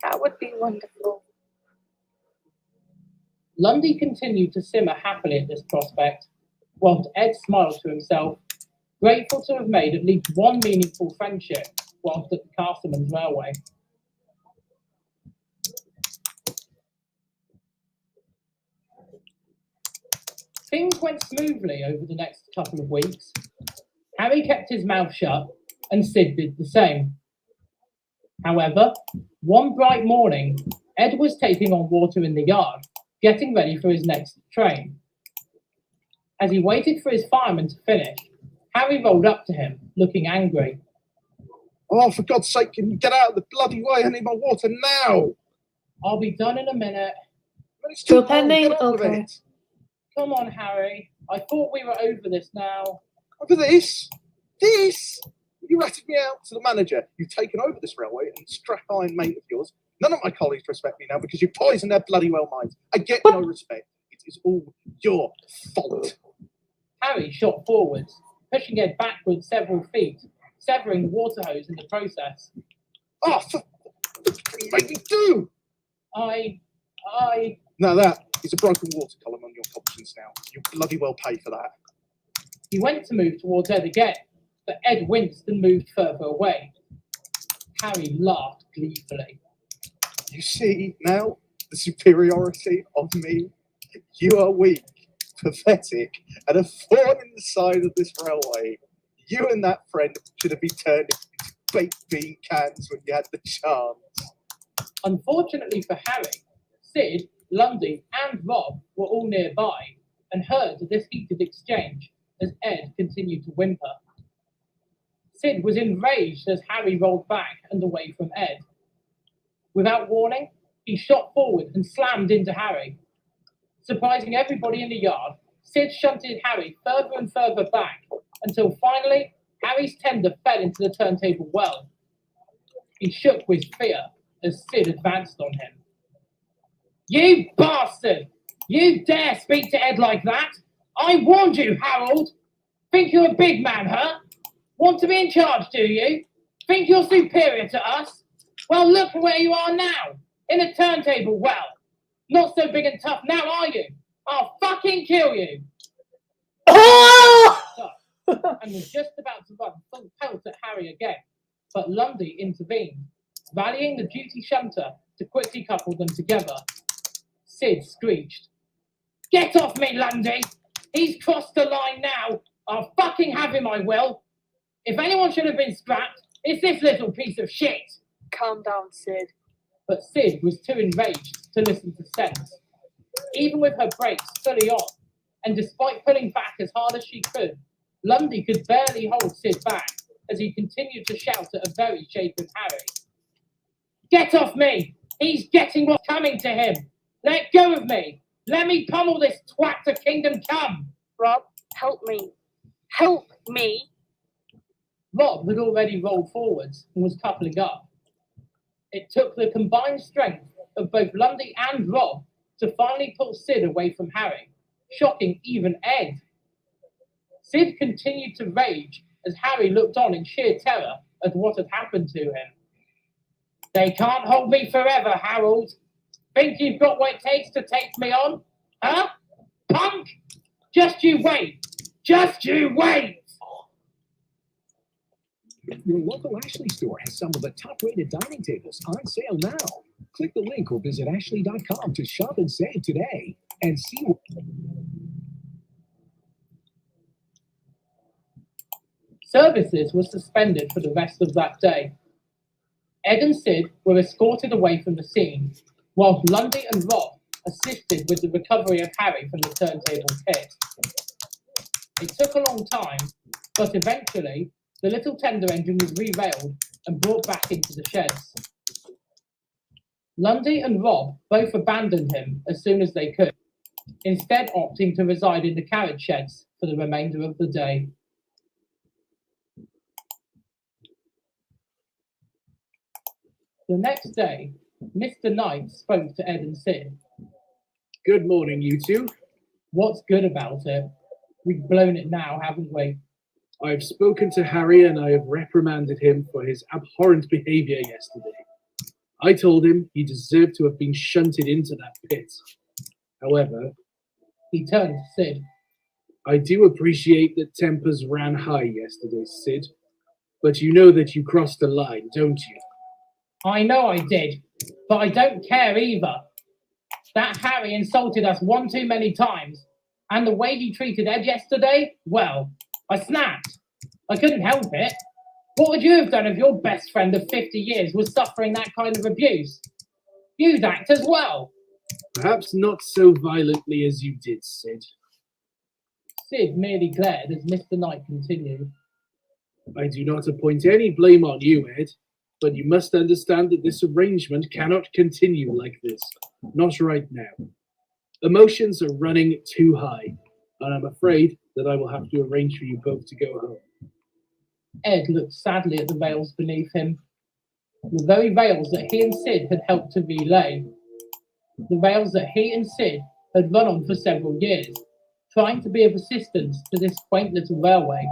That would be wonderful. Lundy continued to simmer happily at this prospect, whilst Ed smiled to himself, grateful to have made at least one meaningful friendship whilst at the Castleman's Railway. Things went smoothly over the next couple of weeks. Harry kept his mouth shut, and Sid did the same. However, one bright morning, Ed was taking on water in the yard, getting ready for his next train. As he waited for his fireman to finish, Harry rolled up to him, looking angry. Oh, for God's sake, can you get out of the bloody way? I need my water now. I'll be done in a minute. But it's too Still cold. pending? Get on with Okay. it. Come on, Harry. I thought we were over this now. Over this? This? You ratted me out to the manager. You've taken over this railway and strap-iron mate of yours. None of my colleagues respect me now because you poisoned their bloody well minds. I get no respect. It is all your fault. Harry shot forwards, pushing Ed backwards several feet, severing the water hose in the process. Oh, what you made me do? I... Now that is a broken water column on your conscience now. You bloody well pay for that. He went to move towards Ed again, but Ed winced and moved further away. Harry laughed gleefully. You see now the superiority of me? You are weak, pathetic, and a thorn in the side of this railway. You and that friend should have been turned into baked bean cans when you had the chance. Unfortunately for Harry, Sid, Lundy, and Rob were all nearby and heard this heated exchange as Ed continued to whimper. Sid was enraged as Harry rolled back and away from Ed. Without warning, he shot forward and slammed into Harry. Surprising everybody in the yard, Sid shunted Harry further and further back until finally Harry's tender fell into the turntable well. He shook with fear as Sid advanced on him. You bastard! You dare speak to Ed like that? I warned you, Harold! Think you're a big man, huh? Want to be in charge, do you? Think you're superior to us? Well, look where you are now, in a turntable well. Not so big and tough now, are you? I'll fucking kill you! And was just about to run full pelt at Harry again, but Lundy intervened, rallying the duty shunter to quickly couple them together. Sid screeched, "Get off me, Lundy! He's crossed the line now! I'll fucking have him, I will! If anyone should have been scrapped, it's this little piece of shit!" Calm down, Sid. But Sid was too enraged to listen to sense. Even with her brakes fully on, and despite pulling back as hard as she could, Lundy could barely hold Sid back as he continued to shout at a very shaken Harry. "Get off me! He's getting what's coming to him! Let go of me! Let me pummel this twat to kingdom come!" Rob, help me. Help me! Rob had already rolled forwards and was coupling up. It took the combined strength of both Lundy and Rob to finally pull Sid away from Harry, shocking even Ed. Sid continued to rage as Harry looked on in sheer terror at what had happened to him. "They can't hold me forever, Harold. Think you've got what it takes to take me on? Huh? Punk? Just you wait! Just you wait!" Your local Ashley store has some of the top-rated dining tables on sale now. Click the link or visit ashley.com to shop and save today and see what... Services were suspended for the rest of that day. Ed and Sid were escorted away from the scene, while Lundy and Rob assisted with the recovery of Harry from the turntable's hit. It took a long time, but eventually the little tender engine was re-railed and brought back into the sheds. Lundy and Rob both abandoned him as soon as they could, instead opting to reside in the carriage sheds for the remainder of the day. The next day, Mr. Knight spoke to Ed and Sid. "Good morning, you two." "What's good about it? We've blown it now, haven't we?" "I've spoken to Harry and I have reprimanded him for his abhorrent behavior yesterday. I told him he deserved to have been shunted into that pit. However," he turned to Sid, "I do appreciate that tempers ran high yesterday, Sid. But you know that you crossed the line, don't you?" "I know I did, but I don't care either. That Harry insulted us one too many times, and the way he treated Ed yesterday, well, I snapped. I couldn't help it. What would you have done if your best friend of 50 years was suffering that kind of abuse? You'd act as well." "Perhaps not so violently as you did, Sid." Sid merely glared as Mr. Knight continued. "I do not appoint any blame on you, Ed, but you must understand that this arrangement cannot continue like this. Not right now. Emotions are running too high, and I'm afraid that I will have to arrange for you both to go home." Ed looked sadly at the rails beneath him. The very rails that he and Sid had helped to relay. The rails that he and Sid had run on for several years, trying to be of assistance to this quaint little railway.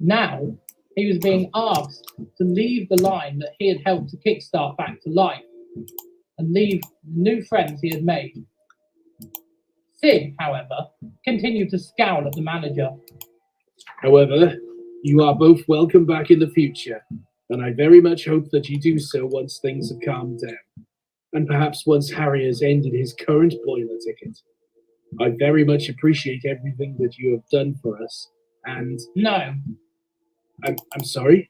Now, he was being asked to leave the line that he had helped to kickstart back to life, and leave the new friends he had made. Sid, however, continued to scowl at the manager. "However, you are both welcome back in the future, and I very much hope that you do so once things have calmed down, and perhaps once Harry has ended his current boiler ticket. I very much appreciate everything that you have done for us, and..." "No." I'm sorry?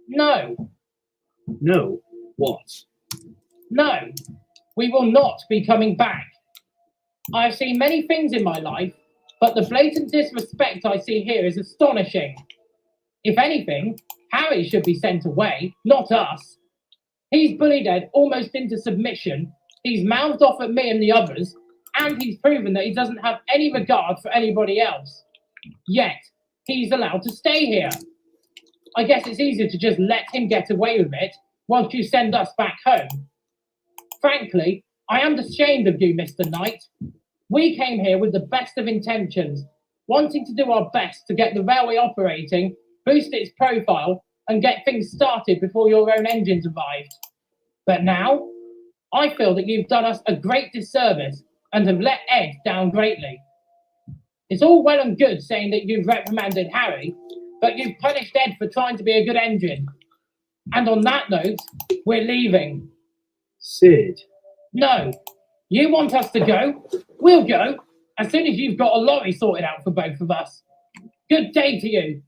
"No. No? What?" No. We will not be coming back. I've seen many things in my life, but the blatant disrespect I see here is astonishing. If anything, Harry should be sent away, not us. He's bullied Ed almost into submission, he's mouthed off at me and the others, And he's proven that he doesn't have any regard for anybody else. Yet, he's allowed to stay here. I guess it's easier to just let him get away with it once you send us back home. Frankly, I am ashamed of you, Mr. Knight. We came here with the best of intentions, wanting to do our best to get the railway operating, boost its profile, and get things started before your own engines arrived. But now, I feel that you've done us a great disservice and have let Ed down greatly. It's all well and good saying that you've reprimanded Harry, but you've punished Ed for trying to be a good engine. And on that note, we're leaving. Sid. No. You want us to go? We'll go, as soon as you've got a lorry sorted out for both of us. Good day to you.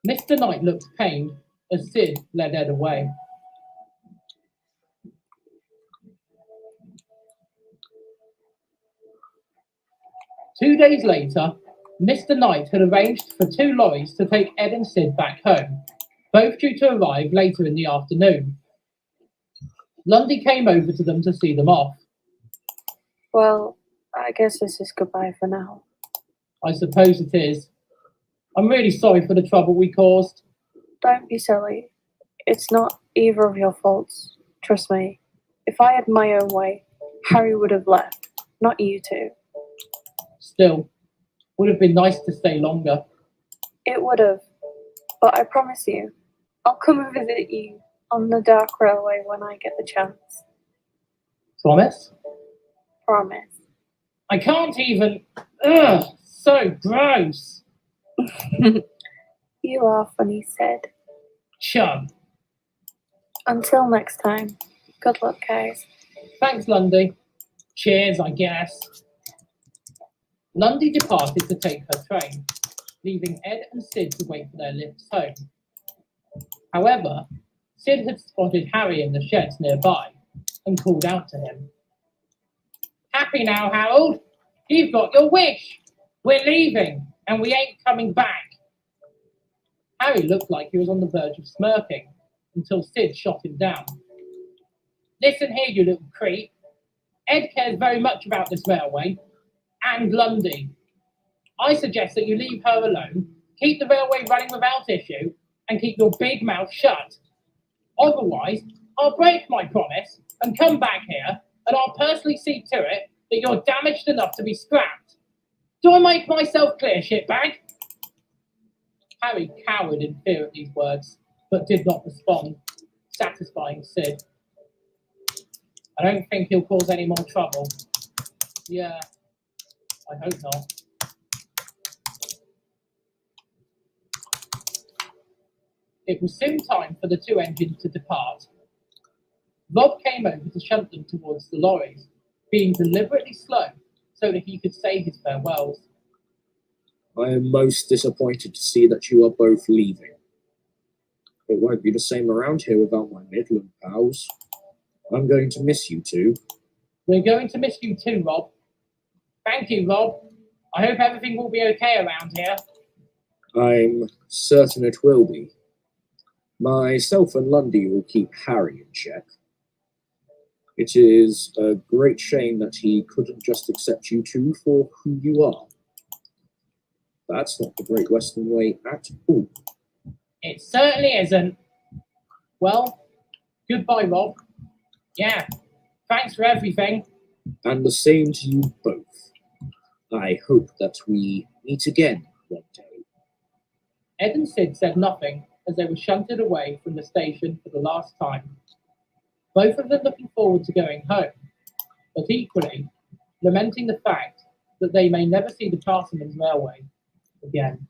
Mr. Knight looked pained as Sid led Ed away. Two days later, Mr. Knight had arranged for 2 lorries to take Ed and Sid back home, both due to arrive later in the afternoon. Lundy came over to them to see them off. Well, I guess this is goodbye for now. I suppose it is. I'm really sorry for the trouble we caused. Don't be silly. It's not either of your faults. Trust me. If I had my own way, Harry would have left, not you two. Still, would have been nice to stay longer. It would have. But I promise you, I'll come and visit you on the dark railway when I get the chance. Promise? Promise. I can't even. Ugh, so gross. You are funny, Sid. Chum. Until next time. Good luck, guys. Thanks, Lundy. Cheers, I guess. Lundy departed to take her train, leaving Ed and Sid to wait for their lifts home. However, Sid had spotted Harry in the sheds nearby and called out to him. Happy now, Harold? You've got your wish. We're leaving, and we ain't coming back. Harry looked like he was on the verge of smirking until Sid shot him down. Listen here, you little creep. Ed cares very much about this railway, and Lundy. I suggest that you leave her alone, keep the railway running without issue, and keep your big mouth shut. Otherwise, I'll break my promise and come back here, and I'll personally see to it that you're damaged enough to be scrapped. Do I make myself clear, shitbag? Harry cowered in fear at these words, but did not respond, satisfying Sid. I don't think he'll cause any more trouble. Yeah, I hope not. It was soon time for the 2 engines to depart. Rob came over to shunt them towards the lorries, being deliberately slow so that he could say his farewells. I am most disappointed to see that you are both leaving. It won't be the same around here without my Midland pals. I'm going to miss you two. We're going to miss you too, Rob. Thank you, Rob. I hope everything will be okay around here. I'm certain it will be. Myself and Lundy will keep Harry in check. It is a great shame that he couldn't just accept you two for who you are. That's not the Great Western way at all. It certainly isn't. Well, goodbye, Rob. Yeah, thanks for everything. And the same to you both. I hope that we meet again one day. Ed and Sid said nothing as they were shunted away from the station for the last time. Both of them looking forward to going home, but equally lamenting the fact that they may never see the Castleman's Railway again.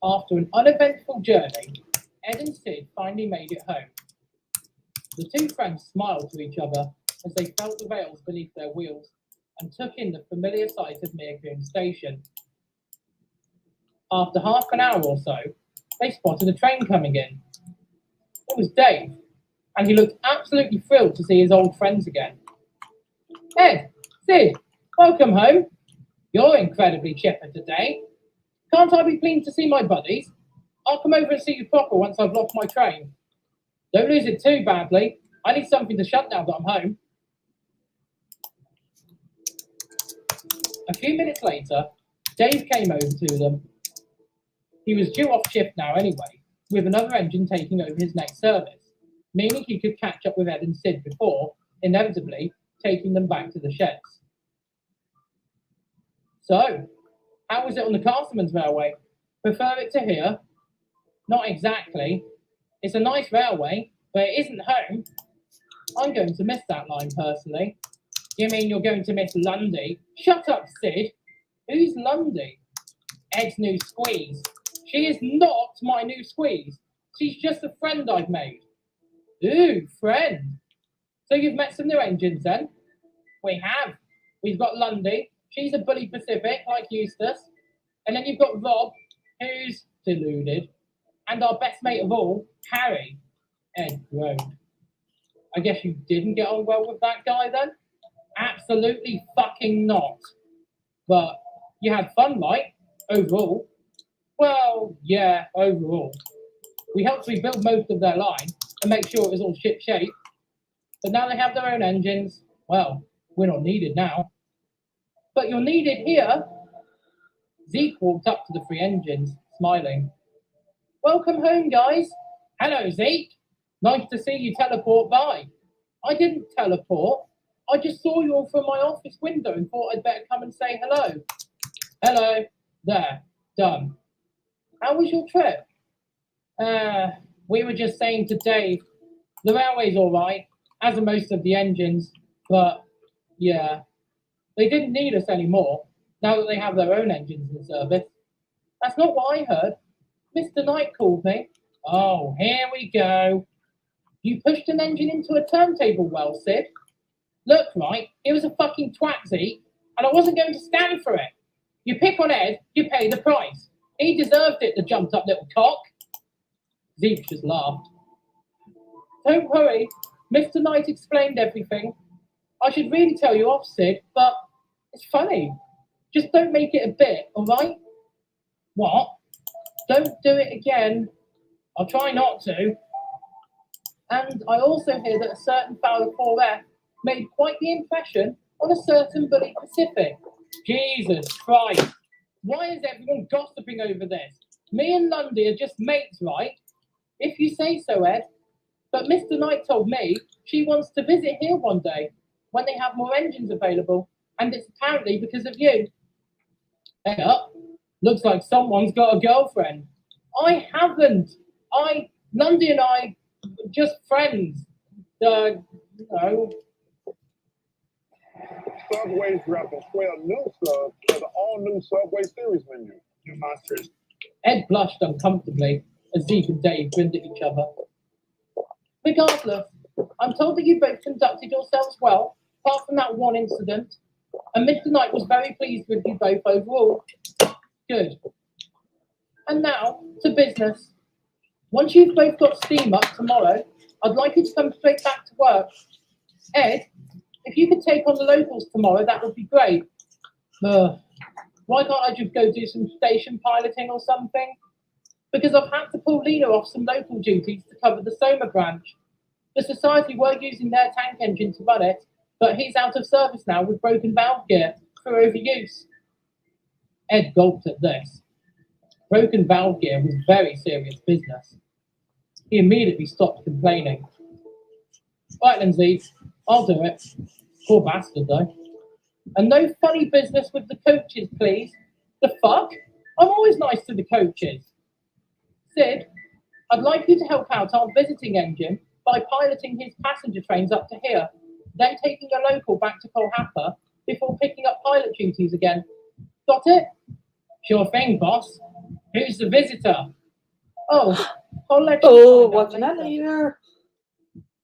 After an uneventful journey, Ed and Sid finally made it home. The two friends smiled to each other as they felt the rails beneath their wheels and took in the familiar sight of Meercoombe Station. After half an hour or so, they spotted a train coming in. It was Dave, and he looked absolutely thrilled to see his old friends again. Ed, Sid, welcome home. You're incredibly chipper today. Can't I be pleased to see my buddies? I'll come over and see you proper once I've lost my train. Don't lose it too badly. I need something to shut now that I'm home. A few minutes later, Dave came over to them. He was due off shift now anyway, with another engine taking over his next service, meaning he could catch up with Ed and Sid before, inevitably, taking them back to the sheds. So, how was it on the Castleman's Railway? Prefer it to here? Not exactly. It's a nice railway, but it isn't home. I'm going to miss that line personally. You mean you're going to miss Lundy? Shut up, Sid. Who's Lundy? Ed's new squeeze. She is not my new squeeze. She's just a friend I've made. Ooh, friend. So you've met some new engines then? We have. We've got Lundy. She's a bully Pacific, like Eustace. And then you've got Rob, who's deluded. And our best mate of all, Harry. Ed groaned. I guess you didn't get on well with that guy then? Absolutely fucking not. But you had fun, like, overall. Well, yeah, overall. We helped rebuild most of their line and make sure it was all ship shape. But now they have their own engines. Well, we're not needed now. But you're needed here. Zeke walked up to the three engines, smiling. Welcome home, guys. Hello, Zeke. Nice to see you teleport by. I didn't teleport. I just saw you all from my office window and thought I'd better come and say hello. Hello. There. Done. How was your trip? We were just saying to Dave, the railway's all right, as are most of the engines, but yeah, they didn't need us anymore now that they have their own engines in service. That's not what I heard. Mr. Knight called me. Oh, here we go. You pushed an engine into a turntable well, Sid. Look, right, it was a fucking twat, Zeke, and I wasn't going to stand for it. You pick on Ed, you pay the price. He deserved it, the jumped-up little cock. Zeke just laughed. Don't worry, Mr. Knight explained everything. I should really tell you off, Sid, but it's funny. Just don't make it a bit, all right? What? Don't do it again. I'll try not to. And I also hear that a certain Fowler 4F made quite the impression on a certain Bully Pacific. Jesus Christ. Why is everyone gossiping over this? Me and Lundy are just mates, right? If you say so, Ed. But Mr. Knight told me she wants to visit here one day when they have more engines available, and it's apparently because of you. Hey up. Looks like someone's got a girlfriend. I haven't. Lundy and I, just friends. You know. Subway's dropping 12 new subs for the all-new Subway series menu. New monsters. Ed blushed uncomfortably as Zeke and Dave grinned at each other. Regardless, I'm told that you both conducted yourselves well, apart from that one incident, and Mr. Knight was very pleased with you both overall. Good. And now, to business. Once you've both got steam up tomorrow, I'd like you to come straight back to work. Ed, if you could take on the locals tomorrow, that would be great. Why can't I just go do some station piloting or something? Because I've had to pull Lena off some local duties to cover the Soma branch. The Society were using their tank engine to run it, but he's out of service now with broken valve gear for overuse. Ed gulped at this. Broken valve gear was very serious business. He immediately stopped complaining. Right then, Zeke, I'll do it. Poor bastard, though. And no funny business with the coaches, please. The fuck? I'm always nice to the coaches. Sid, I'd like you to help out our visiting engine by piloting his passenger trains up to here, then taking a local back to Colhapper before picking up pilot duties again. Got it? Sure thing, boss. Who's the visitor? Oh, I'll let you watching that later.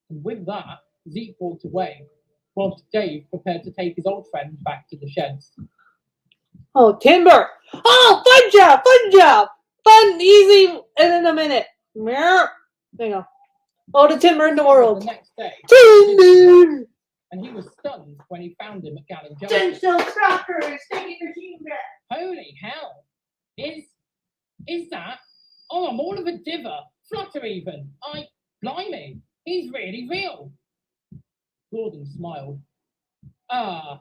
And with that, Zeke walked away, whilst Dave prepared to take his old friend back to the sheds. Oh, timber! Oh, fun job! Fun, easy, and in a minute. There you go. All the timber in the world. The next day, Timber! and he was stunned when he found him at Gallon Ten Junction. cell crackers, taking your team back. Holy hell! Is that? Oh, I'm all of a diver. Flutter even. Blimey, he's really real. Gordon smiled. I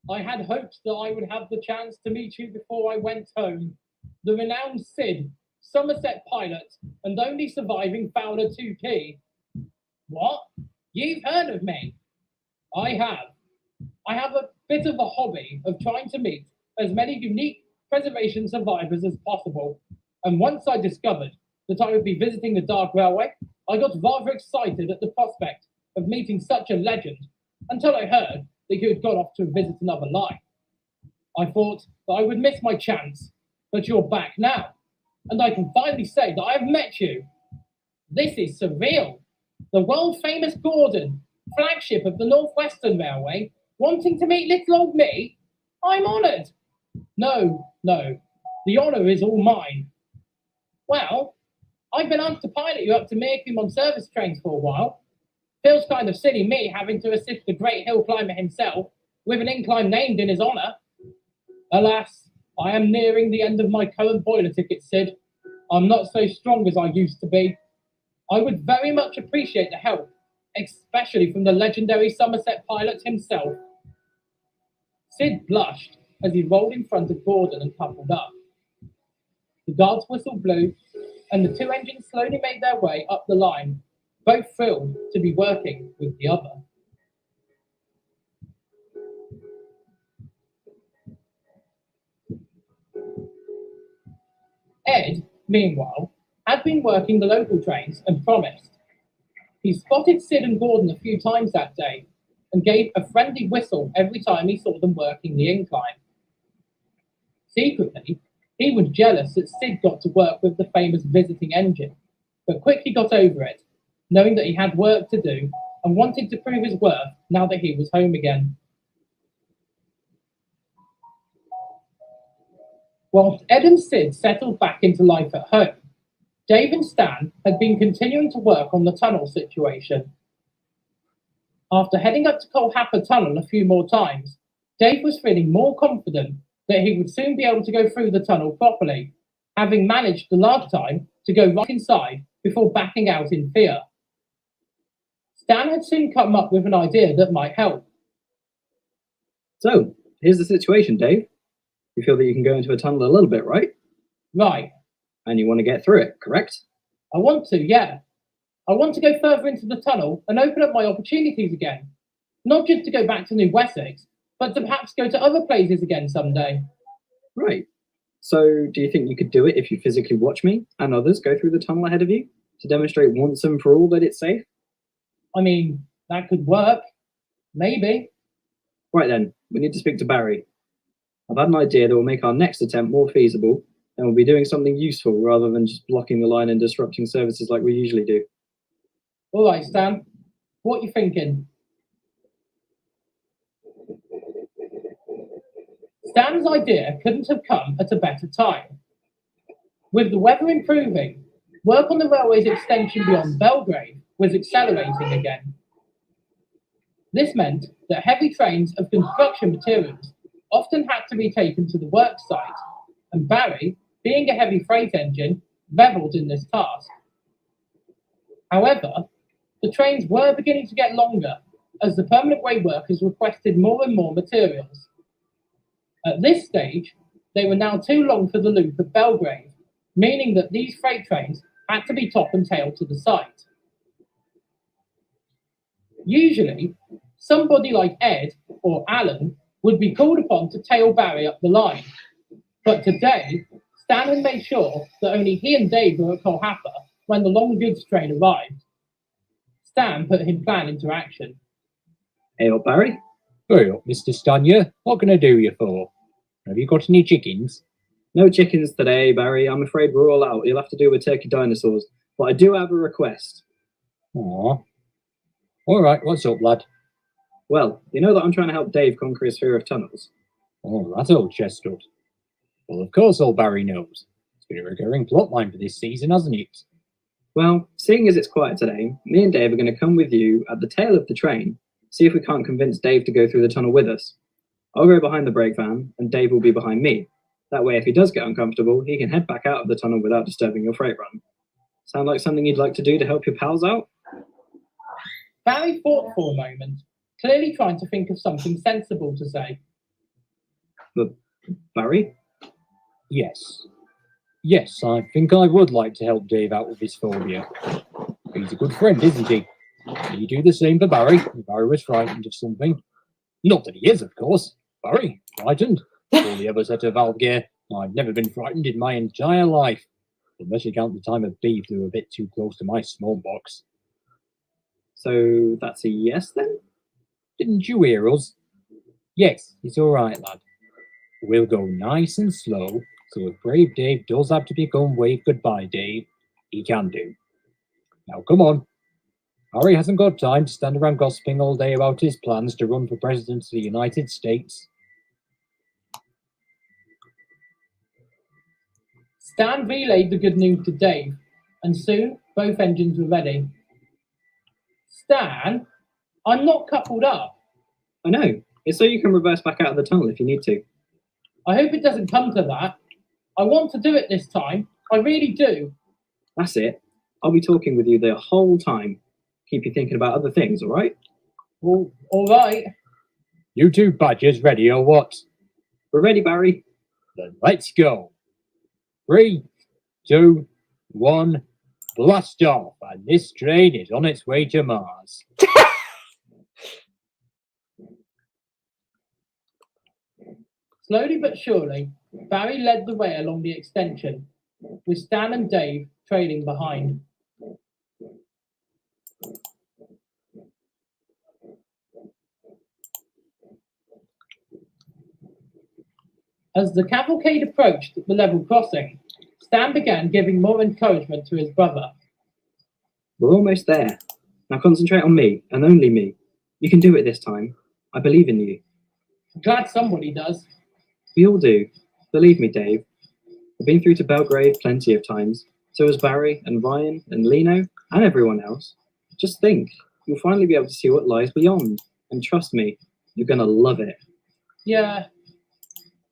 had hoped that I would have the chance to meet you before I went home. The renowned Sid, Somerset pilot, and only surviving Fowler 2P. What? You've heard of me? I have. I have a bit of a hobby of trying to meet as many unique preservation survivors as possible. And once I discovered that I would be visiting the Dark Railway, I got rather excited at the prospect of meeting such a legend, until I heard that you had gone off to visit another line. I thought that I would miss my chance, but you're back now, and I can finally say that I have met you. This is surreal. The world-famous Gordon, flagship of the Northwestern Railway, wanting to meet little old me? I'm honoured. No, the honour is all mine. Well, I've been asked to pilot you up to Meercombe on service trains for a while. Feels kind of silly me having to assist the great hill climber himself with an incline named in his honour. Alas, I am nearing the end of my current boiler ticket, Sid. I'm not so strong as I used to be. I would very much appreciate the help, especially from the legendary Somerset pilot himself. Sid blushed as he rolled in front of Gordon and coupled up. The guard's whistle blew, and the two engines slowly made their way up the line, both thrilled to be working with the other. Ed, meanwhile, had been working the local trains and promised. He spotted Sid and Gordon a few times that day and gave a friendly whistle every time he saw them working the incline. Secretly, he was jealous that Sid got to work with the famous visiting engine, but quickly got over it, knowing that he had work to do and wanted to prove his worth now that he was home again. Whilst Ed and Sid settled back into life at home, Dave and Stan had been continuing to work on the tunnel situation. After heading up to Colhapper Tunnel a few more times, Dave was feeling more confident that he would soon be able to go through the tunnel properly, having managed the last time to go right inside before backing out in fear. Stan had soon come up with an idea that might help. So, here's the situation, Dave. You feel that you can go into a tunnel a little bit, right? Right. And you want to get through it, correct? I want to, yeah. I want to go further into the tunnel and open up my opportunities again. Not just to go back to New Wessex, but to perhaps go to other places again someday. Right. So, do you think you could do it if you physically watch me and others go through the tunnel ahead of you to demonstrate once and for all that it's safe? I mean, that could work. Maybe. Right then, we need to speak to Barry. I've had an idea that will make our next attempt more feasible, and we'll be doing something useful rather than just blocking the line and disrupting services like we usually do. All right, Stan. What you thinking? Stan's idea couldn't have come at a better time. With the weather improving, work on the railway's extension beyond Belgrave was accelerating again. This meant that heavy trains of construction materials often had to be taken to the work site, and Barry, being a heavy freight engine, revelled in this task. However, the trains were beginning to get longer as the permanent way workers requested more and more materials. At this stage, they were now too long for the loop of Belgrave, meaning that these freight trains had to be top and tail to the site. Usually, somebody like Ed or Alan would be called upon to tail Barry up the line. But today, Stan had made sure that only he and Dave were at Colhapper when the long goods train arrived. Stan put his plan into action. Hey up, Barry. Hey up, Mr. Stanya. What can I do you for? Have you got any chickens? No chickens today, Barry. I'm afraid we're all out. You'll have to do with turkey dinosaurs. But I do have a request. Aw. All right, what's up, lad? Well, you know that I'm trying to help Dave conquer his fear of tunnels. Oh, that old chestnut. Well, of course old Barry knows. It's been a recurring plotline for this season, hasn't it? Well, seeing as it's quiet today, me and Dave are going to come with you at the tail of the train, see if we can't convince Dave to go through the tunnel with us. I'll go behind the brake van, and Dave will be behind me. That way, if he does get uncomfortable, he can head back out of the tunnel without disturbing your freight run. Sound like something you'd like to do to help your pals out? Barry thought for a moment, clearly trying to think of something sensible to say. But Barry? Yes. Yes, I think I would like to help Dave out with his phobia. He's a good friend, isn't he? You do the same for Barry if Barry was frightened of something. Not that he is, of course. Barry, frightened. All the other set of valve gear. I've never been frightened in my entire life. Unless you count the time a bee flew a bit too close to my small box. So that's a yes then? Didn't you hear us? Yes, it's all right, lad. We'll go nice and slow, so if brave Dave does have to become wave goodbye Dave, he can do. Now come on. Harry hasn't got time to stand around gossiping all day about his plans to run for president of the United States. Stan relayed the good news to Dave, and soon both engines were ready. Stan, I'm not coupled up. I know. It's so you can reverse back out of the tunnel if you need to. I hope it doesn't come to that. I want to do it this time. I really do. That's it. I'll be talking with you the whole time. Keep you thinking about other things, all right? Well, all right. You two badgers ready or what? We're ready, Barry. Then let's go. 3, 2, 1, blast off, and this train is on its way to Mars. Slowly but surely, Barry led the way along the extension, with Stan and Dave trailing behind. As the cavalcade approached the level crossing, Stan began giving more encouragement to his brother. We're almost there. Now concentrate on me, and only me. You can do it this time. I believe in you. I'm glad somebody does. We all do. Believe me, Dave. I've been through to Belgrave plenty of times. So has Barry and Ryan and Lino and everyone else. Just think, you'll finally be able to see what lies beyond. And trust me, you're going to love it. Yeah,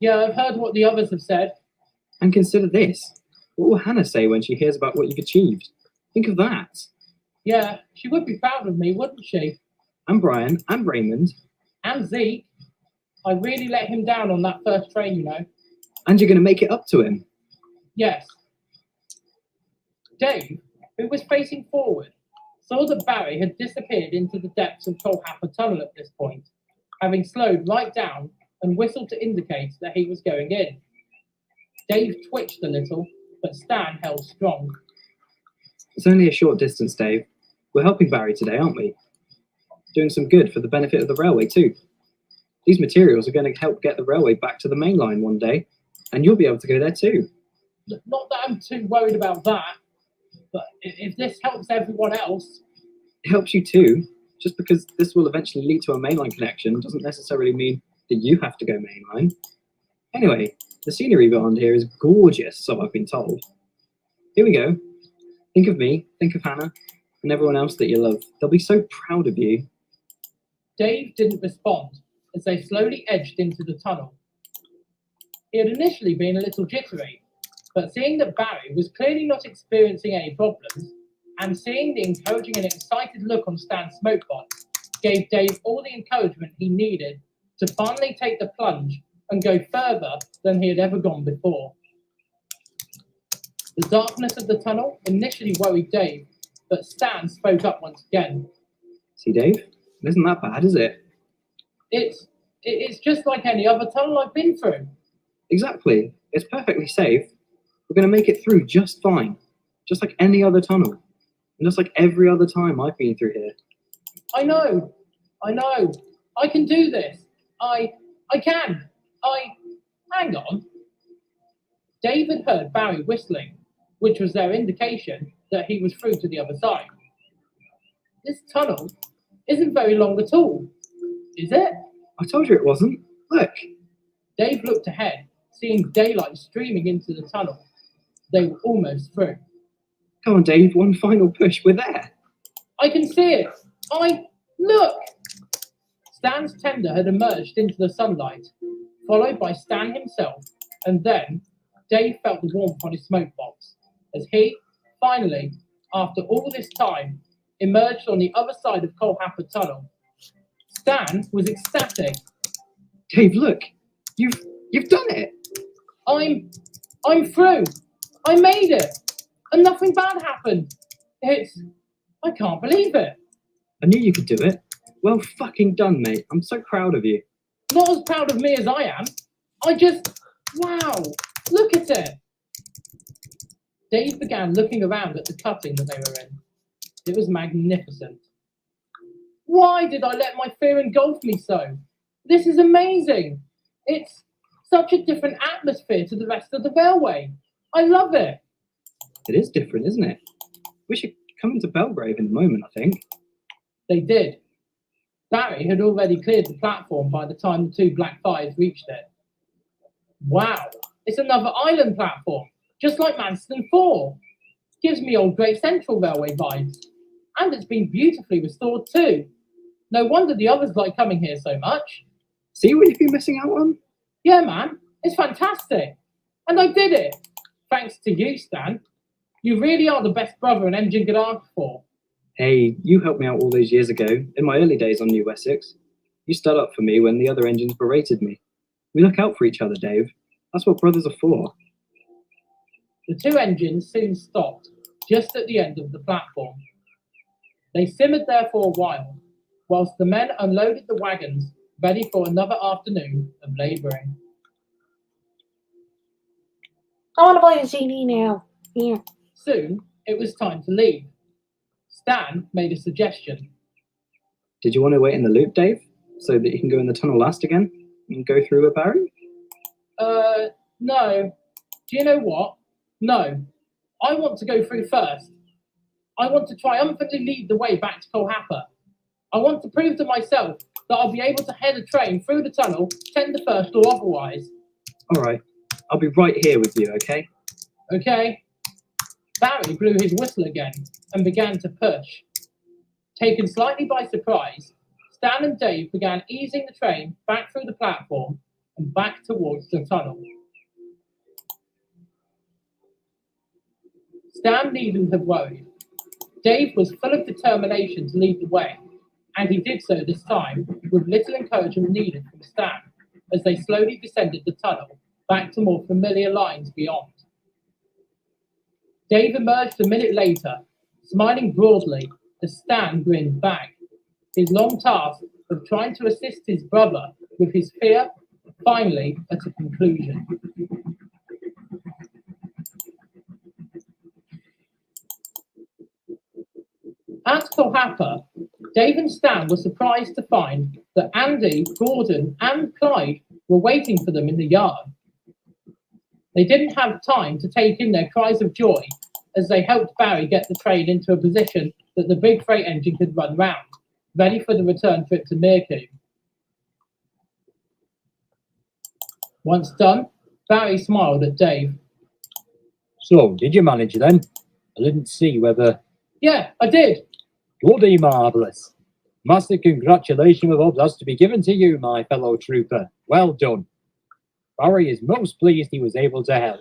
I've heard what the others have said. And consider this. What will Hannah say when she hears about what you've achieved? Think of that. Yeah, she would be proud of me, wouldn't she? And Brian and Raymond. And Zeke. I really let him down on that first train, you know. And you're going to make it up to him. Yes. Dave, who was facing forward, saw that Barry had disappeared into the depths of Colhapper Tunnel at this point, having slowed right down and whistled to indicate that he was going in. Dave twitched a little, but Stan held strong. It's only a short distance, Dave. We're helping Barry today, aren't we? Doing some good for the benefit of the railway too. These materials are going to help get the railway back to the main line one day, and you'll be able to go there too. Not that I'm too worried about that, but if this helps everyone else... It helps you too. Just because this will eventually lead to a mainline connection doesn't necessarily mean that you have to go mainline. Anyway, the scenery behind here is gorgeous, so I've been told. Here we go. Think of me, think of Hannah, and everyone else that you love. They'll be so proud of you. Dave didn't respond as they slowly edged into the tunnel. He had initially been a little jittery, but seeing that Barry was clearly not experiencing any problems, and seeing the encouraging and excited look on Stan's smokebox, gave Dave all the encouragement he needed to finally take the plunge and go further than he had ever gone before. The darkness of the tunnel initially worried Dave, but Stan spoke up once again. See, Dave? It isn't that bad, is it? It's just like any other tunnel I've been through. Exactly. It's perfectly safe. We're going to make it through just fine. Just like any other tunnel. And just like every other time I've been through here. I know. I can do this. I can. Hang on. Dave had heard Barry whistling, which was their indication that he was through to the other side. This tunnel isn't very long at all, is it? I told you it wasn't. Look. Dave looked ahead, seeing daylight streaming into the tunnel. They were almost through. Come on, Dave, one final push. We're there. I can see it. Look! Stan's tender had emerged into the sunlight, followed by Stan himself, and then Dave felt the warmth on his smoke box as he, finally, after all this time, emerged on the other side of Colhapper Tunnel. Stan was ecstatic. Dave, look! You've done it! I'm through! I made it! And nothing bad happened! I can't believe it! I knew you could do it. Well fucking done, mate. I'm so proud of you. Not as proud of me as I am. Wow! Look at it! Dave began looking around at the cutting that they were in. It was magnificent. Why did I let my fear engulf me so? This is amazing! It's such a different atmosphere to the rest of the railway. I love it! It is different, isn't it? We should come into Belgrave in a moment, I think. They did. Barry had already cleared the platform by the time the two Black Fires reached it. Wow, it's another island platform, just like Manston 4. Gives me old Great Central Railway vibes. And it's been beautifully restored too. No wonder the others like coming here so much. See what you've been missing out on? Yeah, man, it's fantastic. And I did it. Thanks to you, Stan. You really are the best brother an engine could ask for. Hey, you helped me out all those years ago, in my early days on New Wessex. You stood up for me when the other engines berated me. We look out for each other, Dave. That's what brothers are for. The two engines soon stopped, just at the end of the platform. They simmered there for a while, whilst the men unloaded the wagons, ready for another afternoon of labouring. I want to play a CD now. Here. Soon, it was time to leave. Stan made a suggestion. Did you want to wait in the loop, Dave? So that you can go in the tunnel last again? And go through with Barry? No. Do you know what? No. I want to go through first. I want to triumphantly lead the way back to Colhapper. I want to prove to myself that I'll be able to head a train through the tunnel, tender first or otherwise. All right. I'll be right here with you, okay? Okay. Barry blew his whistle again and began to push. Taken slightly by surprise, Stan and Dave began easing the train back through the platform and back towards the tunnel. Stan needn't have worried. Dave was full of determination to lead the way, and he did so this time with little encouragement needed from Stan as they slowly descended the tunnel back to more familiar lines beyond. Dave emerged a minute later, smiling broadly as Stan grinned back. His long task of trying to assist his brother with his fear finally at a conclusion. At Cohapa, Dave and Stan were surprised to find that Andy, Gordon, and Clyde were waiting for them in the yard. They didn't have time to take in their cries of joy as they helped Barry get the train into a position that the big freight engine could run round, ready for the return trip to Mirku. Once done, Barry smiled at Dave. So, did you manage then? I didn't see whether... Yeah, I did. Bloody marvellous. Massive congratulations with all to be given to you, my fellow trooper. Well done. Barry is most pleased he was able to help.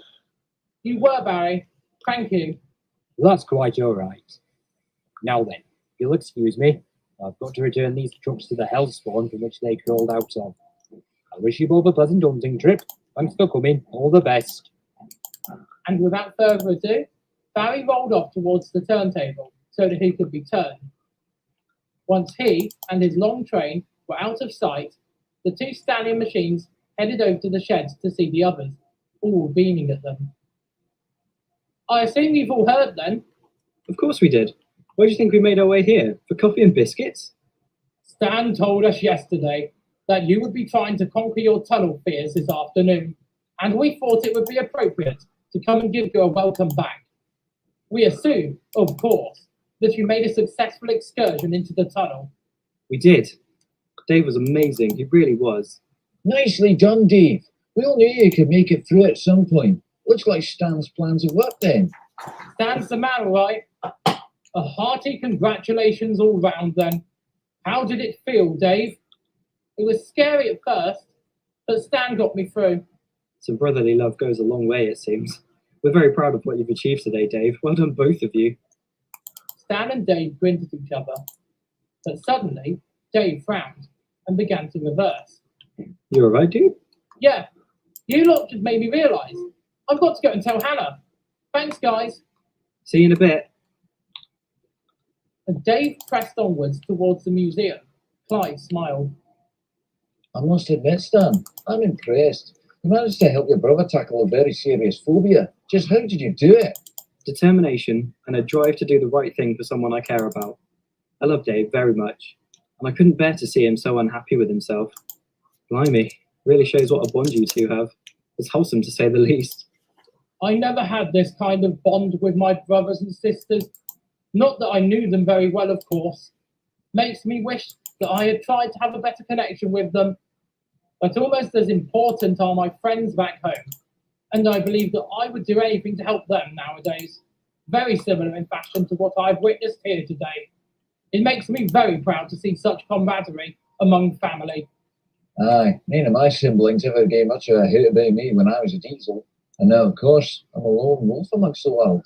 You were, Barry. Thank you. Well, that's quite all right. Now then, if you'll excuse me, I've got to return these trucks to the hellspawn from which they crawled out of. I wish you both a pleasant hunting trip. Thanks for coming. All the best. And without further ado, Barry rolled off towards the turntable so that he could be turned. Once he and his long train were out of sight, the two stallion machines headed over to the sheds to see the others, all beaming at them. I assume you've all heard then? Of course we did. Why do you think we made our way here? For coffee and biscuits? Stan told us yesterday that you would be trying to conquer your tunnel fears this afternoon, and we thought it would be appropriate to come and give you a welcome back. We assume, of course, that you made a successful excursion into the tunnel. We did. Dave was amazing. He really was. Nicely done, Dave. We all knew you could make it through at some point. Looks like Stan's plans have worked then. Stan's the man, all right. A hearty congratulations all round then. How did it feel, Dave? It was scary at first, but Stan got me through. Some brotherly love goes a long way, it seems. We're very proud of what you've achieved today, Dave. Well done, both of you. Stan and Dave grinned at each other, but suddenly Dave frowned and began to reverse. You all right, dude? Yeah, you lot just made me realise. I've got to go and tell Hannah. Thanks, guys. See you in a bit. And Dave pressed onwards towards the museum. Clyde smiled. I must admit, Stan, I'm impressed. You managed to help your brother tackle a very serious phobia. Just how did you do it? Determination and a drive to do the right thing for someone I care about. I love Dave very much, and I couldn't bear to see him so unhappy with himself. Blimey, really shows what a bond you two have. It's wholesome to say the least. I never had this kind of bond with my brothers and sisters. Not that I knew them very well, of course. Makes me wish that I had tried to have a better connection with them. But almost as important are my friends back home, and I believe that I would do anything to help them nowadays. Very similar in fashion to what I've witnessed here today. It makes me very proud to see such camaraderie among family. Aye, none of my siblings ever gave much of a hoot about me when I was a diesel. And now, of course, I'm a lone wolf amongst the world.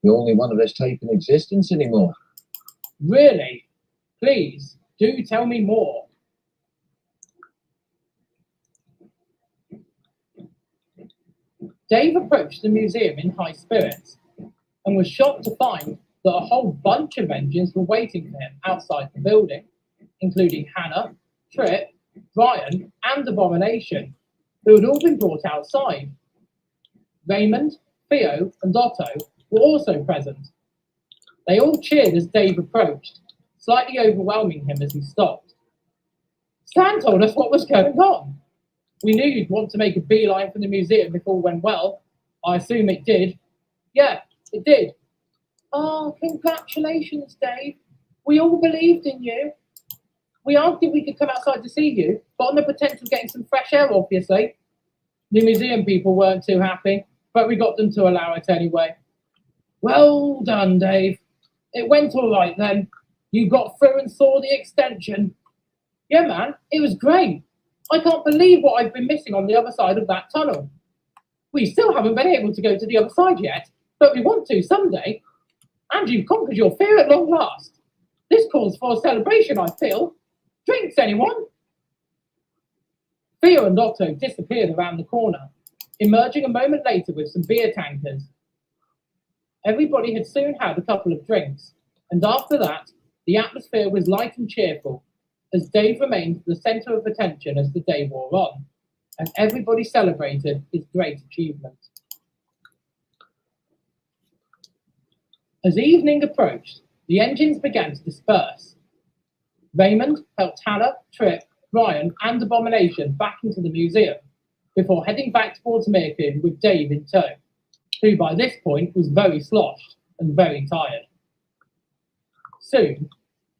The only one of this type in existence anymore. Really? Please, do tell me more. Dave approached the museum in high spirits and was shocked to find that a whole bunch of engines were waiting for him outside the building, including Hannah, Trip, Brian, and Abomination, who had all been brought outside. Raymond, Theo, and Otto were also present. They all cheered as Dave approached, slightly overwhelming him as he stopped. Stan told us what was going on. We knew you'd want to make a beeline for the museum if all went well. I assume it did. Yeah, it did. Oh, congratulations, Dave. We all believed in you. We asked if we could come outside to see you, but on the potential of getting some fresh air, obviously. The museum people weren't too happy, but we got them to allow it anyway. Well done, Dave. It went all right then. You got through and saw the extension. Yeah, man, it was great. I can't believe what I've been missing on the other side of that tunnel. We still haven't been able to go to the other side yet, but we want to someday. And you've conquered your fear at long last. This calls for a celebration, I feel. Drinks, anyone? Theo and Otto disappeared around the corner, emerging a moment later with some beer tankers. Everybody had soon had a couple of drinks, and after that, The atmosphere was light and cheerful, as Dave remained the centre of attention as the day wore on, and everybody celebrated his great achievement. As evening approached, the engines began to disperse. Raymond helped Hannah, Trip, Brian, and Abomination back into the museum before heading back towards Mirkin with Dave in tow, who by this point was very sloshed and very tired. Soon,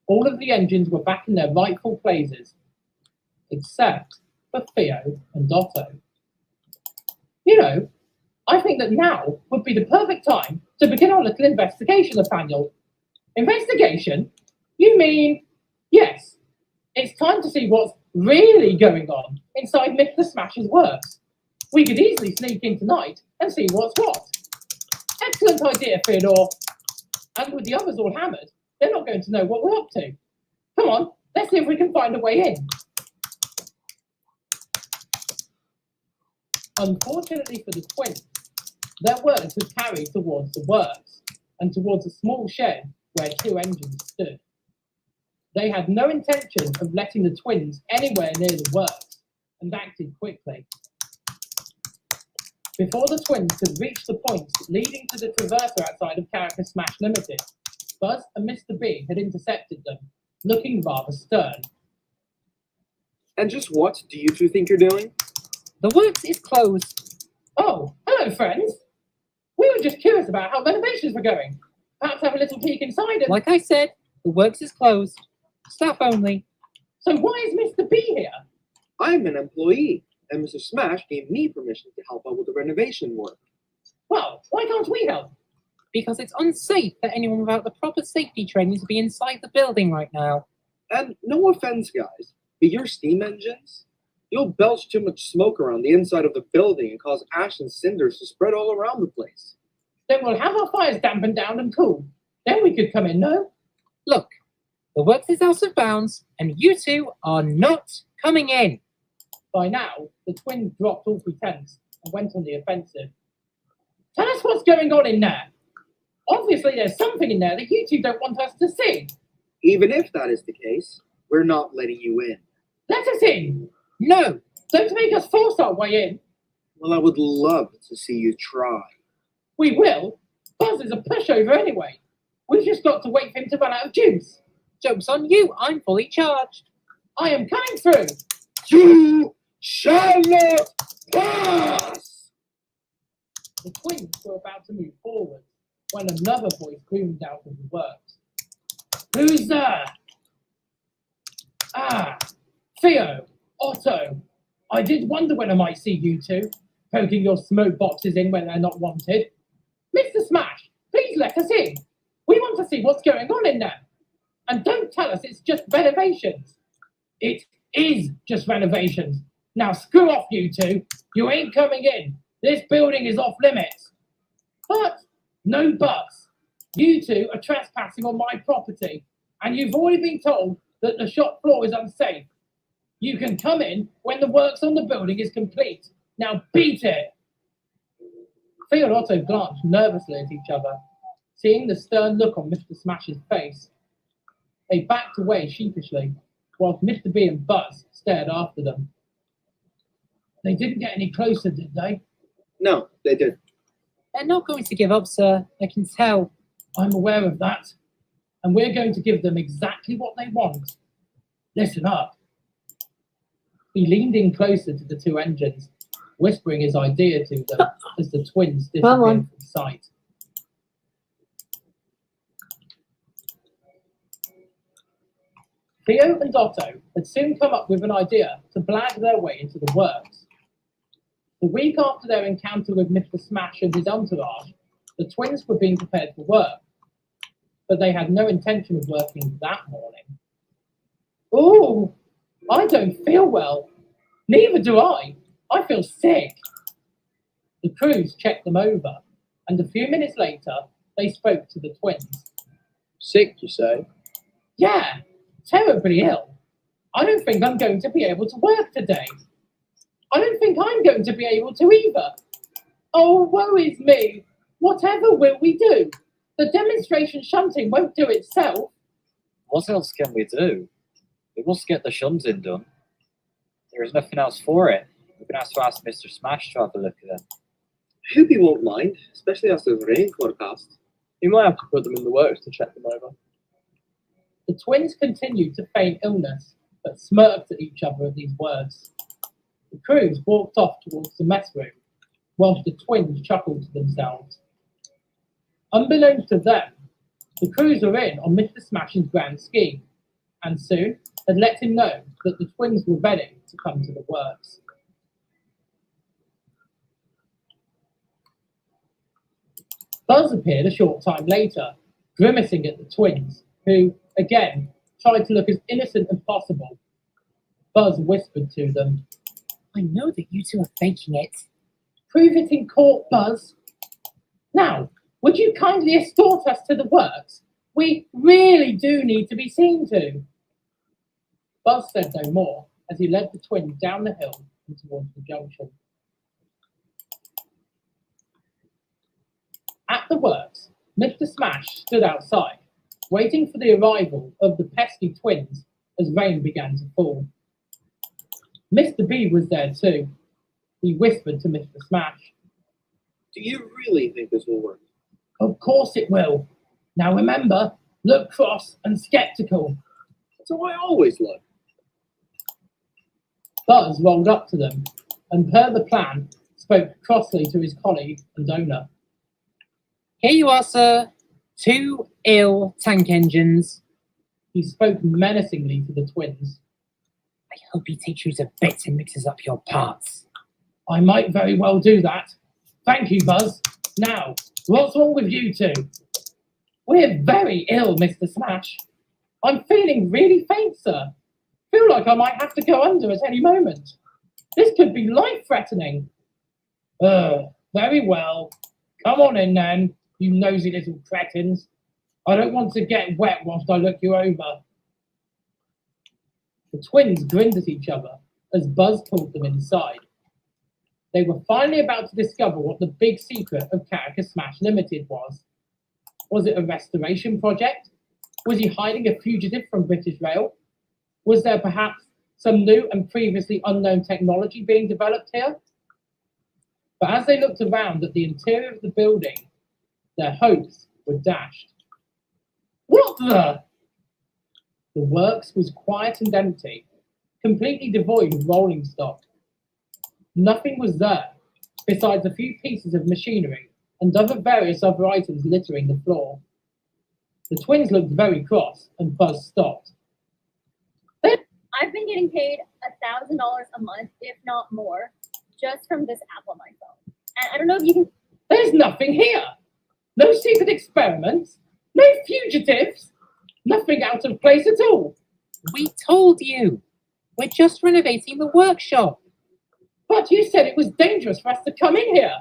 all of the engines were back in their rightful places, except for Theo and Otto. You know, I think that now would be the perfect time to begin our little investigation, Nathaniel. Investigation? You mean, yes, it's time to see what's really going on inside Mr. Smash's works. We could easily sneak in tonight and see what's what. Excellent idea, Theodore. And with the others all hammered, they're not going to know what we're up to. Come on, let's see if we can find a way in. Unfortunately for the twins, their words was carried towards the works and towards a small shed where 2 engines stood. They had no intention of letting the twins anywhere near the works and acted quickly. Before the twins could reach the points leading to the traverser outside of Character Smash Limited, Buzz and Mr. B had intercepted them, looking rather stern. And just what do you two think you're doing? The works is closed. Oh, hello, friends. We were just curious about how renovations were going. Perhaps have a little peek inside and... Like I said, the works is closed. Staff only. So why is Mr. B here? I'm an employee, and Mr. Smash gave me permission to help out with the renovation work. Well, why can't we help? Because it's unsafe for anyone without the proper safety training to be inside the building right now. And no offense, guys, but your steam engines? You'll belch too much smoke around the inside of the building and cause ash and cinders to spread all around the place. Then we'll have our fires dampened down and cool. Then we could come in, no? Look, the works is out of bounds, and you two are not coming in. By now, the twins dropped all pretense and went on the offensive. Tell us what's going on in there. Obviously, there's something in there that you two don't want us to see. Even if that is the case, we're not letting you in. Let us in. No. Don't make us force our way in. Well, I would love to see you try. We will. Buzz is a pushover anyway. We've just got to wait for him to run out of juice. Joke's on you. I'm fully charged. I am coming through. You shall not pass! The twins were about to move forward when another voice boomed out of the works. Who's there? Ah, Theo, Otto. I did wonder when I might see you two, poking your smoke boxes in when they're not wanted. Mr. Smash, please let us in. We want to see what's going on in there. And don't tell us it's just renovations. It is just renovations. Now screw off, you two. You ain't coming in. This building is off limits. But no buts. You two are trespassing on my property, and you've already been told that the shop floor is unsafe. You can come in when the works on the building is complete. Now beat it. Theo and Otto glanced nervously at each other, seeing the stern look on Mr. Smash's face. They backed away sheepishly, whilst Mr. B and Buzz stared after them. They didn't get any closer, did they? No, they didn't. They're not going to give up, sir. I can tell. I'm aware of that. And we're going to give them exactly what they want. Listen up. He leaned in closer to the 2 engines, whispering his idea to them as the twins disappeared from sight. Theo and Otto had soon come up with an idea to blag their way into the works. The week after their encounter with Mr. Smash and his entourage, the twins were being prepared for work, but they had no intention of working that morning. Ooh, I don't feel well. Neither do I. I feel sick. The crews checked them over, and a few minutes later, they spoke to the twins. Sick, you say? Yeah, terribly ill. I don't think I'm going to be able to work today. I don't think I'm going to be able to either. Oh, woe is me. Whatever will we do? The demonstration shunting won't do itself. What else can we do? We must get the shunting done. There is nothing else for it. We're going to ask Mr. Smash to have a look at them. I hope he won't mind, especially as there's rain forecast. You might have to put them in the works to check them over. The twins continued to feign illness, but smirked at each other at these words. The crews walked off towards the mess room, whilst the twins chuckled to themselves. Unbeknownst to them, the crews were in on Mr. Smash's grand scheme, and soon had let him know that the twins were ready to come to the works. Buzz appeared a short time later, grimacing at the twins, who, again, tried to look as innocent as possible. Buzz whispered to them, I know that you two are faking it. Prove it in court, Buzz. Now, would you kindly escort us to the works? We really do need to be seen to. Buzz said no more as he led the twins down the hill and towards the junction. At the works, Mr. Smash stood outside, waiting for the arrival of the pesky twins as rain began to fall. Mr. B was there too. He whispered to Mr. Smash. Do you really think this will work? Of course it will. Now remember, look cross and skeptical. That's how I always look. Buzz rolled up to them and, per the plan, spoke crossly to his colleague and owner. Here you are, sir. 2 ill tank engines. He spoke menacingly to the twins. I hope he takes you to bits and mixes up your parts. I might very well do that. Thank you, Buzz. Now, what's wrong with you two? We're very ill, Mr. Smash. I'm feeling really faint, sir. Feel like I might have to go under at any moment. This could be life-threatening. Very well. Come on in, then, you nosy little cretins. I don't want to get wet whilst I look you over. The twins grinned at each other as Buzz pulled them inside. They were finally about to discover what the big secret of Caracas Smash Limited was. Was it a restoration project? Was he hiding a fugitive from British Rail? Was there perhaps some new and previously unknown technology being developed here? But as they looked around at the interior of the building, their hopes were dashed. What the? The works was quiet and empty, completely devoid of rolling stock. Nothing was there, besides a few pieces of machinery and various other items littering the floor. The twins looked very cross, and Buzz stopped. I've been getting paid $1,000 a month, if not more, just from this app on my phone. And I don't know if you can... There's nothing here. No secret experiments. No fugitives. Nothing out of place at all. We told you. We're just renovating the workshop. But you said it was dangerous for us to come in here.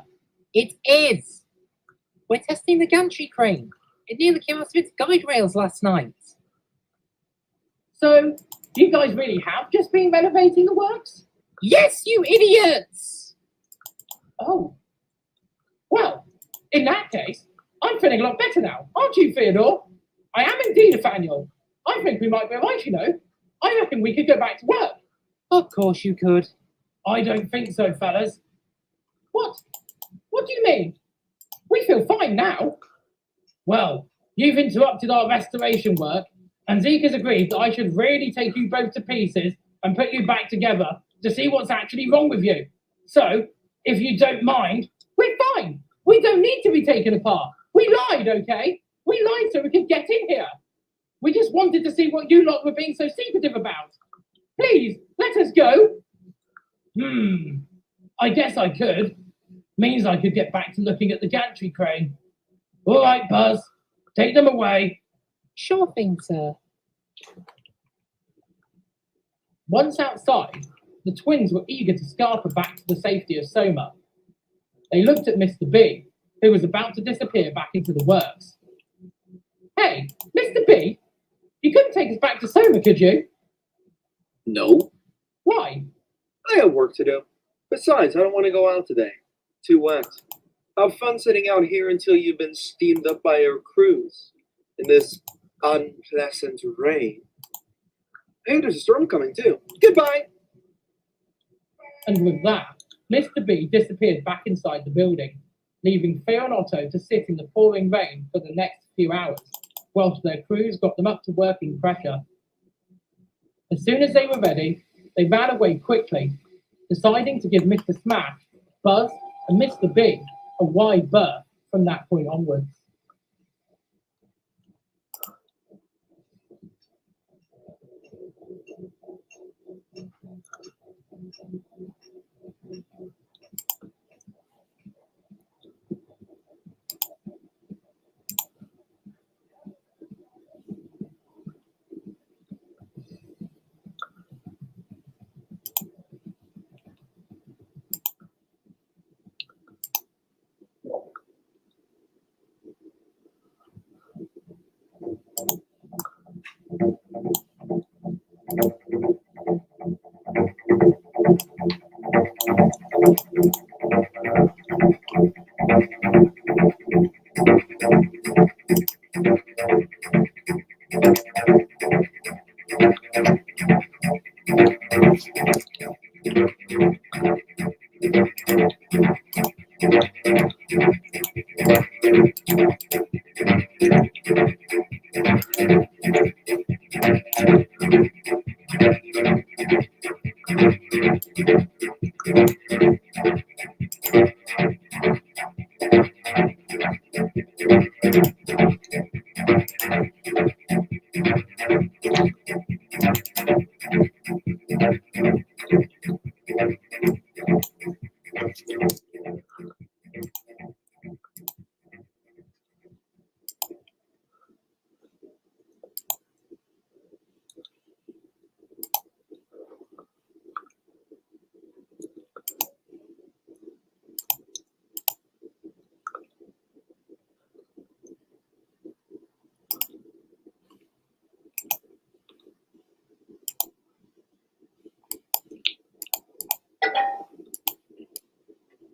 It is. We're testing the gantry crane. It nearly came out of its guide rails last night. So, you guys really have just been renovating the works? Yes, you idiots! Oh. Well, in that case, I'm feeling a lot better now, aren't you, Theodore? I am indeed, Nathaniel. I think we might be right, you know. I reckon we could go back to work. Of course you could. I don't think so, fellas. What? What do you mean? We feel fine now. Well, you've interrupted our restoration work, and Zeke has agreed that I should really take you both to pieces and put you back together to see what's actually wrong with you. So, if you don't mind, we're fine. We don't need to be taken apart. We lied, okay? We lied so we could get in here. We just wanted to see what you lot were being so secretive about. Please, let us go. I guess I could. Means I could get back to looking at the gantry crane. All right, Buzz. Take them away. Sure thing, sir. Once outside, the twins were eager to scarper back to the safety of Soma. They looked at Mr. B, who was about to disappear back into the works. Hey, Mr. B, you couldn't take us back to Soma, could you? No. Why? I have work to do. Besides, I don't want to go out today. Too wet. Have fun sitting out here until you've been steamed up by your crews in this Unpleasant rain. Hey, there's a storm coming too. Goodbye. And with that, Mr. B disappeared back inside the building, leaving Theo and Otto to sit in the pouring rain for the next few hours, whilst their crews got them up to working pressure. As soon as they were ready, they ran away quickly, deciding to give Mr. Smash, Buzz, and Mr. B a wide berth from that point onwards.